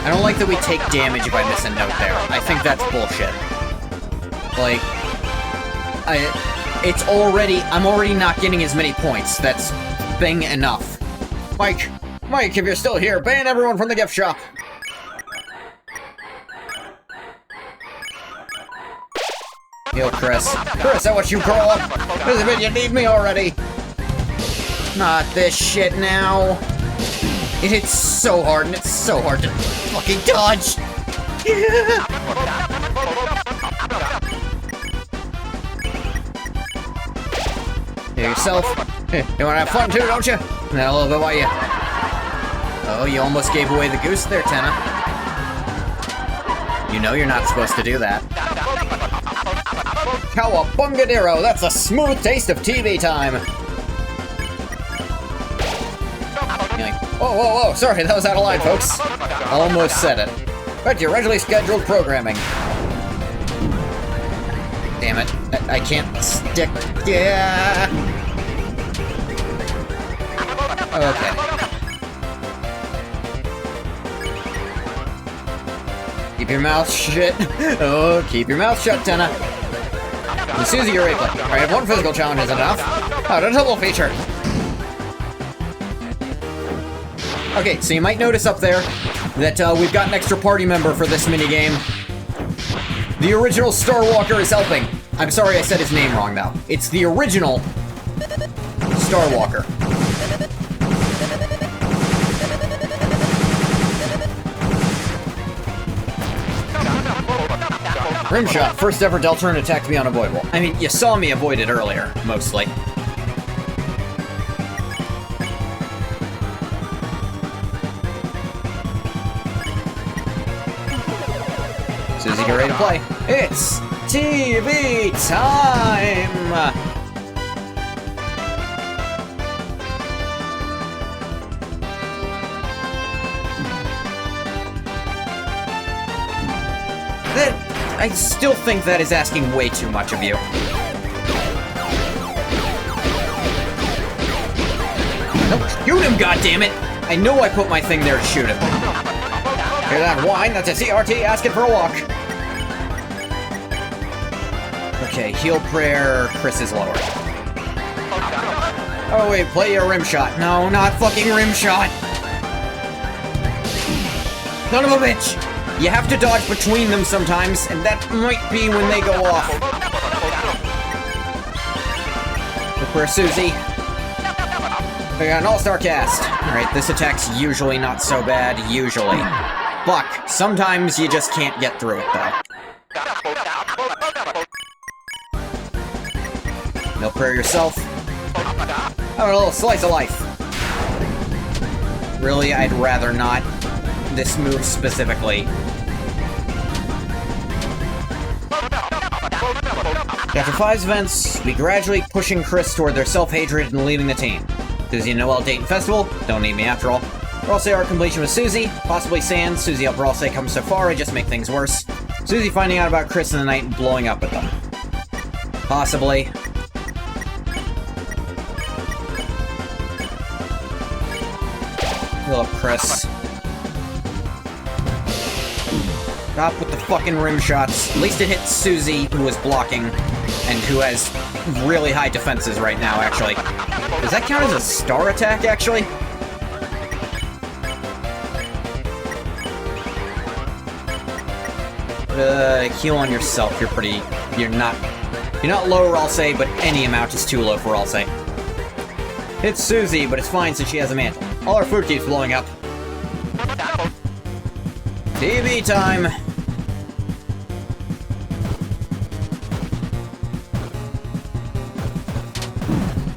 I don't like that we take damage if I miss a note there. I think that's bullshit. Like, I'm already not getting as many points. That's thing enough. Mike, if you're still here, ban everyone from the gift shop. Yo, Chris, I watched you grow up. Doesn't mean you need me already. Not this shit now. It hits so hard, and it's so hard to fucking dodge. Hey, yourself. You wanna have fun too, don't you? Now a little bit, why you? Oh, you almost gave away the goose there, Tenna. You know you're not supposed to do that. Cowabungadero, that's a smooth taste of TV time. You're like, whoa, sorry, that was out of line, folks. Almost said it. Back to your regularly scheduled programming. Damn it, I can't stick. Yeah. Okay. Keep your mouth shut. Oh, keep your mouth shut, Tenna. And Susie, you're ready to play. Alright, if one physical challenge isn't enough, how about a double feature? Okay, so you might notice up there that we've got an extra party member for this minigame. The original Star Walker is helping. I'm sorry I said his name wrong, though. It's the original Star Walker. Rimshot, first ever Deltarune attack to be unavoidable. I mean, you saw me avoid it earlier, mostly. Susie, get ready to play. It's TV time! I still think that is asking way too much of you. No, shoot him, goddammit! I know I put my thing there to shoot him. Hear that whine? That's a CRT asking for a walk. Okay, heal prayer. Chris is lower. Oh wait, play your rim shot. No, not fucking rim shot. Son of a bitch! You have to dodge between them sometimes, and that might be when they go off. Look where Susie. We got an all-star cast. Alright, this attack's usually not so bad, usually. Buck, sometimes you just can't get through it, though. No prayer yourself. Oh, a little slice of life. Really, I'd rather not. This move specifically. After 5's events, we gradually pushing Chris toward their self-hatred and leaving the team. Susie and Noelle date and festival, don't need me after all. Ralsei our completion with Susie, possibly Sans. Susie helped Ralsei come so far, I just make things worse. Susie finding out about Chris in the night and blowing up with them. Possibly. Heal up Chris. Stop with the fucking rim shots. At least it hit Susie, who was blocking, and who has really high defenses right now, actually. Does that count as a star attack, actually? Heal on yourself. You're not low, Ralsei, but any amount is too low for Ralsei. It's Susie, but it's fine since she has a mantle. All our food keeps blowing up. TV time!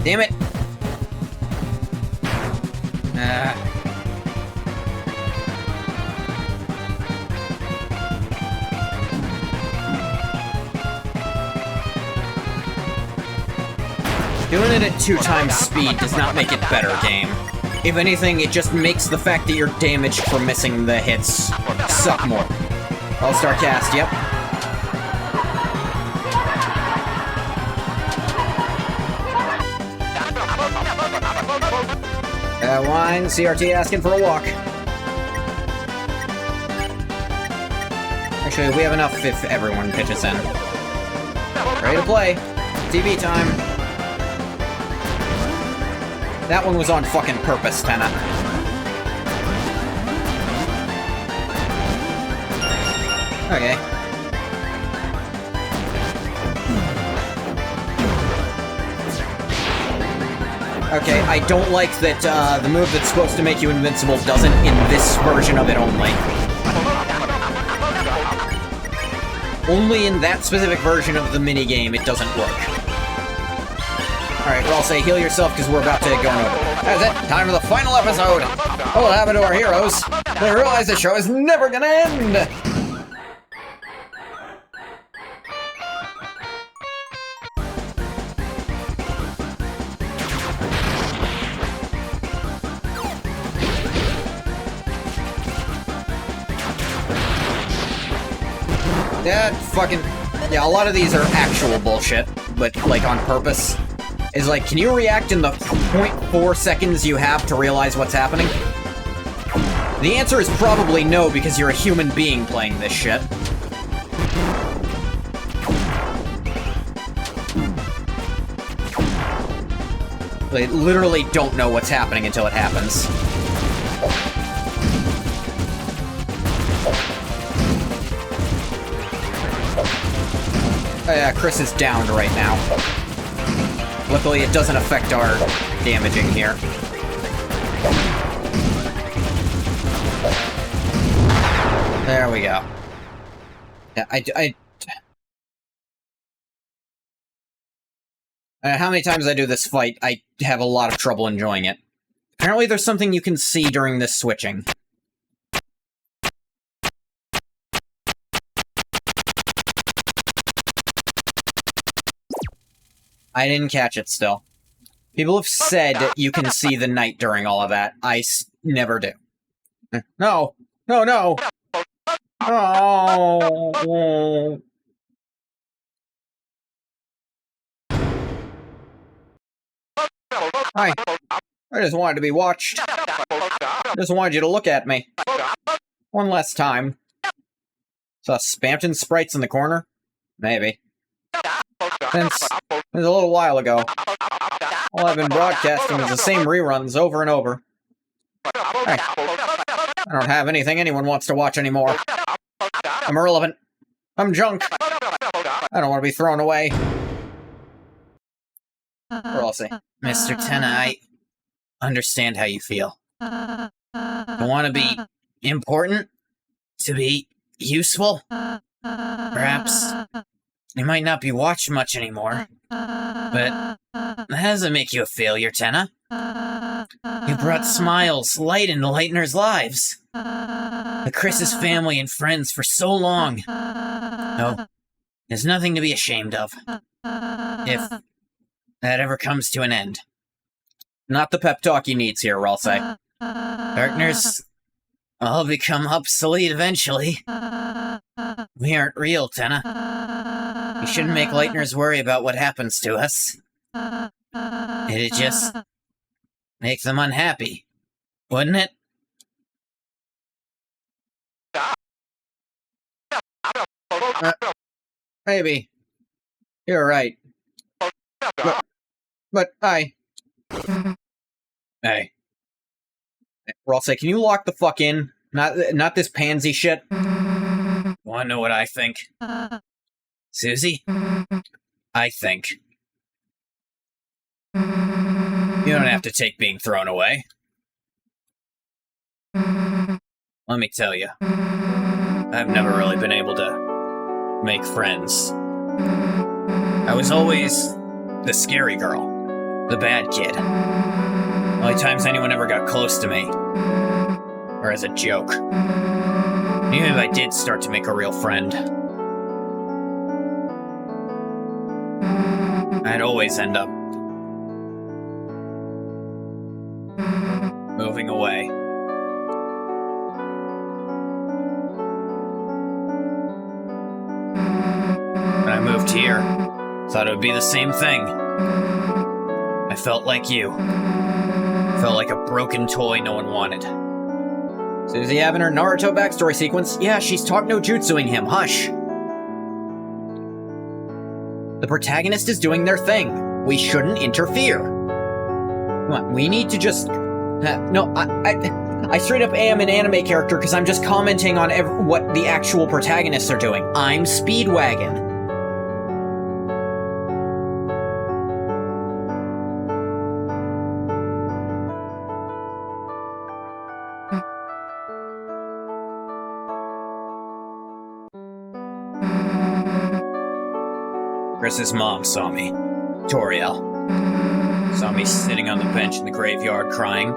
Damn it! Doing it at 2 times speed does not make it better, game. If anything, it just makes the fact that you're damaged for missing the hits suck more. All-star cast, yep. Wine, CRT asking for a walk. Actually, we have enough if everyone pitches in. Ready to play. TV time. That one was on fucking purpose, Tenna. Okay. Okay, I don't like that the move that's supposed to make you invincible doesn't in this version of it only. Only in that specific version of the minigame it doesn't work. Alright, we'll all say heal yourself because we're about to go over. That's it, time for the final episode! What will happen to our heroes? They realize the show is never gonna end! That fucking... Yeah, a lot of these are actual bullshit, but, like, on purpose. Is like, can you react in the 0.4 seconds you have to realize what's happening? The answer is probably no, because you're a human being playing this shit. They literally don't know what's happening until it happens. Oh yeah, Chris is downed right now. Luckily, it doesn't affect our damaging here. There we go. Yeah, how many times I do this fight, I have a lot of trouble enjoying it. Apparently there's something you can see during this switching. I didn't catch it still. People have said you can see the night during all of that. I never do. No! No, no! Oh! Hi. I just wanted to be watched. Just wanted you to look at me. One last time. Saw Spampton sprites in the corner? Maybe. Since it was a little while ago. All I've been broadcasting is the same reruns over and over. Hey, I don't have anything anyone wants to watch anymore. I'm irrelevant. I'm junk. I don't want to be thrown away. Or I'll say, Mr. Tenna, I understand how you feel. You want to be important? To be useful? Perhaps you might not be watched much anymore, but that doesn't make you a failure, Tenna. You brought smiles, light into Lightner's lives. The Chris's family and friends for so long. No, there's nothing to be ashamed of. If that ever comes to an end. Not the pep talk he needs here, I'll say. Partners all become obsolete eventually. We aren't real, Tenna. We shouldn't make Lightners worry about what happens to us. It'd just make them unhappy, wouldn't it? Maybe. You're right. But I... Hey. I'll say, can you lock the fuck in? Not this pansy shit. Wanna know what I think? Susie? I think you don't have to take being thrown away. Let me tell you, I've never really been able to make friends. I was always the scary girl, the bad kid. Only times anyone ever got close to me, or as a joke. Even if I did start to make a real friend, I'd always end up moving away. When I moved here, thought it would be the same thing. I felt like you. Felt like a broken toy no one wanted. Susie having her Naruto backstory sequence? Yeah, she's taught no jutsuing him. Hush. The protagonist is doing their thing. We shouldn't interfere. Come on, we need to just... no, I straight up am an anime character because I'm just commenting on what the actual protagonists are doing. I'm Speedwagon. Chris's mom saw me. Toriel. Saw me sitting on the bench in the graveyard crying.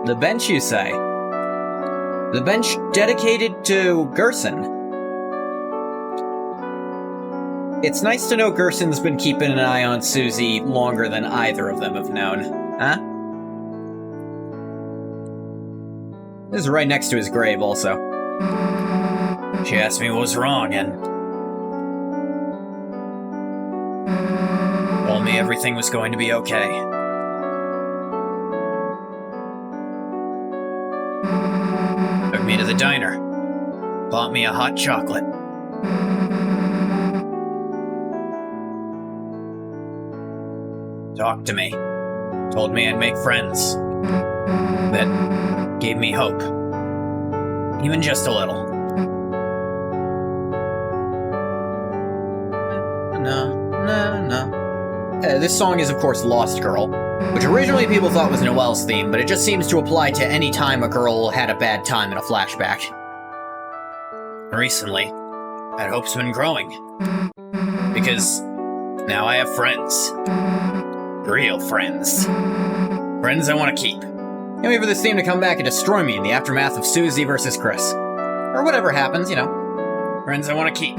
The bench, you say? The bench dedicated to Gerson. It's nice to know Gerson's been keeping an eye on Susie longer than either of them have known. Huh? This is right next to his grave, also. She asked me what was wrong, and... told me everything was going to be okay. Took me to the diner. Bought me a hot chocolate. Talked to me. Told me I'd make friends. That gave me hope. Even just a little. This song is, of course, Lost Girl, which originally people thought was Noelle's theme, but it just seems to apply to any time a girl had a bad time in a flashback. Recently, that hope's been growing. Because now I have friends. Real friends. Friends I want to keep. Can't wait for this theme to come back and destroy me in the aftermath of Susie versus Chris. Or whatever happens, you know. Friends I want to keep.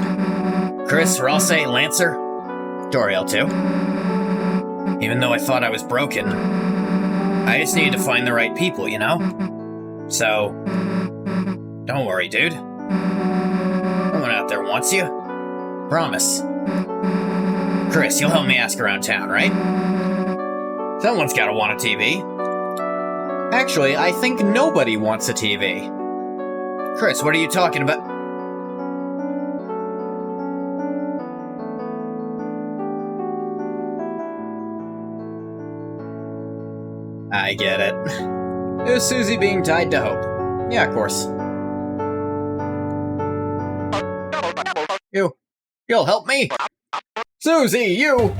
Chris, Rosse, Lancer, Toriel too. Even though I thought I was broken, I just needed to find the right people, you know? So, don't worry, dude. No one out there wants you. Promise. Chris, you'll help me ask around town, right? Someone's gotta want a TV. Actually, I think nobody wants a TV. Chris, what are you talking about? I get it. It was Susie being tied to hope. Yeah, of course. You'll help me? Susie, you!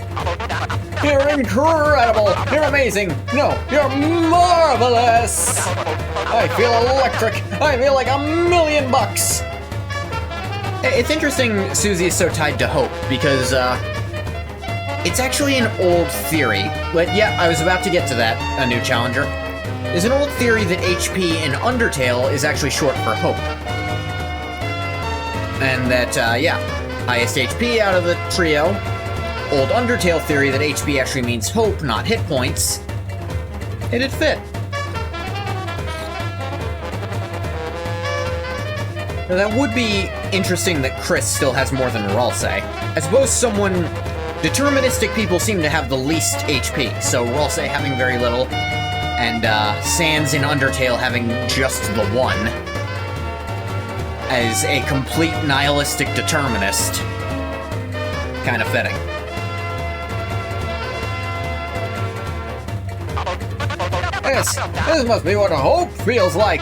You're incredible! You're amazing! No, you're marvelous! I feel electric! I feel like $1,000,000! It's interesting Susie is so tied to hope, because, it's actually an old theory. But yeah, I was about to get to that, a new challenger. There's an old theory that HP in Undertale is actually short for hope. And that, yeah, highest HP out of the trio. Old Undertale theory that HP actually means hope, not hit points. It'd fit. Now, that would be interesting that Chris still has more than Ralse. I suppose deterministic people seem to have the least HP, so Ralse having very little, and Sans in Undertale having just the one, as a complete nihilistic determinist. Kind of fitting. This must be what hope feels like.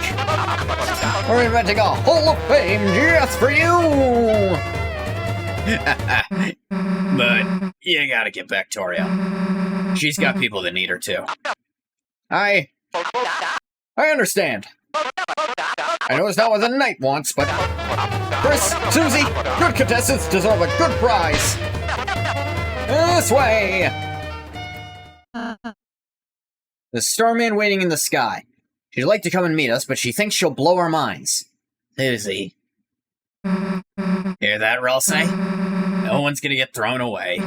We're inventing a Hall of Fame just for you! But you gotta get back Toriel. She's got people that need her too. I understand. I know it's not what the knight wants, but Chris, Susie, good contestants deserve a good prize. This way! The starman waiting in the sky. She'd like to come and meet us, but she thinks she'll blow our minds. Susie. Hear that, Ralse? No one's gonna get thrown away.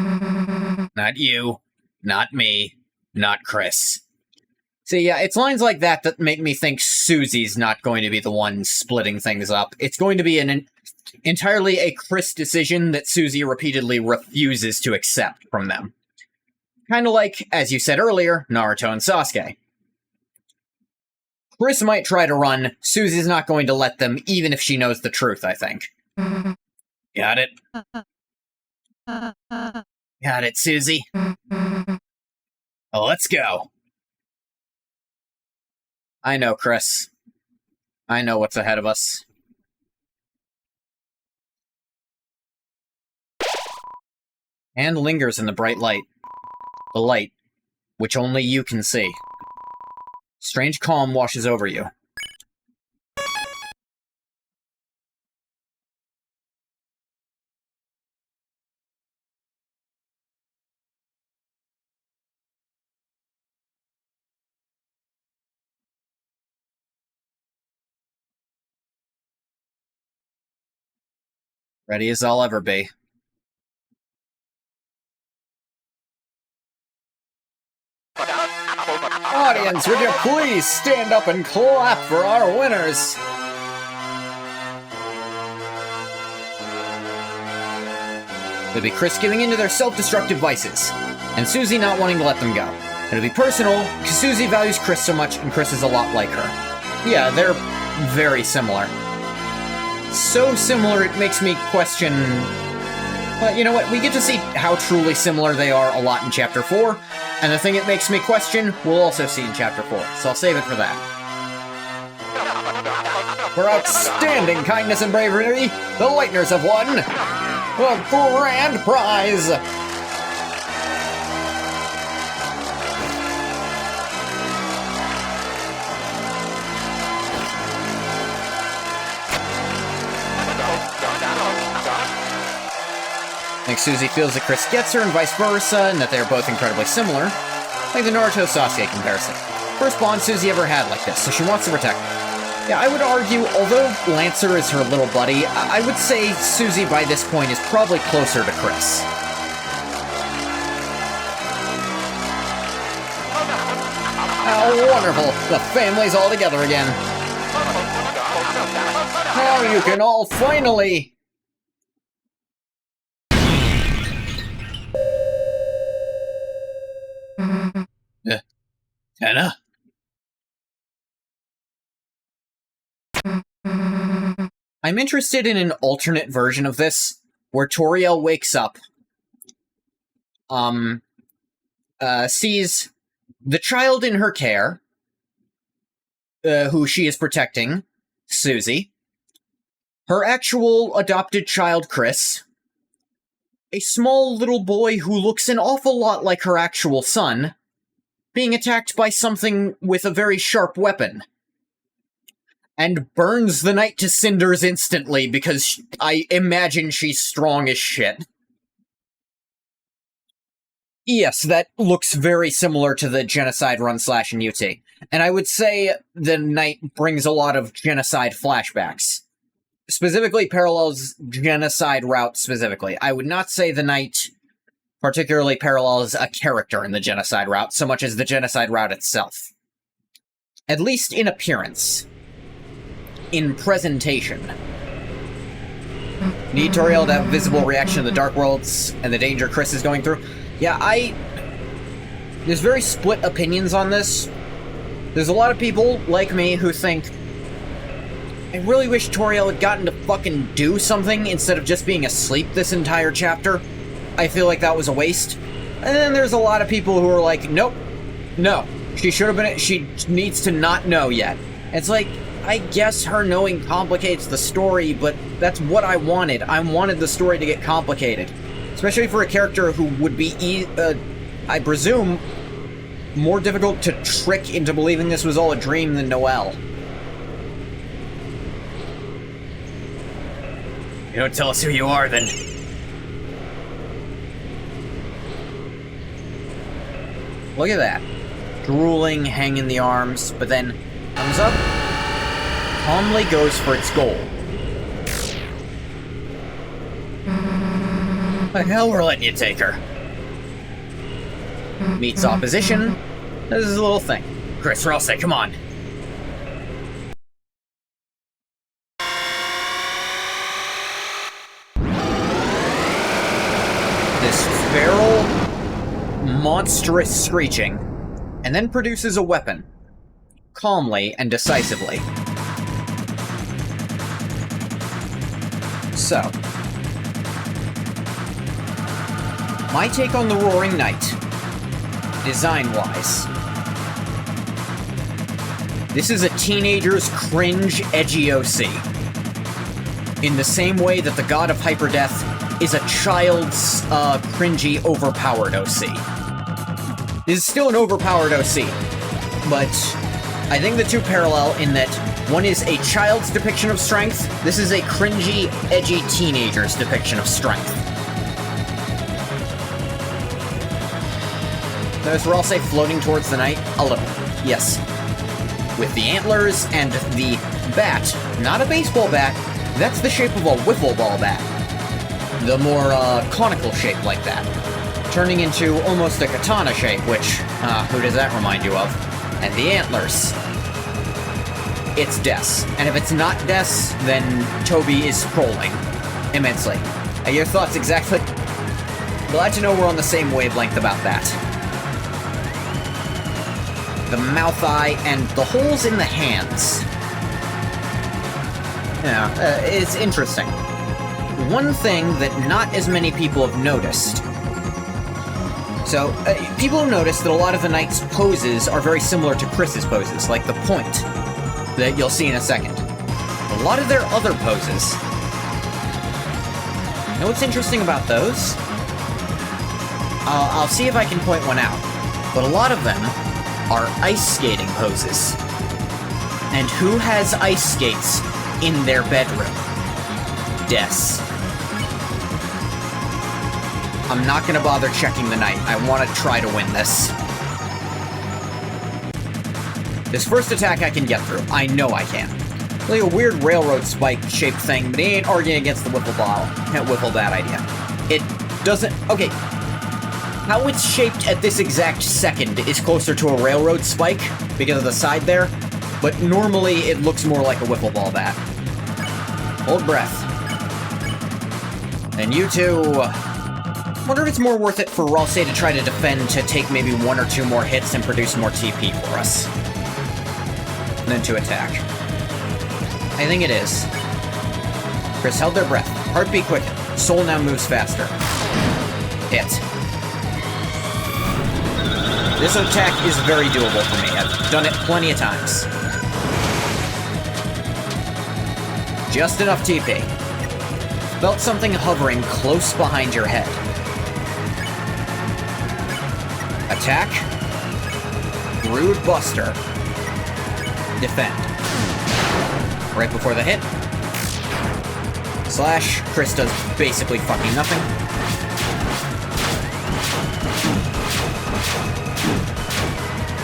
Not you, not me, not Chris. See, yeah, it's lines like that that make me think Susie's not going to be the one splitting things up. It's going to be entirely a Chris decision that Susie repeatedly refuses to accept from them. Kind of like, as you said earlier, Naruto and Sasuke. Chris might try to run, Susie's not going to let them, even if she knows the truth, I think. Got it? Got it, Susie. Oh, let's go. I know, Chris. I know what's ahead of us. And lingers in the bright light. The light, which only you can see. Strange calm washes over you. Ready as I'll ever be. Audience, would you please stand up and clap for our winners? It'll be Chris giving in to their self-destructive vices, and Susie not wanting to let them go. It'll be personal, because Susie values Chris so much, and Chris is a lot like her. Yeah, they're very similar. So similar it makes me question... But you know what, we get to see how truly similar they are a lot in Chapter 4, and the thing it makes me question, we'll also see in Chapter 4, so I'll save it for that. For outstanding kindness and bravery, the Lightners have won a grand prize! I think Susie feels that Chris gets her and vice versa, and that they're both incredibly similar. Like the Naruto-Sasuke comparison. First bond Susie ever had like this, so she wants to protect him. Yeah, I would argue, although Lancer is her little buddy, I would say Susie by this point is probably closer to Chris. How wonderful! The family's all together again. Now you can all finally... Anna? I'm interested in an alternate version of this, where Toriel wakes up, sees the child in her care, who she is protecting, Susie, her actual adopted child, Chris, a small little boy who looks an awful lot like her actual son, being attacked by something with a very sharp weapon. And burns the knight to cinders instantly because I imagine she's strong as shit. Yes, that looks very similar to the Genocide run / in UT. And I would say the knight brings a lot of Genocide flashbacks. Specifically parallels Genocide route specifically. I would not say the knight particularly parallels a character in the Genocide route so much as the Genocide route itself. At least in appearance. In presentation. Need Toriel to have visible reaction to the Dark Worlds and the danger Chris is going through? Yeah, there's very split opinions on this. There's a lot of people, like me, who think I really wish Toriel had gotten to fucking do something instead of just being asleep this entire chapter. I feel like that was a waste. And then there's a lot of people who are like, nope, no, she should have been, she needs to not know yet. It's like, I guess her knowing complicates the story, but that's what I wanted. I wanted the story to get complicated. Especially for a character who would be, I presume, more difficult to trick into believing this was all a dream than Noelle. You don't tell us who you are, then. Look at that. Drooling, hanging the arms, but then comes up, calmly goes for its goal. The hell we're letting you take her. Meets opposition. This is a little thing. Chris, Ralsei, come on. This feral, monstrous screeching, and then produces a weapon. Calmly and decisively. So, my take on the Roaring Knight, design-wise. This is a teenager's cringe, edgy OC. In the same way that the God of Hyperdeath is a child's, cringy, overpowered OC. This is still an overpowered OC, but I think the two parallel in that one is a child's depiction of strength, this is a cringy, edgy teenager's depiction of strength. Notice Ralsei floating towards the night? A little, yes. With the antlers and the bat, not a baseball bat, that's the shape of a wiffle ball bat. The more, conical shape like that. Turning into almost a katana shape, which, who does that remind you of? And the antlers. It's Des. And if it's not Des, then Toby is trolling. Immensely. Your thoughts exactly? Glad to know we're on the same wavelength about that. The mouth eye and the holes in the hands. Yeah, it's interesting. One thing that not as many people have noticed. So, people have noticed that a lot of the Knight's poses are very similar to Chris's poses, like the point that you'll see in a second. A lot of their other poses. You know what's interesting about those? I'll see if I can point one out. But a lot of them are ice skating poses. And who has ice skates in their bedroom? Des. I'm not gonna bother checking the Knight. I want to try to win this. This first attack I can get through. I know I can. Like a weird railroad spike shaped thing, but he ain't arguing against the wiffle bat idea. It doesn't... Okay. How it's shaped at this exact second is closer to a railroad spike because of the side there, but normally it looks more like a wiffle ball bat. Hold breath. And you two... Wonder if it's more worth it for Ralsei to try to defend to take maybe one or two more hits and produce more TP for us. And then to attack. I think it is. Chris held their breath. Heartbeat quickened. Soul now moves faster. Hit. This attack is very doable for me. I've done it plenty of times. Just enough TP. Felt something hovering close behind your head. Attack. Rude Buster. Defend. Right before the hit. Slash. Chris does basically fucking nothing.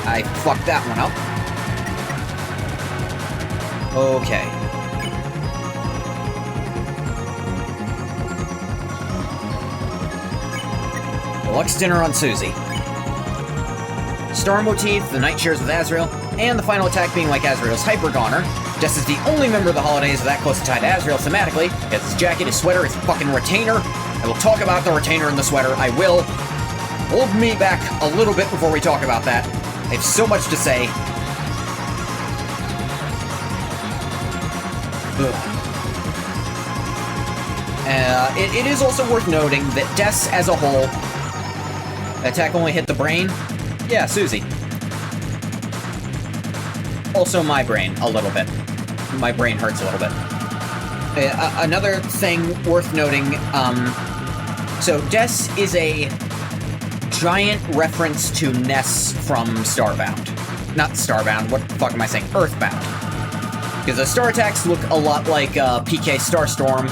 I fucked that one up. Okay. Deluxe dinner on Susie. Star motif, the Knight shares with Azrael, and the final attack being like Azrael's Hyper Goner. Des is the only member of the holidays that close to tied to Azrael thematically. He has his jacket, his sweater, his fucking retainer. I will talk about the retainer and the sweater. I will. Hold me back a little bit before we talk about that. I have so much to say. It is also worth noting that Des as a whole... Attack only hit the brain? Yeah, Susie. Also my brain, a little bit. My brain hurts a little bit. Another thing worth noting, so Des is a giant reference to Ness from Starbound. Not Starbound, what the fuck am I saying? Earthbound. Because the star attacks look a lot like PK Starstorm,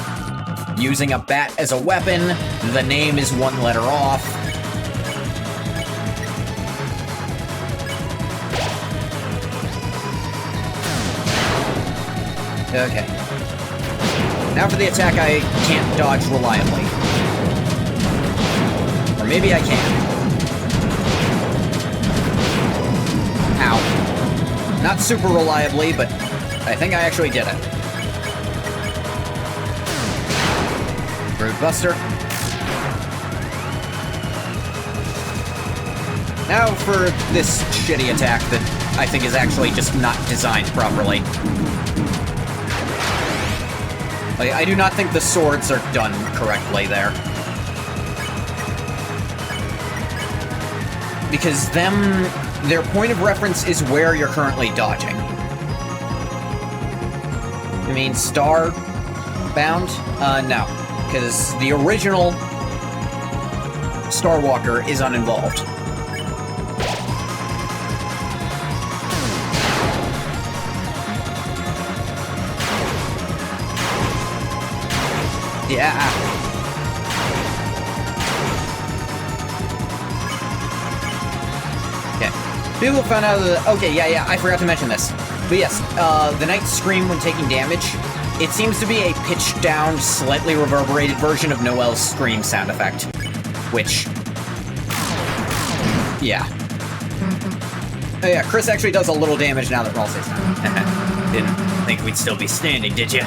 using a bat as a weapon, the name is one letter off. Okay. Now for the attack I can't dodge reliably. Or maybe I can. Ow. Not super reliably, but I think I actually did it. Root Buster. Now for this shitty attack that I think is actually just not designed properly. Like, I do not think the swords are done correctly there. Because their point of reference is where you're currently dodging. You mean star-bound? No. Because the original Star Walker is uninvolved. Yeah. Okay. People found out that... Okay, yeah, I forgot to mention this. But yes, the Knight's scream when taking damage, it seems to be a pitched-down, slightly reverberated version of Noelle's scream sound effect. Which... Yeah. Oh yeah, Chris actually does a little damage now that Ralsei's down. Didn't think we'd still be standing, did you?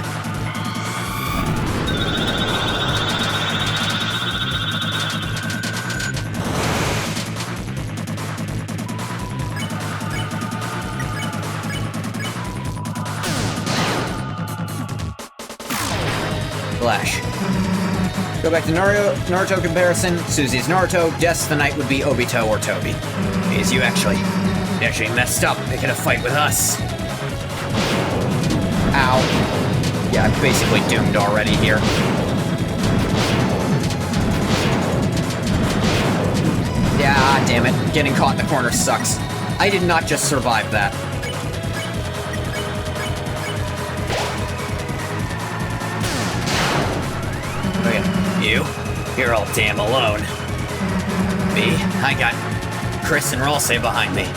Flash. Go back to Naruto comparison. Susie's Naruto, Death's the Knight would be Obito or Toby. Because you actually messed up picking a fight with us. Ow. Yeah, I'm basically doomed already here. Yeah, damn it. Getting caught in the corner sucks. I did not just survive that. You're all damn alone. Me? I got Chris and Ralsei behind me.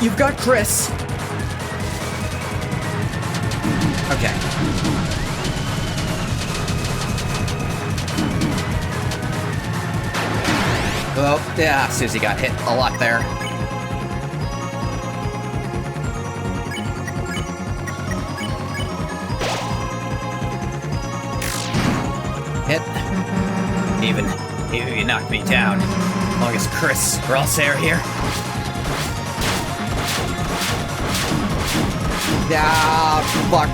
You've got Chris! Okay. Oh, yeah, Susie got hit a lot there. Hit. Even you knocked me down. As long as Chris, Ralsei are here. Ah, fuck.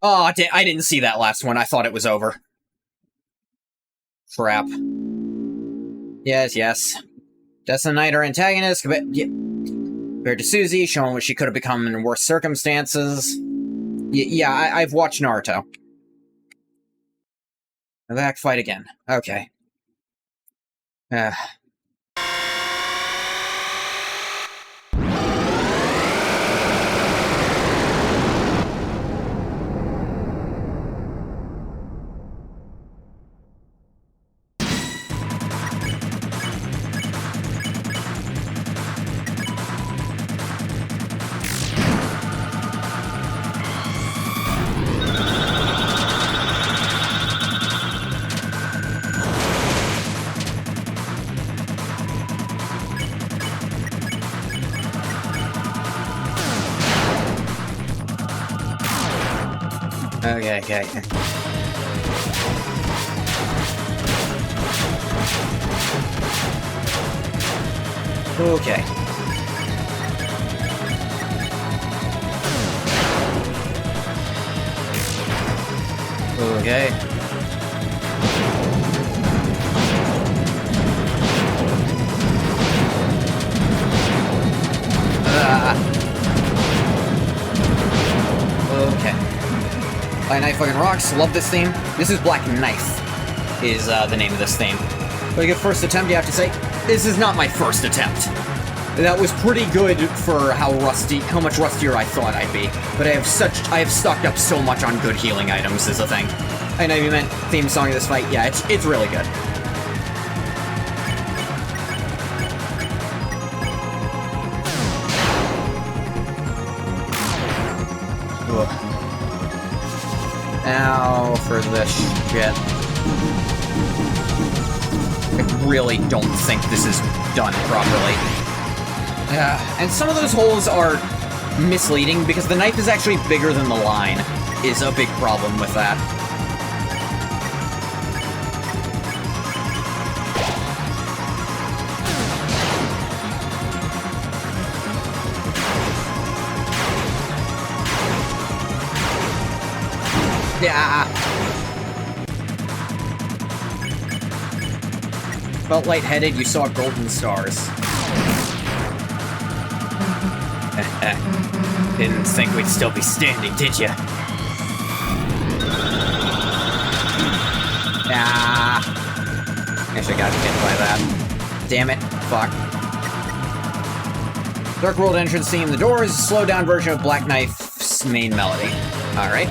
Oh, I didn't see that last one. I thought it was over. Crap. Yes. Death and Knight are antagonists, compared to Susie, showing what she could have become in worse circumstances. Yeah, I've watched Naruto. Back, fight again. Okay. Okay. Okay. Okay. Okay. Black Knight fucking rocks. Love this theme. This is Black Knife, is the name of this theme. But a good first attempt, you have to say. This is not my first attempt. That was pretty good for how much rustier I thought I'd be. But I have stocked up so much on good healing items is the thing. I know you meant theme song of this fight. Yeah, it's really good. Ugh. Now for this shit. I really don't think this is done properly. And some of those holes are misleading, because the knife is actually bigger than the line, is a big problem with that. Yeah. Felt lightheaded, you saw golden stars. Didn't think we'd still be standing, did ya? Ah. Actually got hit by that. Damn it. Fuck. Dark World entrance theme. The door is a slowed down version of Black Knife's main melody. Alright.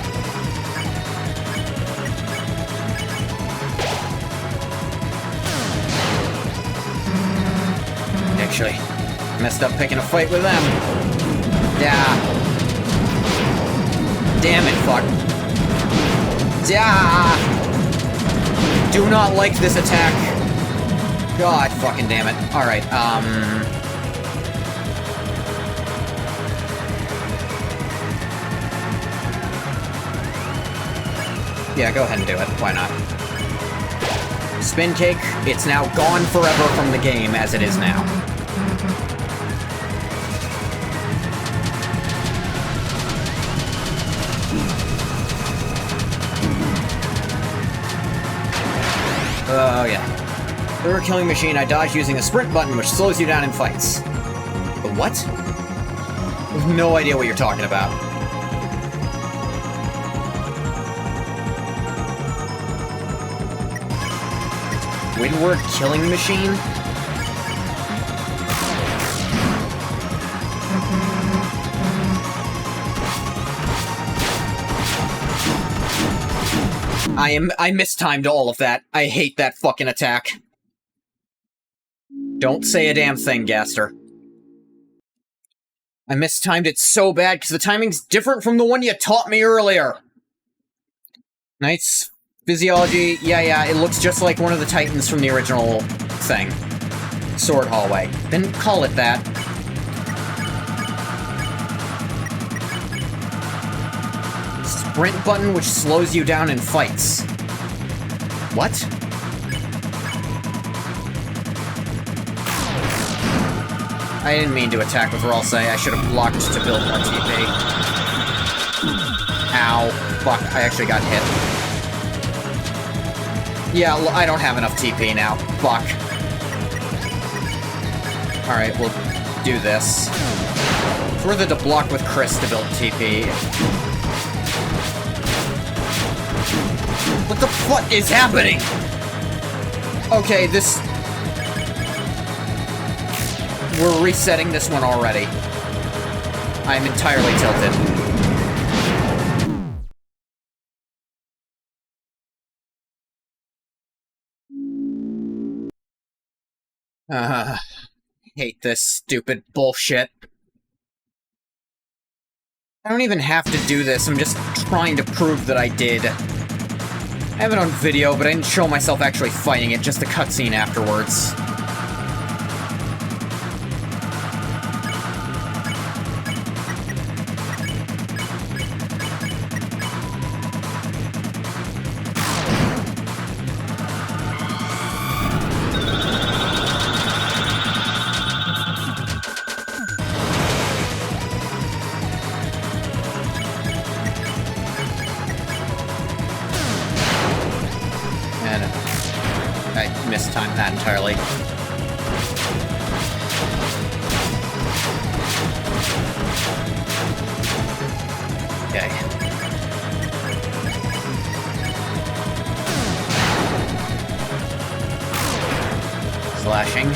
Actually, messed up picking a fight with them. Yeah. Damn it, fuck. Yeah. Do not like this attack. God fucking damn it. Alright, yeah, go ahead and do it. Why not? Spin kick, it's now gone forever from the game as it is now. Oh, yeah. Lure killing machine, I dodge using a sprint button, which slows you down in fights. The what? I have no idea what you're talking about. Windward killing machine? I mistimed all of that. I hate that fucking attack. Don't say a damn thing, Gaster. I mistimed it so bad because the timing's different from the one you taught me earlier. Knight's physiology, yeah, it looks just like one of the Titans from the original thing. Sword Hallway. Then call it that. Sprint button, which slows you down in fights. What? I didn't mean to attack with Roll Say. I should have blocked to build more TP. Ow. Fuck, I actually got hit. Yeah, I don't have enough TP now. Fuck. Alright, we'll do this. Further to block with Chris to build TP. What the fuck is happening? Okay, this... We're resetting this one already. I'm entirely tilted. Hate this stupid bullshit. I don't even have to do this, I'm just trying to prove that I did. I have it on video, but I didn't show myself actually fighting it, just a cutscene afterwards. Mistimed that entirely. Okay. Slashing.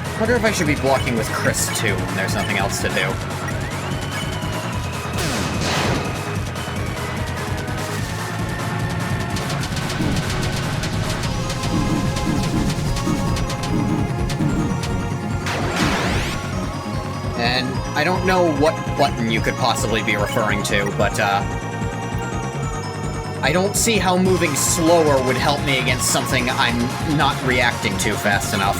I wonder if I should be blocking with Chris too, when there's nothing else to do. And I don't know what button you could possibly be referring to, but, I don't see how moving slower would help me against something I'm not reacting to fast enough.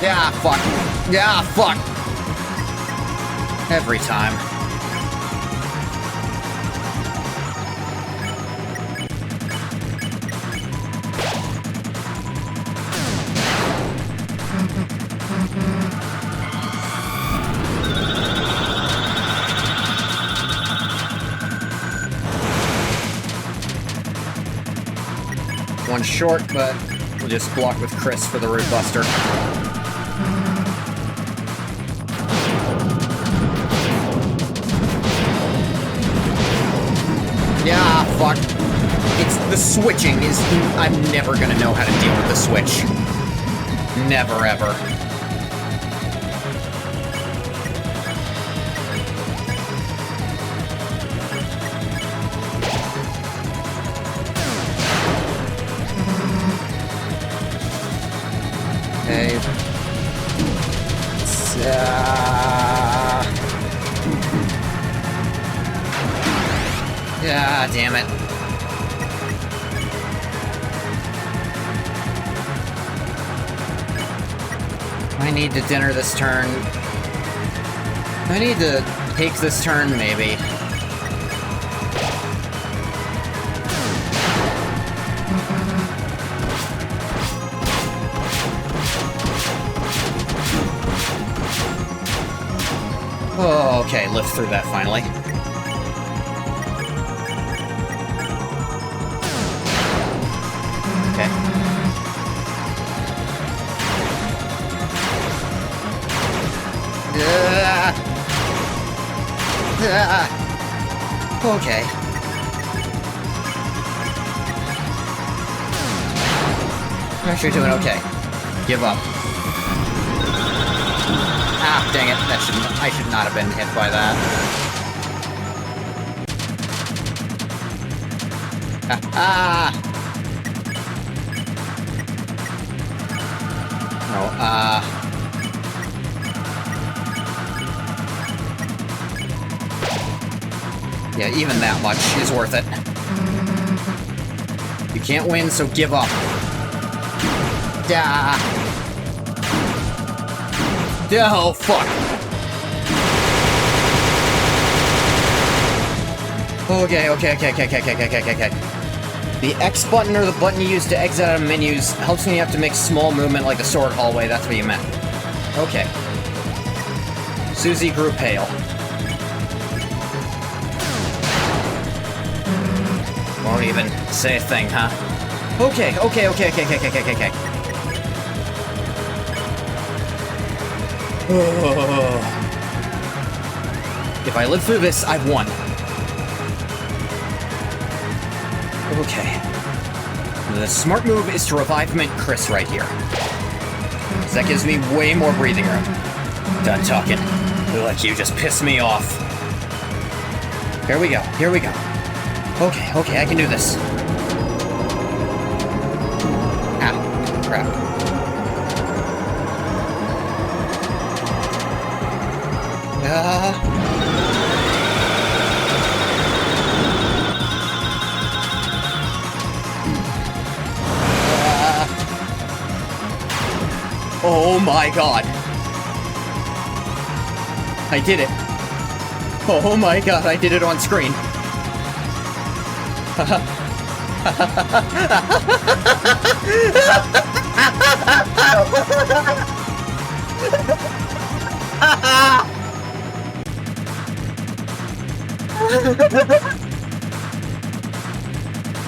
Yeah, fuck. Yeah, fuck. Every time. One short, but we'll just block with Chris for the Root Buster. Yeah, fuck. It's the switching is... I'm never gonna know how to deal with the switch. Never, ever. Okay. Yeah, damn it. I need to dinner this turn. I need to take this turn, maybe. Oh, okay, live through that finally. Okay. Okay. Actually doing okay. Give up. Ah, dang it. I should not have been hit by that. Ah! Oh, yeah, even that much is worth it. You can't win, so give up. Oh, fuck. Okay. The X button, or the button you use to exit out of menus, helps when you have to make small movement like the sword hallway. That's what you meant. Okay. Susie grew pale. Won't even say a thing, huh? Okay. If I live through this, I've won. Okay. The smart move is to revive Mint Chris right here. So that gives me way more breathing room. Done talking. Like you just pissed me off. Here we go. Okay, I can do this. Ah, crap. Oh my god. I did it. Oh my god, I did it on screen.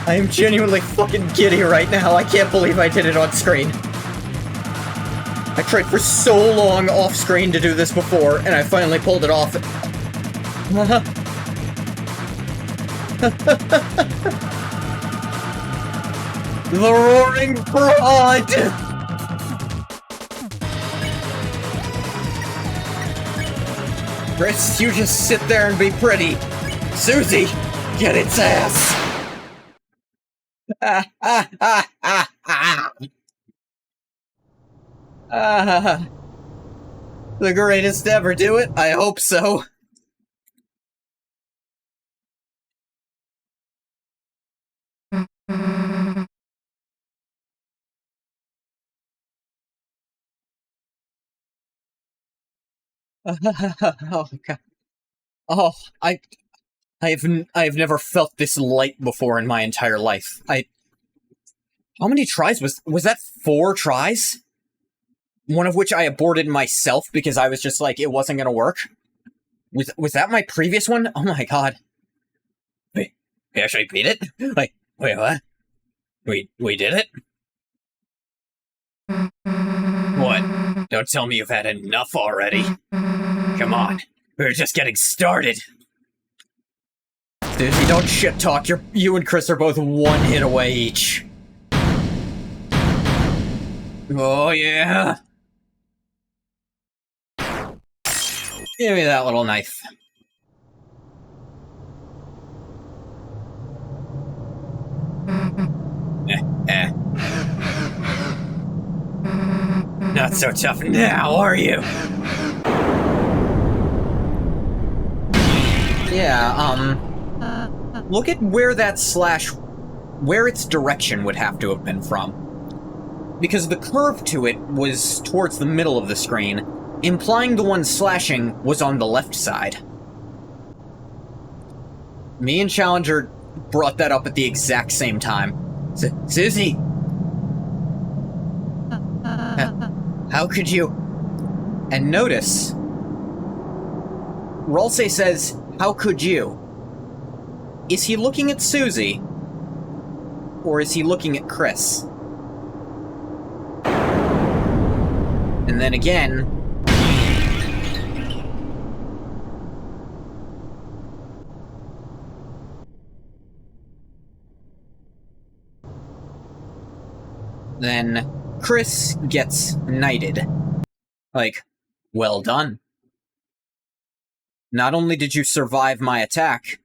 I am genuinely fucking giddy right now. I can't believe I did it on screen. I tried for so long off screen to do this before, and I finally pulled it off. The Roaring Broad! Chris, you just sit there and be pretty. Susie! Get its ass! Ah, ah, ah, ah, ah. The greatest ever do it? I hope so. Oh god. Oh, I've never felt this light before in my entire life. How many tries was that 4 tries? One of which I aborted myself because I was just like, it wasn't gonna work? Was that my previous one? Oh my god. Wait, we actually beat it? Wait, what? We did it? What? Don't tell me you've had enough already. Come on, we're just getting started. Dude, you don't shit talk. You and Chris are both 1 hit away each. Oh yeah. Give me that little knife. Not so tough now, are you? Yeah, look at where that slash... where its direction would have to have been from. Because the curve to it was towards the middle of the screen, implying the one slashing was on the left side. Me and Challenger brought that up at the exact same time. Susie! How could you... And notice... Ralsei says, how could you? Is he looking at Susie? Or is he looking at Chris? And then again... Then Chris gets knighted. Like, well done. Not only did you survive my attack,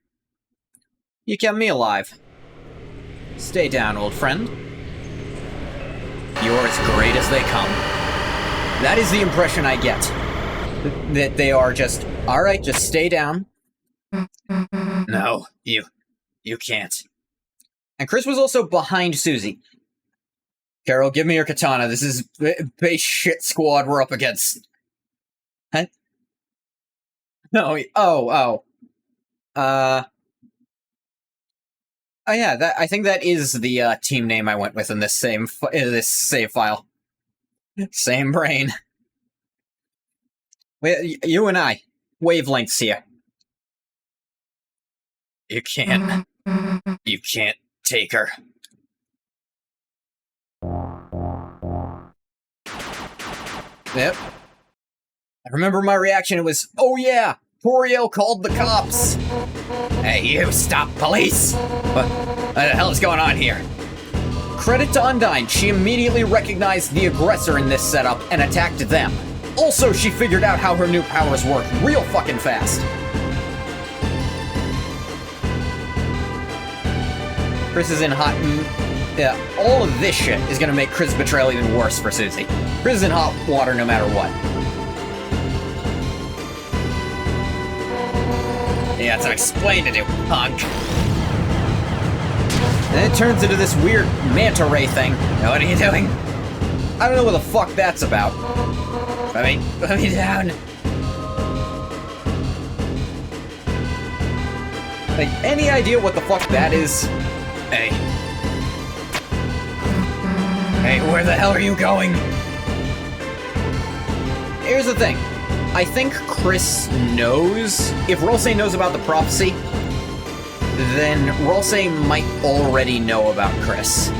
you kept me alive. Stay down, old friend. You're as great as they come. That is the impression I get. That they are just, alright, just stay down. No, you can't. And Chris was also behind Susie. Carol, give me your katana. This is base shit squad we're up against. Huh? No, oh yeah, I think that is the team name I went with in this this save file. Same brain. You and I, wavelengths here. You can't take her. Yep. I remember my reaction, it was, oh yeah, Toriel called the cops. Hey, you, stop, police! What the hell is going on here? Credit to Undyne, she immediately recognized the aggressor in this setup and attacked them. Also, she figured out how her new powers work real fucking fast. Chris is in hot... Yeah, all of this shit is gonna make Chris' betrayal even worse for Susie. Chris is in hot water no matter what. Yeah, that's what I explained to do, punk. And it turns into this weird manta ray thing. What are you doing? I don't know what the fuck that's about. Put me down. Like, any idea what the fuck that is? Hey. Hey, where the hell are you going? Here's the thing. I think Chris knows. If Ralsei knows about the prophecy, then Ralsei might already know about Chris.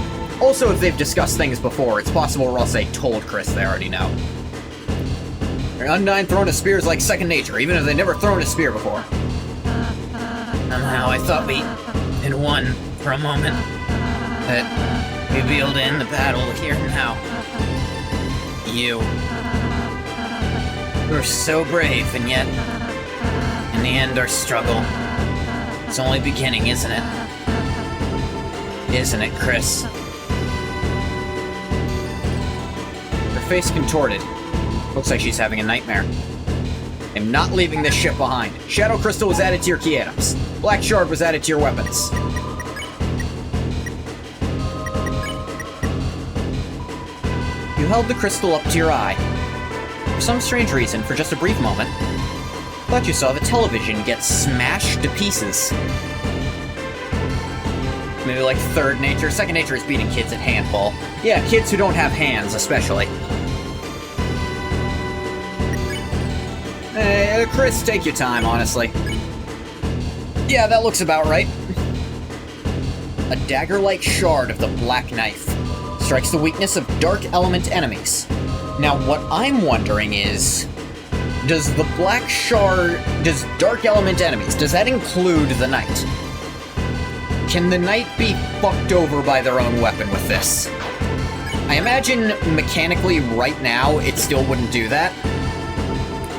Also, if they've discussed things before, it's possible Ralsei told Chris they already know. Undyne throwing a spear is like second nature, even if they've never thrown a spear before. Somehow I thought we had won for a moment. That we'd be able to end the battle here and now. You were so brave, and yet, in the end, our struggle It's only beginning, isn't it? Isn't it, Chris? Her face contorted. Looks like she's having a nightmare. I'm not leaving this ship behind. Shadow Crystal was added to your key items. Black Shard was added to your weapons. You held the crystal up to your eye. For some strange reason, for just a brief moment, thought you saw the television get smashed to pieces. Maybe like third nature. Second nature is beating kids at handball. Yeah, kids who don't have hands, especially. Chris, take your time, honestly. Yeah, that looks about right. A dagger-like shard of the Black Knife strikes the weakness of Dark Element enemies. Now, what I'm wondering is, does the Black Shard, does Dark Element enemies, does that include the Knight? Can the Knight be fucked over by their own weapon with this? I imagine mechanically right now it still wouldn't do that,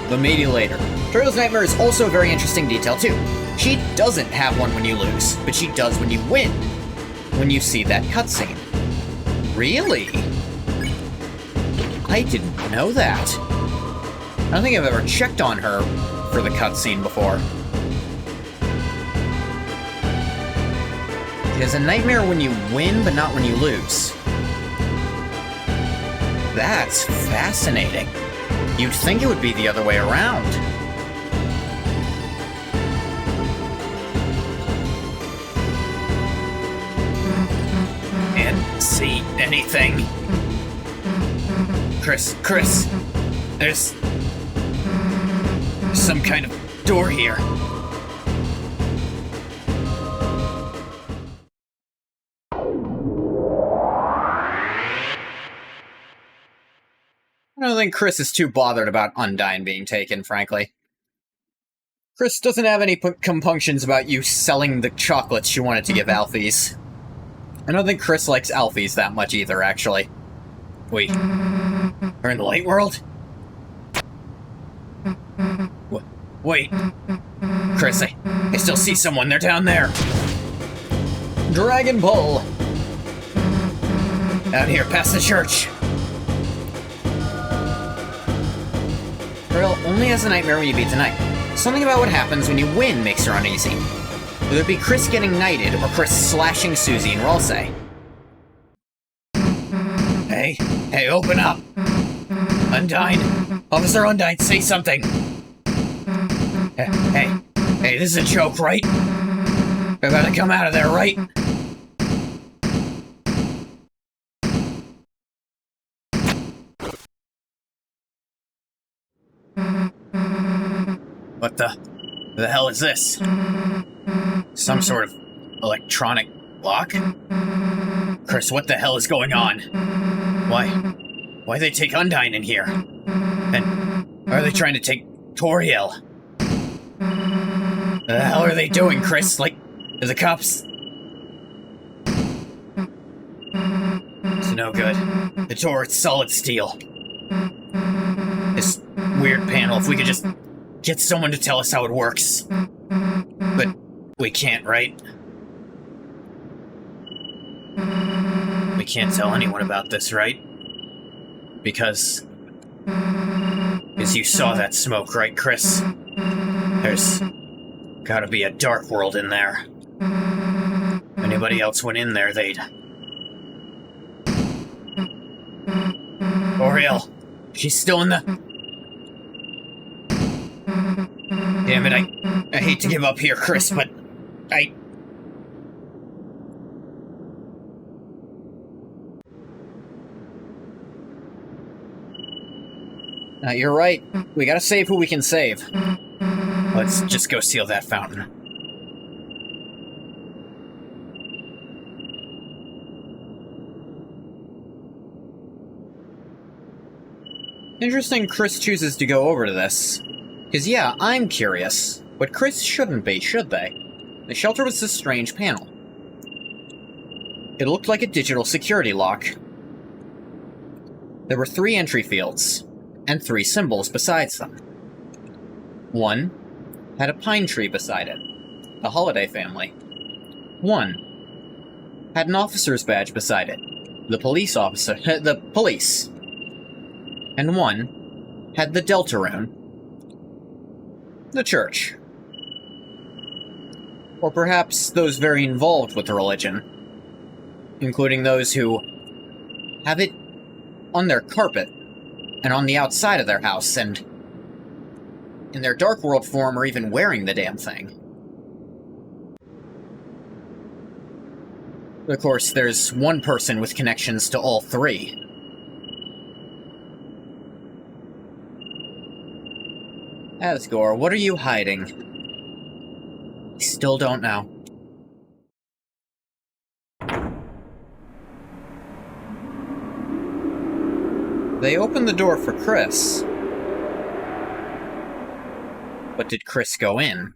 but maybe later. Turtle's Nightmare is also a very interesting detail too. She doesn't have one when you lose, but she does when you win. When you see that cutscene. Really? I didn't know that. I don't think I've ever checked on her for the cutscene before. She has a nightmare when you win, but not when you lose. That's fascinating. You'd think it would be the other way around. Can't see anything. Chris, there's some kind of door here. I don't think Chris is too bothered about Undyne being taken, frankly. Chris doesn't have any compunctions about you selling the chocolates you wanted to give Alphys. I don't think Chris likes Alphys that much either, actually. Wait. We're in the light world? Wait. Chris, I still see someone. They're down there. Dragon Bull. Out here, past the church. Pearl only has a nightmare when you beat the knight. Something about what happens when you win makes her uneasy. Whether it be Chris getting knighted or Chris slashing Susie and Ralsei. Hey, open up! Undyne! Officer Undyne, say something! Hey, this is a joke, right? We're about to come out of there, right? What the hell is this? Some sort of electronic lock? Chris, what the hell is going on? Why they take Undyne in here? And are they trying to take Toriel? The hell are they doing, Chris? Like, are the cops? It's no good. The door, it's solid steel. This weird panel, if we could just get someone to tell us how it works. But we can't, right? We can't tell anyone about this, right? Because you saw that smoke, right, Chris? There's gotta be a dark world in there. If anybody else went in there, they'd... Oriel, she's still in the... Damn it, I hate to give up here, Chris, but you're right. We gotta save who we can save. Let's just go seal that fountain. Interesting Chris chooses to go over to this. Because yeah, I'm curious. But Chris shouldn't be, should they? The shelter was this strange panel. It looked like a digital security lock. There were 3 entry fields, and 3 symbols besides them. One had a pine tree beside it. the Holiday family. One had an officer's badge beside it. The police officer, the police. And one had the Deltarune. The church. Or perhaps those very involved with the religion. Including those who have it on their carpet, and on the outside of their house, and in their Dark World form are even wearing the damn thing. Of course, there's one person with connections to all three. Asgore, what are you hiding? I still don't know. They opened the door for Chris. But did Chris go in?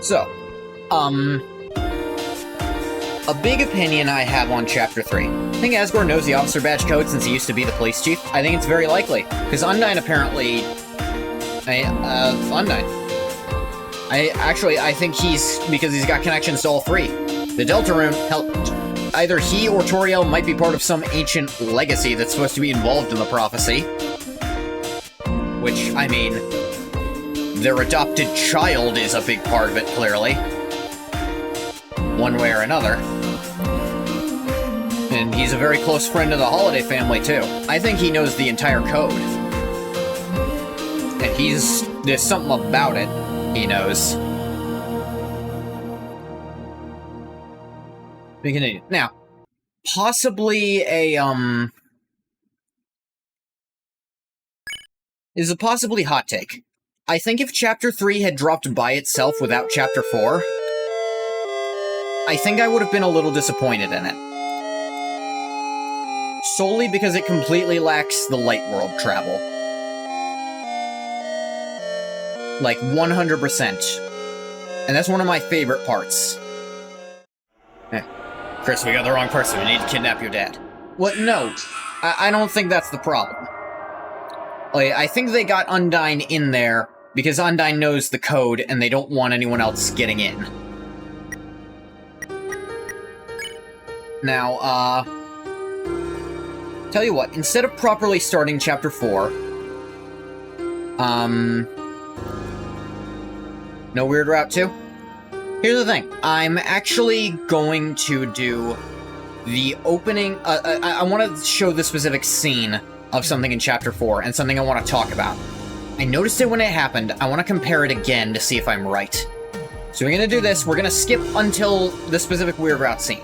So, a big opinion I have on Chapter 3. I think Asgore knows the officer badge code since he used to be the police chief. I think it's very likely, because Undyne apparently... Undyne. I think because he's got connections to all three. The Deltarune helped... Either he or Toriel might be part of some ancient legacy that's supposed to be involved in the prophecy. Which, I mean... Their adopted child is a big part of it, clearly. One way or another. And he's a very close friend of the Holiday family, too. I think he knows the entire code. And there's something about it he knows. We continue. Now, possibly is a possibly hot take. I think if Chapter 3 had dropped by itself without Chapter 4, I think I would have been a little disappointed in it. Solely because it completely lacks the light world travel. Like, 100%. And that's one of my favorite parts. Chris, we got the wrong person. We need to kidnap your dad. What? No. I don't think that's the problem. Like, I think they got Undyne in there because Undyne knows the code and they don't want anyone else getting in. Now, tell you what, instead of properly starting Chapter 4, no Weird Route 2? Here's the thing, I'm actually going to do the opening, I want to show the specific scene of something in Chapter 4, and something I want to talk about. I noticed it when it happened, I want to compare it again to see if I'm right. So we're going to do this, we're going to skip until the specific Weird Route scene.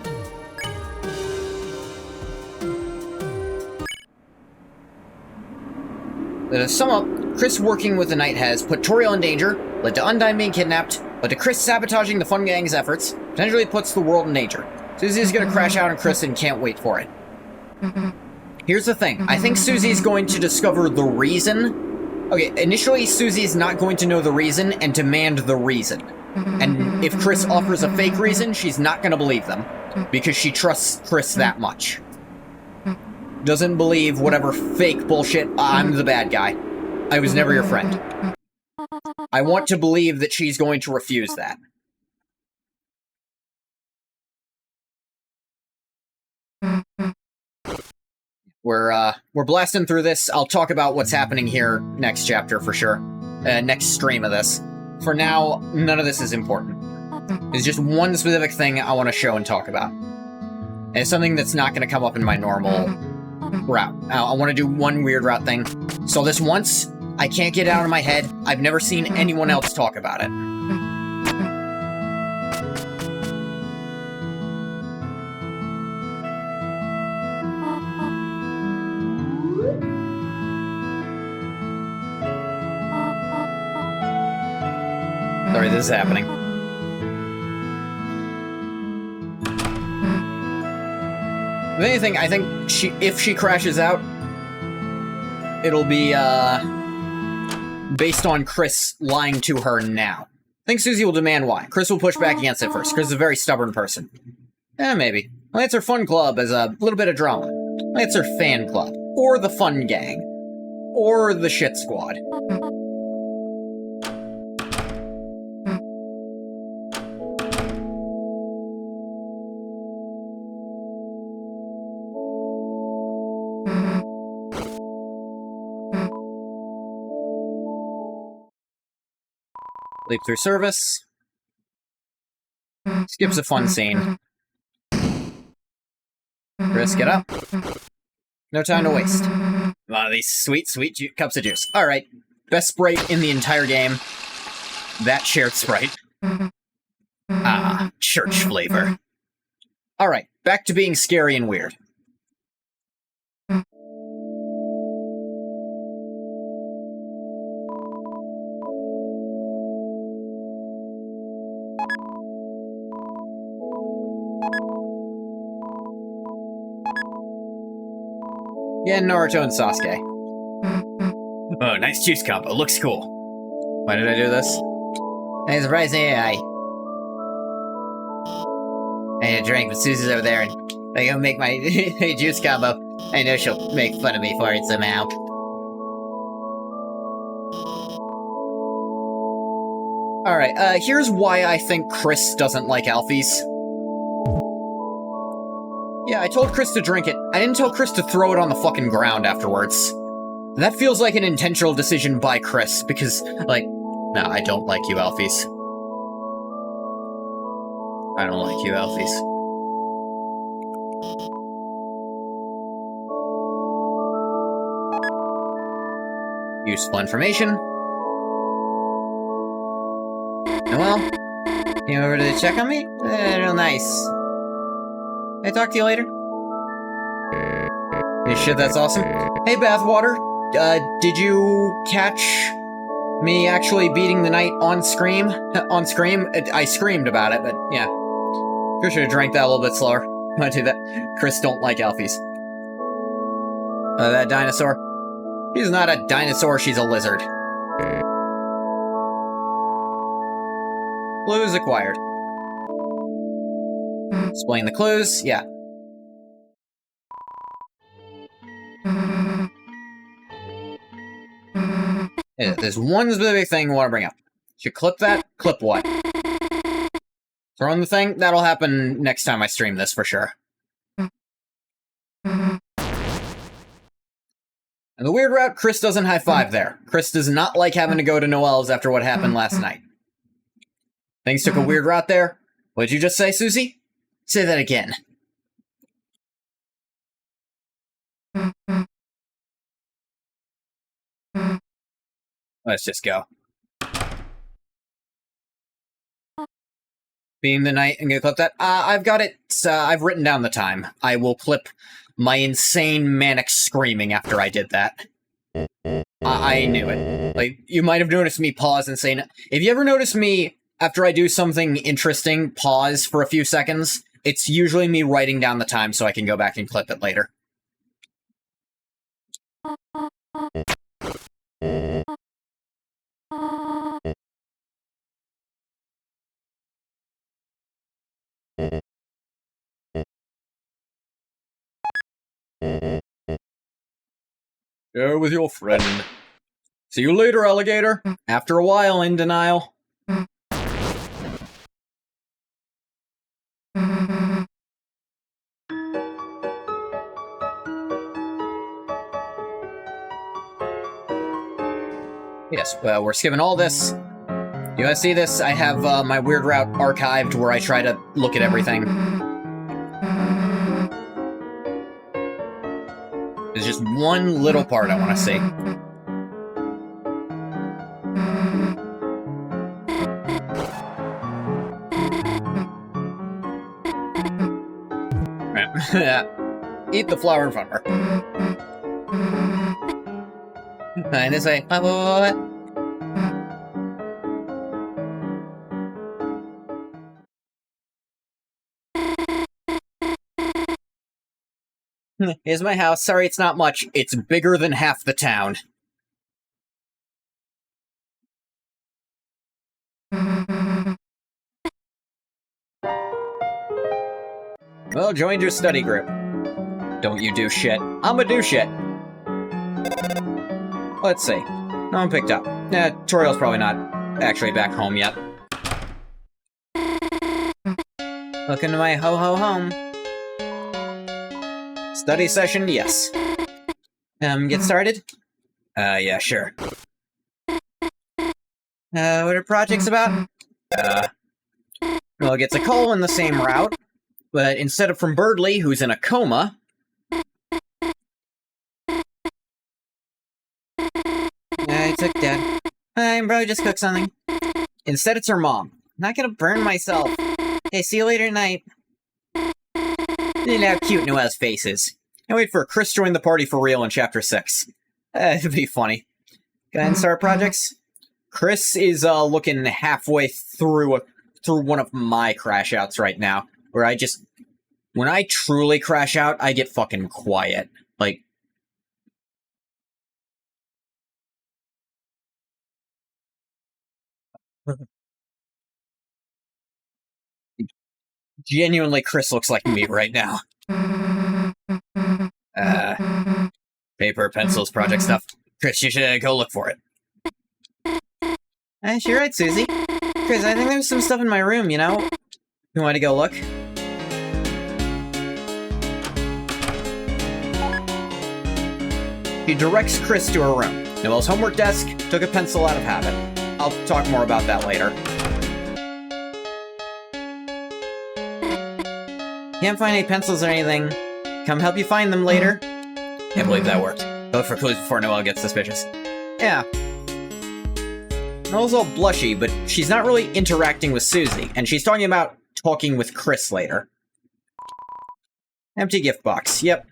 To sum up, Chris working with the Knight has put Toriel in danger, led to Undyne being kidnapped, led to Chris sabotaging the Fun Gang's efforts, potentially puts the world in danger. Susie's gonna crash out on Chris and can't wait for it. Here's the thing, I think Susie's going to discover the reason. Okay, initially Susie's not going to know the reason and demand the reason. And if Chris offers a fake reason, she's not gonna believe them. Because she trusts Chris that much. Doesn't believe whatever fake bullshit, I'm the bad guy. I was never your friend. I want to believe that she's going to refuse that. We're blasting through this. I'll talk about what's happening here next chapter for sure. Next stream of this. For now, none of this is important. There's just one specific thing I want to show and talk about. And it's something that's not going to come up in my normal route. I want to do one Weird Route thing. Saw this once. I can't get it out of my head. I've never seen anyone else talk about it. Sorry, this is happening. If anything, I think if she crashes out, it'll be, based on Chris lying to her now. I think Susie will demand why. Chris will push back against it first. Chris is a very stubborn person. Maybe. Lancer Fun Club is a little bit of drama. Lancer Fan Club. Or the Fun Gang. Or the Shit Squad. Leap through service. Skips a fun scene. Chris, get up. No time to waste. Wow, these sweet, sweet cups of juice. Alright. Best Sprite in the entire game. That shared Sprite. Ah, church flavor. Alright, back to being scary and weird. Yeah, Naruto and Sasuke. Oh, nice juice combo. Looks cool. Why did I do this? I'm surprised I had a drink, but Susie's over there, and I go make my juice combo. I know she'll make fun of me for it somehow. Alright, here's why I think Chris doesn't like Alphys. Yeah, I told Chris to drink it. I didn't tell Chris to throw it on the fucking ground afterwards. That feels like an intentional decision by Chris, because, like, no, I don't like you, Alphys. I don't like you, Alphys. Useful information. Well, you over to check on me? Real nice. Can I talk to you later? Hey, shit, that's awesome. Hey, Bathwater. Did you catch me actually beating the knight on Scream? On Scream? I screamed about it, but yeah. Chris should have drank that a little bit slower. I do that. Chris don't like Alphys. That dinosaur? She's not a dinosaur, she's a lizard. Clues acquired. Explain the clues, yeah. Yeah, there's one specific thing I want to bring up. Should clip that? Clip what? Throw in the thing? That'll happen next time I stream this, for sure. And the weird route, Chris doesn't high-five there. Chris does not like having to go to Noelle's after what happened last night. Things took a weird route there. What'd you just say, Susie? Say that again. Let's just go. Being the night and gonna clip that? I've got it, I've written down the time. I will clip my insane manic screaming after I did that. I knew it. Like, you might have noticed me pause and say... If you ever notice me, after I do something interesting, pause for a few seconds, it's usually me writing down the time so I can go back and clip it later. Go with your friend. See you later, alligator. After a while, in denial. Yes, well, we're skipping all this. You guys see this? I have my weird route archived where I try to look at everything. There's just one little part I want to see. Eat the flower in front of her. And this way. What? Here's my house. Sorry, it's not much. It's bigger than half the town. Well, joined your study group. Don't you do shit. I'ma do shit. Let's see. No one picked up. Toriel's probably not actually back home yet. Look into my ho-ho-home. Study session, yes. Get started? Yeah, sure. What are projects about? Well, it gets a coal in the same route, but instead of from Birdley, who's in a coma... I took Dad. I probably just cooked something. Instead, it's her mom. Not gonna burn myself. Hey, see you later tonight. Look how cute Noelle's face is. I wait for Chris to join the party for real in Chapter 6. It'd be funny. Go ahead and start projects. Chris is looking halfway through one of my crash outs right now, where I just... When I truly crash out, I get fucking quiet. Like... Genuinely, Chris looks like me right now. Paper, pencils, project stuff. Chris, you should go look for it. You're right, Susie. Chris, I think there's some stuff in my room, you know? You want to go look? He directs Chris to her room. Noelle's homework desk took a pencil out of habit. I'll talk more about that later. Can't find any pencils or anything. Come help you find them later. Can't believe that worked. Look for clues before Noelle gets suspicious. Yeah. Noelle's all blushy, but she's not really interacting with Susie, and she's talking about talking with Chris later. Empty gift box, yep.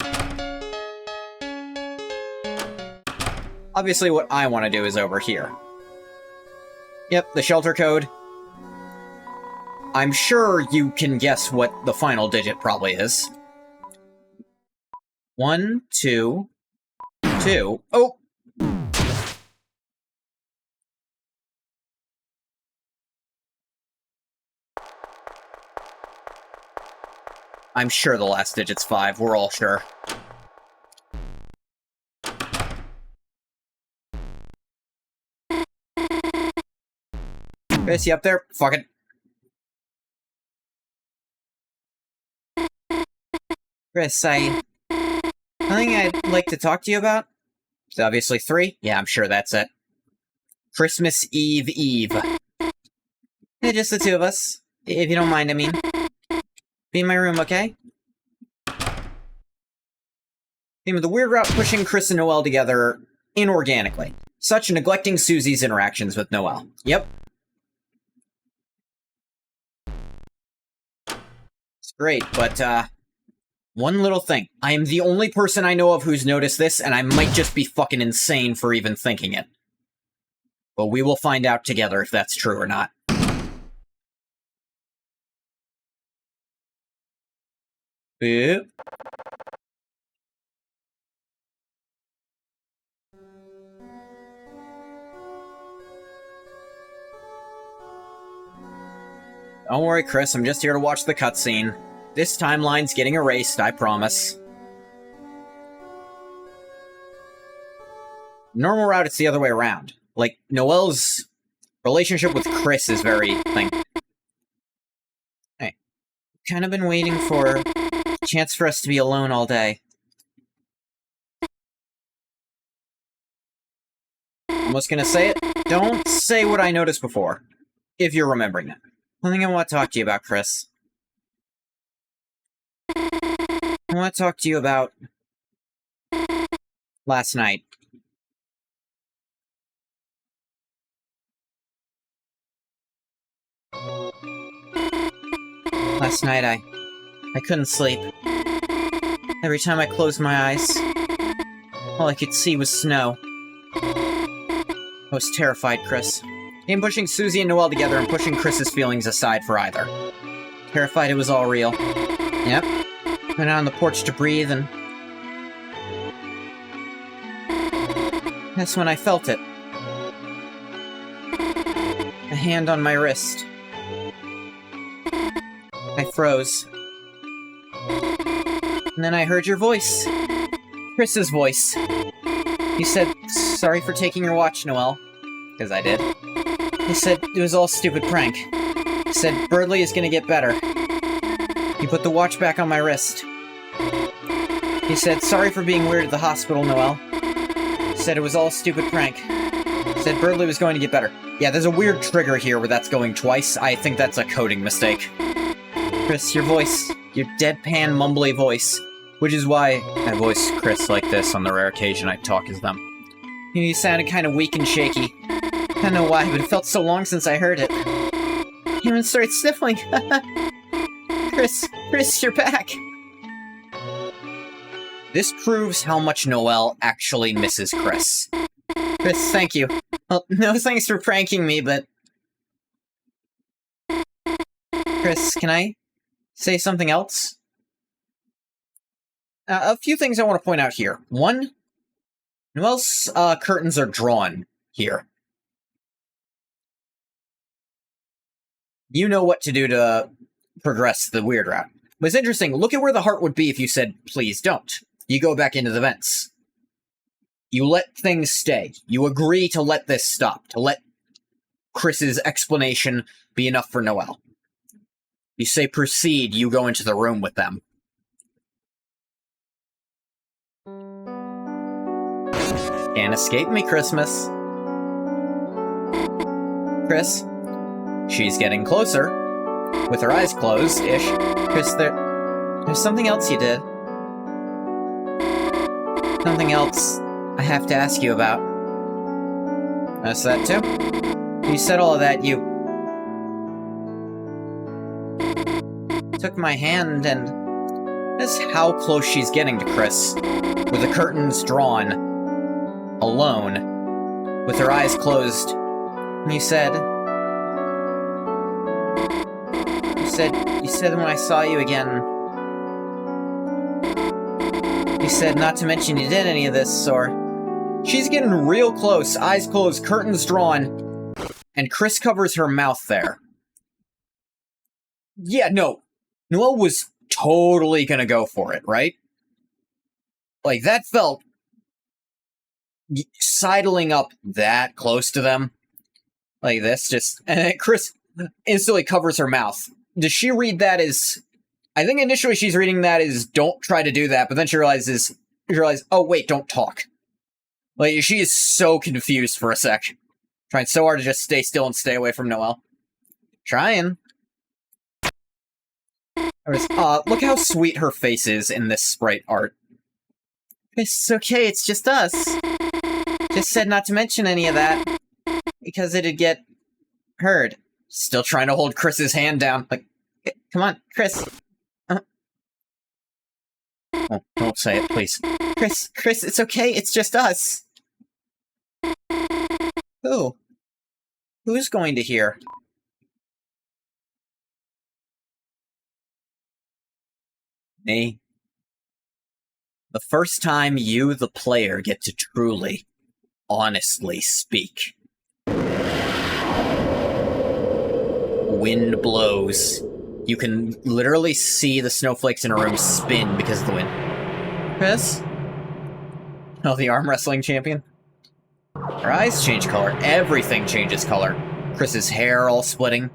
Obviously what I want to do is over here. Yep, the shelter code. I'm sure you can guess what the final digit probably is. 1, 2, 2. Oh! I'm sure the last digit's 5, we're all sure. Chris, you up there? Fuck it. Chris, something I'd like to talk to you about? It's obviously 3. Yeah, I'm sure that's it. Christmas Eve. Yeah, just the two of us. If you don't mind, I mean. Be in my room, okay? Theme of the weird route pushing Chris and Noelle together inorganically. Such neglecting Susie's interactions with Noelle. Yep. It's great, but, one little thing. I am the only person I know of who's noticed this, and I might just be fucking insane for even thinking it. But we will find out together if that's true or not. Boop. Don't worry, Chris, I'm just here to watch the cutscene. This timeline's getting erased, I promise. Normal route, it's the other way around. Like, Noelle's relationship with Chris is very thing. Hey, kind of been waiting for a chance for us to be alone all day. Almost gonna say it. Don't say what I noticed before, if you're remembering it. Something I want to talk to you about, Chris. I want to talk to you about last night. Last night, I couldn't sleep. Every time I closed my eyes, all I could see was snow. I was terrified, Chris. I'm pushing Susie and Noelle together and pushing Chris's feelings aside for either. Terrified it was all real. Yep. Went out on the porch to breathe and... that's when I felt it. A hand on my wrist. I froze. And then I heard your voice. Chris's voice. You said, sorry for taking your watch, Noelle. Because I did. You said it was all a stupid prank. You said Birdley is gonna get better. You put the watch back on my wrist. You said, sorry for being weird at the hospital, Noelle. You said it was all a stupid prank. You said Birdley was going to get better. Yeah, there's a weird trigger here where that's going twice. I think that's a coding mistake. Chris, your voice. Your deadpan, mumbly voice. Which is why I voice Chris like this on the rare occasion I talk as them. You sounded kind of weak and shaky. I don't know why, but it felt so long since I heard it. You even started sniffling. Chris, you're back. This proves how much Noelle actually misses Chris. Chris, thank you. Well, no thanks for pranking me, but... Chris, can I say something else? A few things I want to point out here. One, Noelle's curtains are drawn here. You know what to do to progress the weird route. But it's interesting, look at where the heart would be if you said, please don't. You go back into the vents. You let things stay. You agree to let this stop, to let Chris's explanation be enough for Noelle. You say proceed, you go into the room with them. Can't escape me, Christmas. Chris, she's getting closer. With her eyes closed-ish. Chris, there's something else you did. Something else I have to ask you about. That's that too? You said all of that, you took my hand and... That's how close she's getting to Chris. With the curtains drawn. Alone. With her eyes closed. And you said when I saw you again... You said not to mention you did any of this, or... She's getting real close, eyes closed, curtains drawn, and Chris covers her mouth there. Yeah, no. Noelle was totally gonna go for it, right? Like, that felt... sidling up that close to them. Like this, just... And then Chris instantly covers her mouth. Does she read that as... I think initially she's reading that as, don't try to do that, but then she realizes, oh wait, don't talk. Like, she is so confused for a sec. Trying so hard to just stay still and stay away from Noelle. Trying. Look how sweet her face is in this sprite art. It's okay, it's just us. Just said not to mention any of that. Because it'd get heard. Still trying to hold Chris's hand down. Like, come on, Chris. Oh, don't say it, please. Chris, it's okay, it's just us. Who? Who's going to hear? Me. The first time you, the player, get to truly, honestly speak. Wind blows. You can literally see the snowflakes in a room spin because of the wind. Chris? Oh, the arm wrestling champion? Her eyes change color. Everything changes color. Chris's hair all splitting.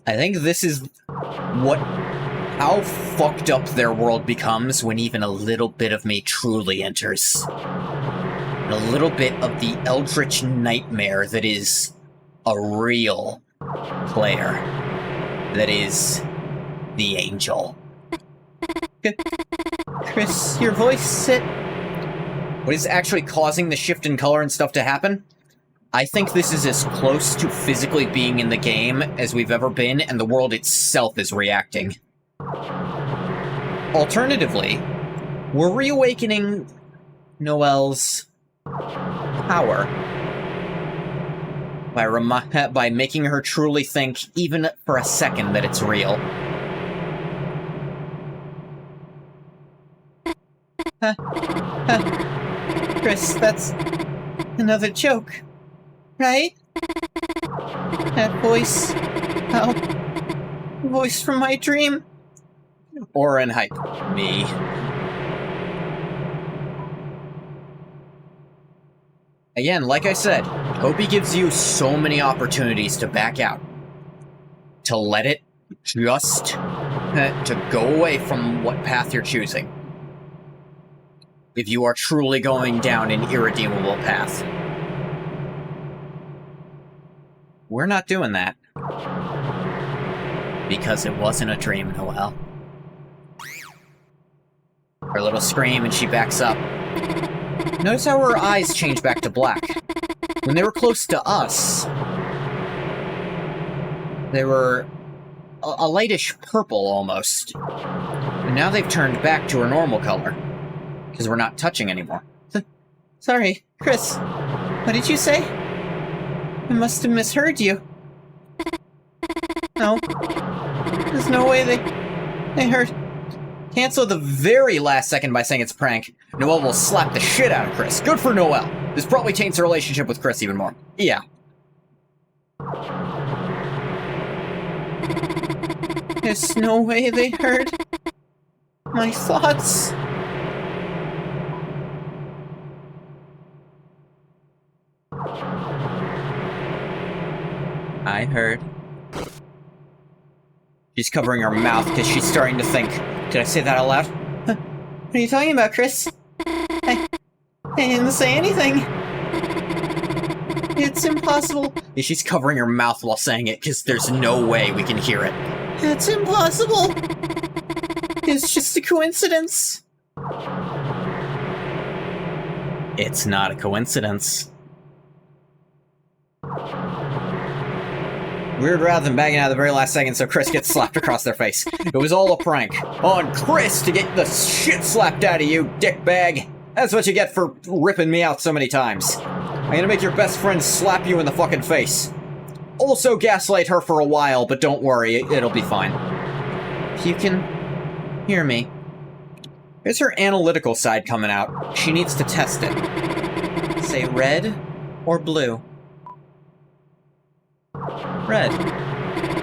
I think this is how fucked up their world becomes when even a little bit of me truly enters. And a little bit of the eldritch nightmare that is a real player. That is the angel. Chris, your voice, What is actually causing the shift in color and stuff to happen? I think this is as close to physically being in the game as we've ever been, and the world itself is reacting. Alternatively, we're reawakening Noelle's power by making her truly think, even for a second, that it's real. Chris, that's another joke, right? That voice, voice from my dream. Or in hype. Me. Again, like I said, Toby gives you so many opportunities to back out. To let it just to go away from what path you're choosing. If you are truly going down an irredeemable path. We're not doing that. Because it wasn't a dream, Noelle. Her little scream and she backs up. Notice how her eyes change back to black. When they were close to us, they were a lightish purple almost. And now they've turned back to her normal color. Because we're not touching anymore. Sorry, Chris. What did you say? I must have misheard you. No. There's no way they heard. Cancel the very last second by saying it's a prank. Noelle will slap the shit out of Chris. Good for Noelle. This probably taints her relationship with Chris even more. Yeah. There's no way they heard my thoughts. I heard. She's covering her mouth because she's starting to think. Did I say that out loud? What are you talking about, Chris? I didn't say anything. It's impossible. She's covering her mouth while saying it because there's no way we can hear it. It's impossible. It's just a coincidence. It's not a coincidence. Weird rather than bagging out at the very last second so Chris gets slapped across their face. It was all a prank. On Chris to get the shit slapped out of you, dickbag. That's what you get for ripping me out so many times. I'm gonna make your best friend slap you in the fucking face. Also gaslight her for a while, but don't worry, it'll be fine. If you can hear me. Here's her analytical side coming out. She needs to test it. Say red or blue. Red.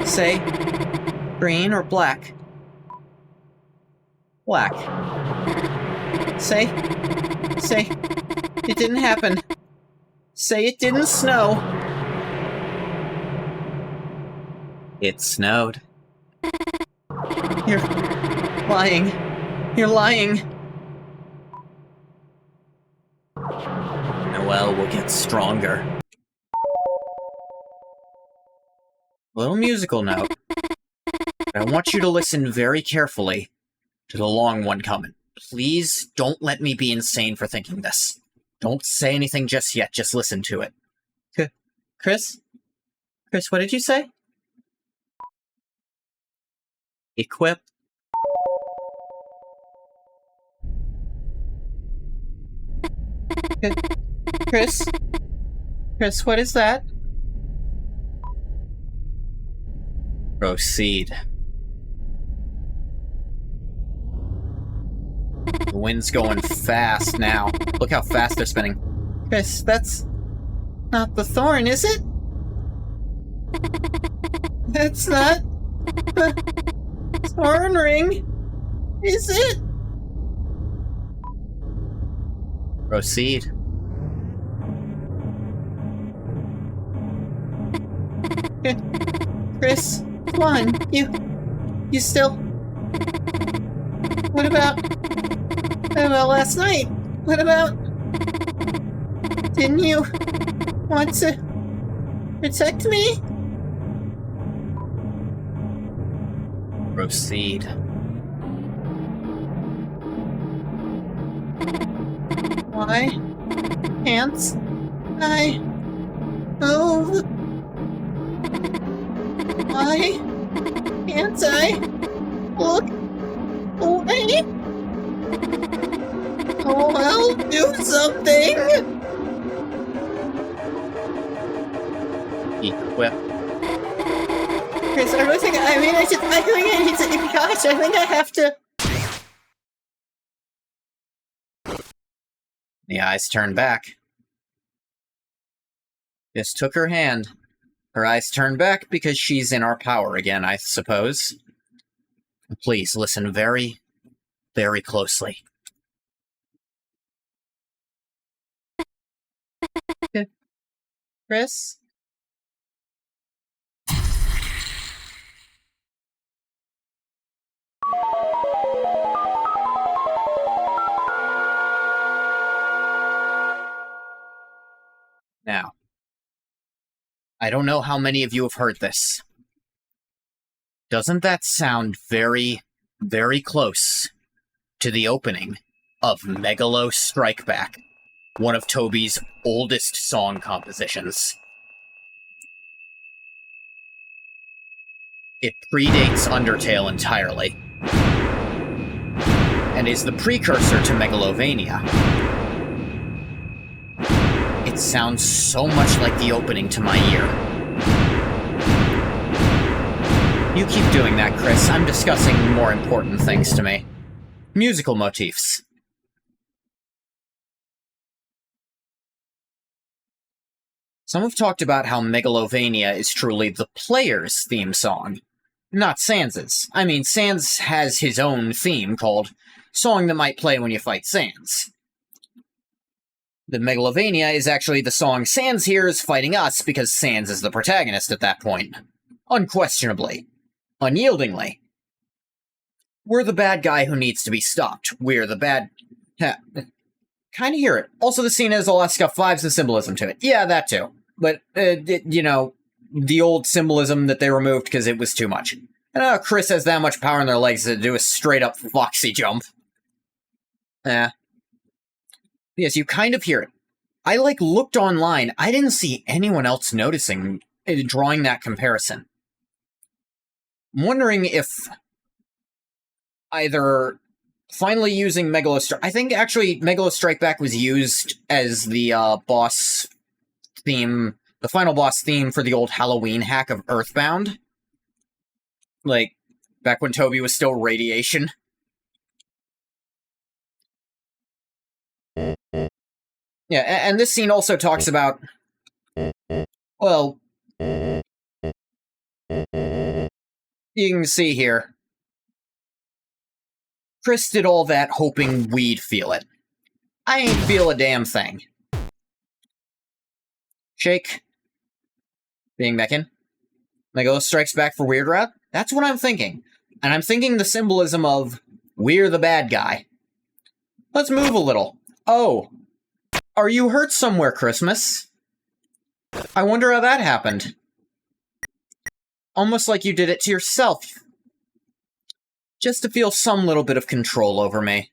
Say green or black. Black. Say it didn't happen. Say it didn't snow. It snowed. You're lying. You're lying. Noelle will get stronger. Little musical note. But I want you to listen very carefully to the long one coming. Please don't let me be insane for thinking this. Don't say anything just yet, just listen to it. Chris? Chris, what did you say? Equip. Chris? Chris, what is that? Proceed. The wind's going fast now. Look how fast they're spinning. Chris, that's not the thorn, is it? That's not the thorn ring, is it? Proceed. Chris, come on, you still... What about last night? What about... Didn't you want to protect me? Proceed. Why can't I move? Why can't I look away? Oh, I'll do something! Equip. Chris, I really think, I think I need to, gosh, I think I have to... The eyes turn back. Just took her hand. Her eyes turn back because she's in our power again, I suppose. Please listen very, very closely. Chris? Now, I don't know how many of you have heard this. Doesn't that sound very, very close to the opening of Megalo Strike Back, one of Toby's oldest song compositions? It predates Undertale entirely, and is the precursor to Megalovania. It sounds so much like the opening to my ear. You keep doing that, Chris. I'm discussing more important things to me. Musical motifs. Some have talked about how Megalovania is truly the player's theme song, not Sans's. I mean, Sans has his own theme called Song That Might Play When You Fight Sans. The Megalovania is actually the song Sans hears fighting us because Sans is the protagonist at that point. Unquestionably. Unyieldingly. We're the bad guy who needs to be stopped. We're the bad... Kinda hear it. Also, the scene has a lot of Scuff 5s and symbolism to it. Yeah, that too. But, you know, the old symbolism that they removed because it was too much. And Chris has that much power in their legs to do a straight-up Foxy jump. Yes, you kind of hear it. I, looked online. I didn't see anyone else noticing, drawing that comparison. I'm wondering if either finally using Megalo Strike... I think, actually, Megalo Strike Back was used as the, boss theme... The final boss theme for the old Halloween hack of Earthbound. Back when Toby was still Radiation. Yeah, and this scene also talks about... Well... You can see here. Chris did all that hoping we'd feel it. I ain't feel a damn thing. Shake. Being back in. Megalo strikes back for Weird Route? That's what I'm thinking. And I'm thinking the symbolism of, we're the bad guy. Let's move a little. Oh. Are you hurt somewhere, Christmas? I wonder how that happened. Almost like you did it to yourself. Just to feel some little bit of control over me.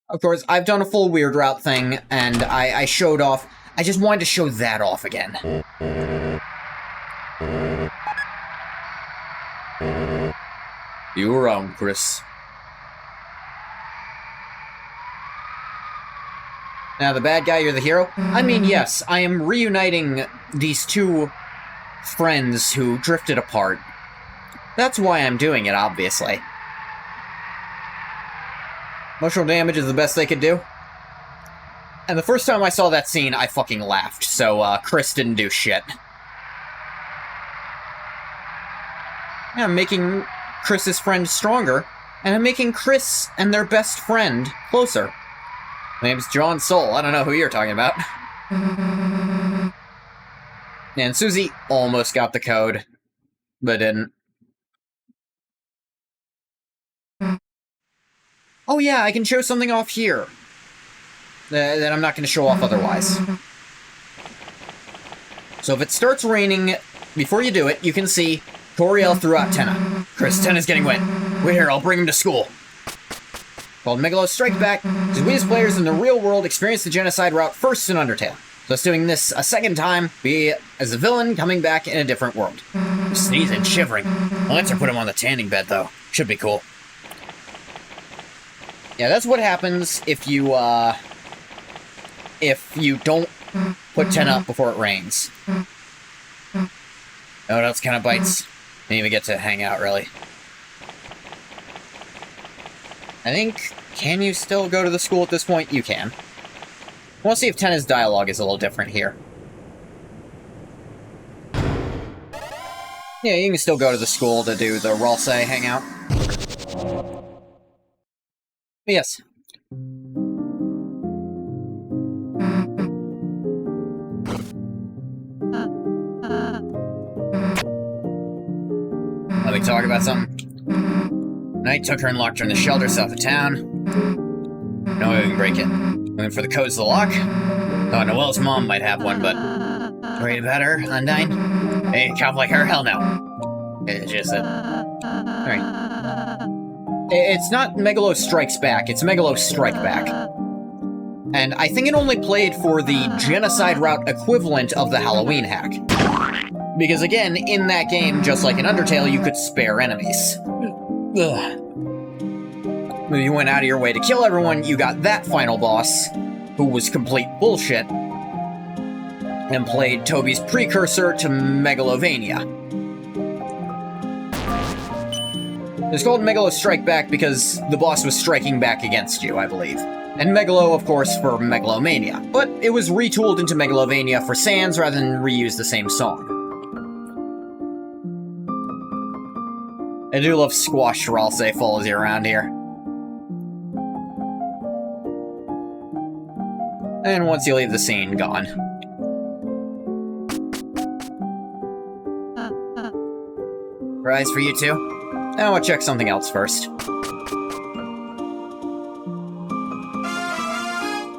Of course, I've done a full Weird Route thing, and I showed off... I just wanted to show that off again. You were wrong, Chris. Now, the bad guy, you're the hero? I mean, yes, I am reuniting these two friends who drifted apart. That's why I'm doing it, obviously. Emotional damage is the best they could do. And the first time I saw that scene, I fucking laughed, so Chris didn't do shit. Yeah, I'm making Chris's friend stronger, and I'm making Chris and their best friend closer. My name's John Soul. I don't know who you're talking about. And Susie almost got the code, but didn't. Oh yeah, I can show something off here. That I'm not going to show off otherwise. So if it starts raining, before you do it, you can see Toriel threw out Tenna. Chris, Tenna's getting wet. Wait here, I'll bring him to school. Called Megalo Strike Back, because we as players in the real world experience the genocide route first in Undertale. So us doing this a second time, be as a villain coming back in a different world. I'm sneezing, shivering. I'll let her put him on the tanning bed, though. Should be cool. Yeah, that's what happens if you don't put Tenna up before it rains. Oh, what else kind of bites? Didn't even get to hang out, really. I think, can you still go to the school at this point? You can. I want to see if Tenna's dialogue is a little different here. Yeah, you can still go to the school to do the Ralse hangout. Yes. talk about something? Knight took her and locked her in the shelter south of town. No way we can break it. Looking for the codes to the lock? Oh, Noelle's mom might have one, but... Worried about her, Undyne? Hey, a cop like her? Hell no. It's just that... Alright. It's not Megalo Strikes Back, it's Megalo Strike Back. And I think it only played for the genocide route equivalent of the Halloween hack. Because again, in that game, just like in Undertale, you could spare enemies. Ugh. When you went out of your way to kill everyone, you got that final boss, who was complete bullshit, and played Toby's precursor to Megalovania. It's called Megalo Strike Back because the boss was striking back against you, I believe. And Megalo, of course, for Megalomania. But it was retooled into Megalovania for Sans rather than reuse the same song. I do love Squash Ralsei follows you around here. And once you leave the scene, gone. Prize for you two? I want to check something else first.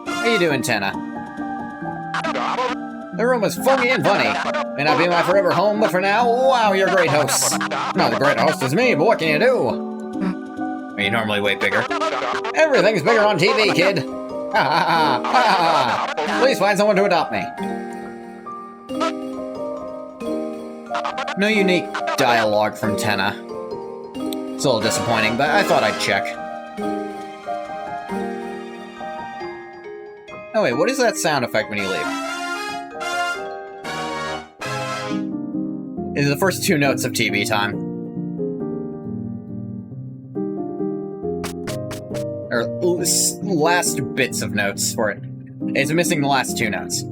How you doing, Tenna? The room was funky and funny. May not be my forever home, but for now, wow, you're a great host. Not the great host is me, but what can you do? You normally way bigger. Everything's bigger on TV, kid. Ha ha ha ha ha. Please find someone to adopt me. No unique dialogue from Tenna. It's a little disappointing, but I thought I'd check. Oh wait, what is that sound effect when you leave? It's the first two notes of TV time. Or last bits of notes for it. It's missing the last two notes.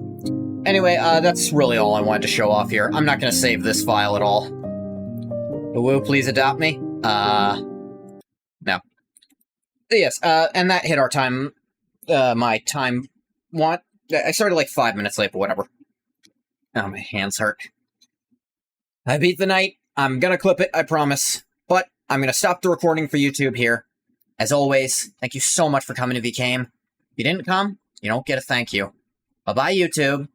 Anyway, that's really all I wanted to show off here. I'm not gonna save this file at all. Will please adopt me? No. Yes, and that hit our time, my time want. I started like 5 minutes late, but whatever. Oh, my hands hurt. I beat the night. I'm gonna clip it, I promise. But I'm gonna stop the recording for YouTube here. As always, thank you so much for coming if you came. If you didn't come, you don't get a thank you. Bye-bye, YouTube.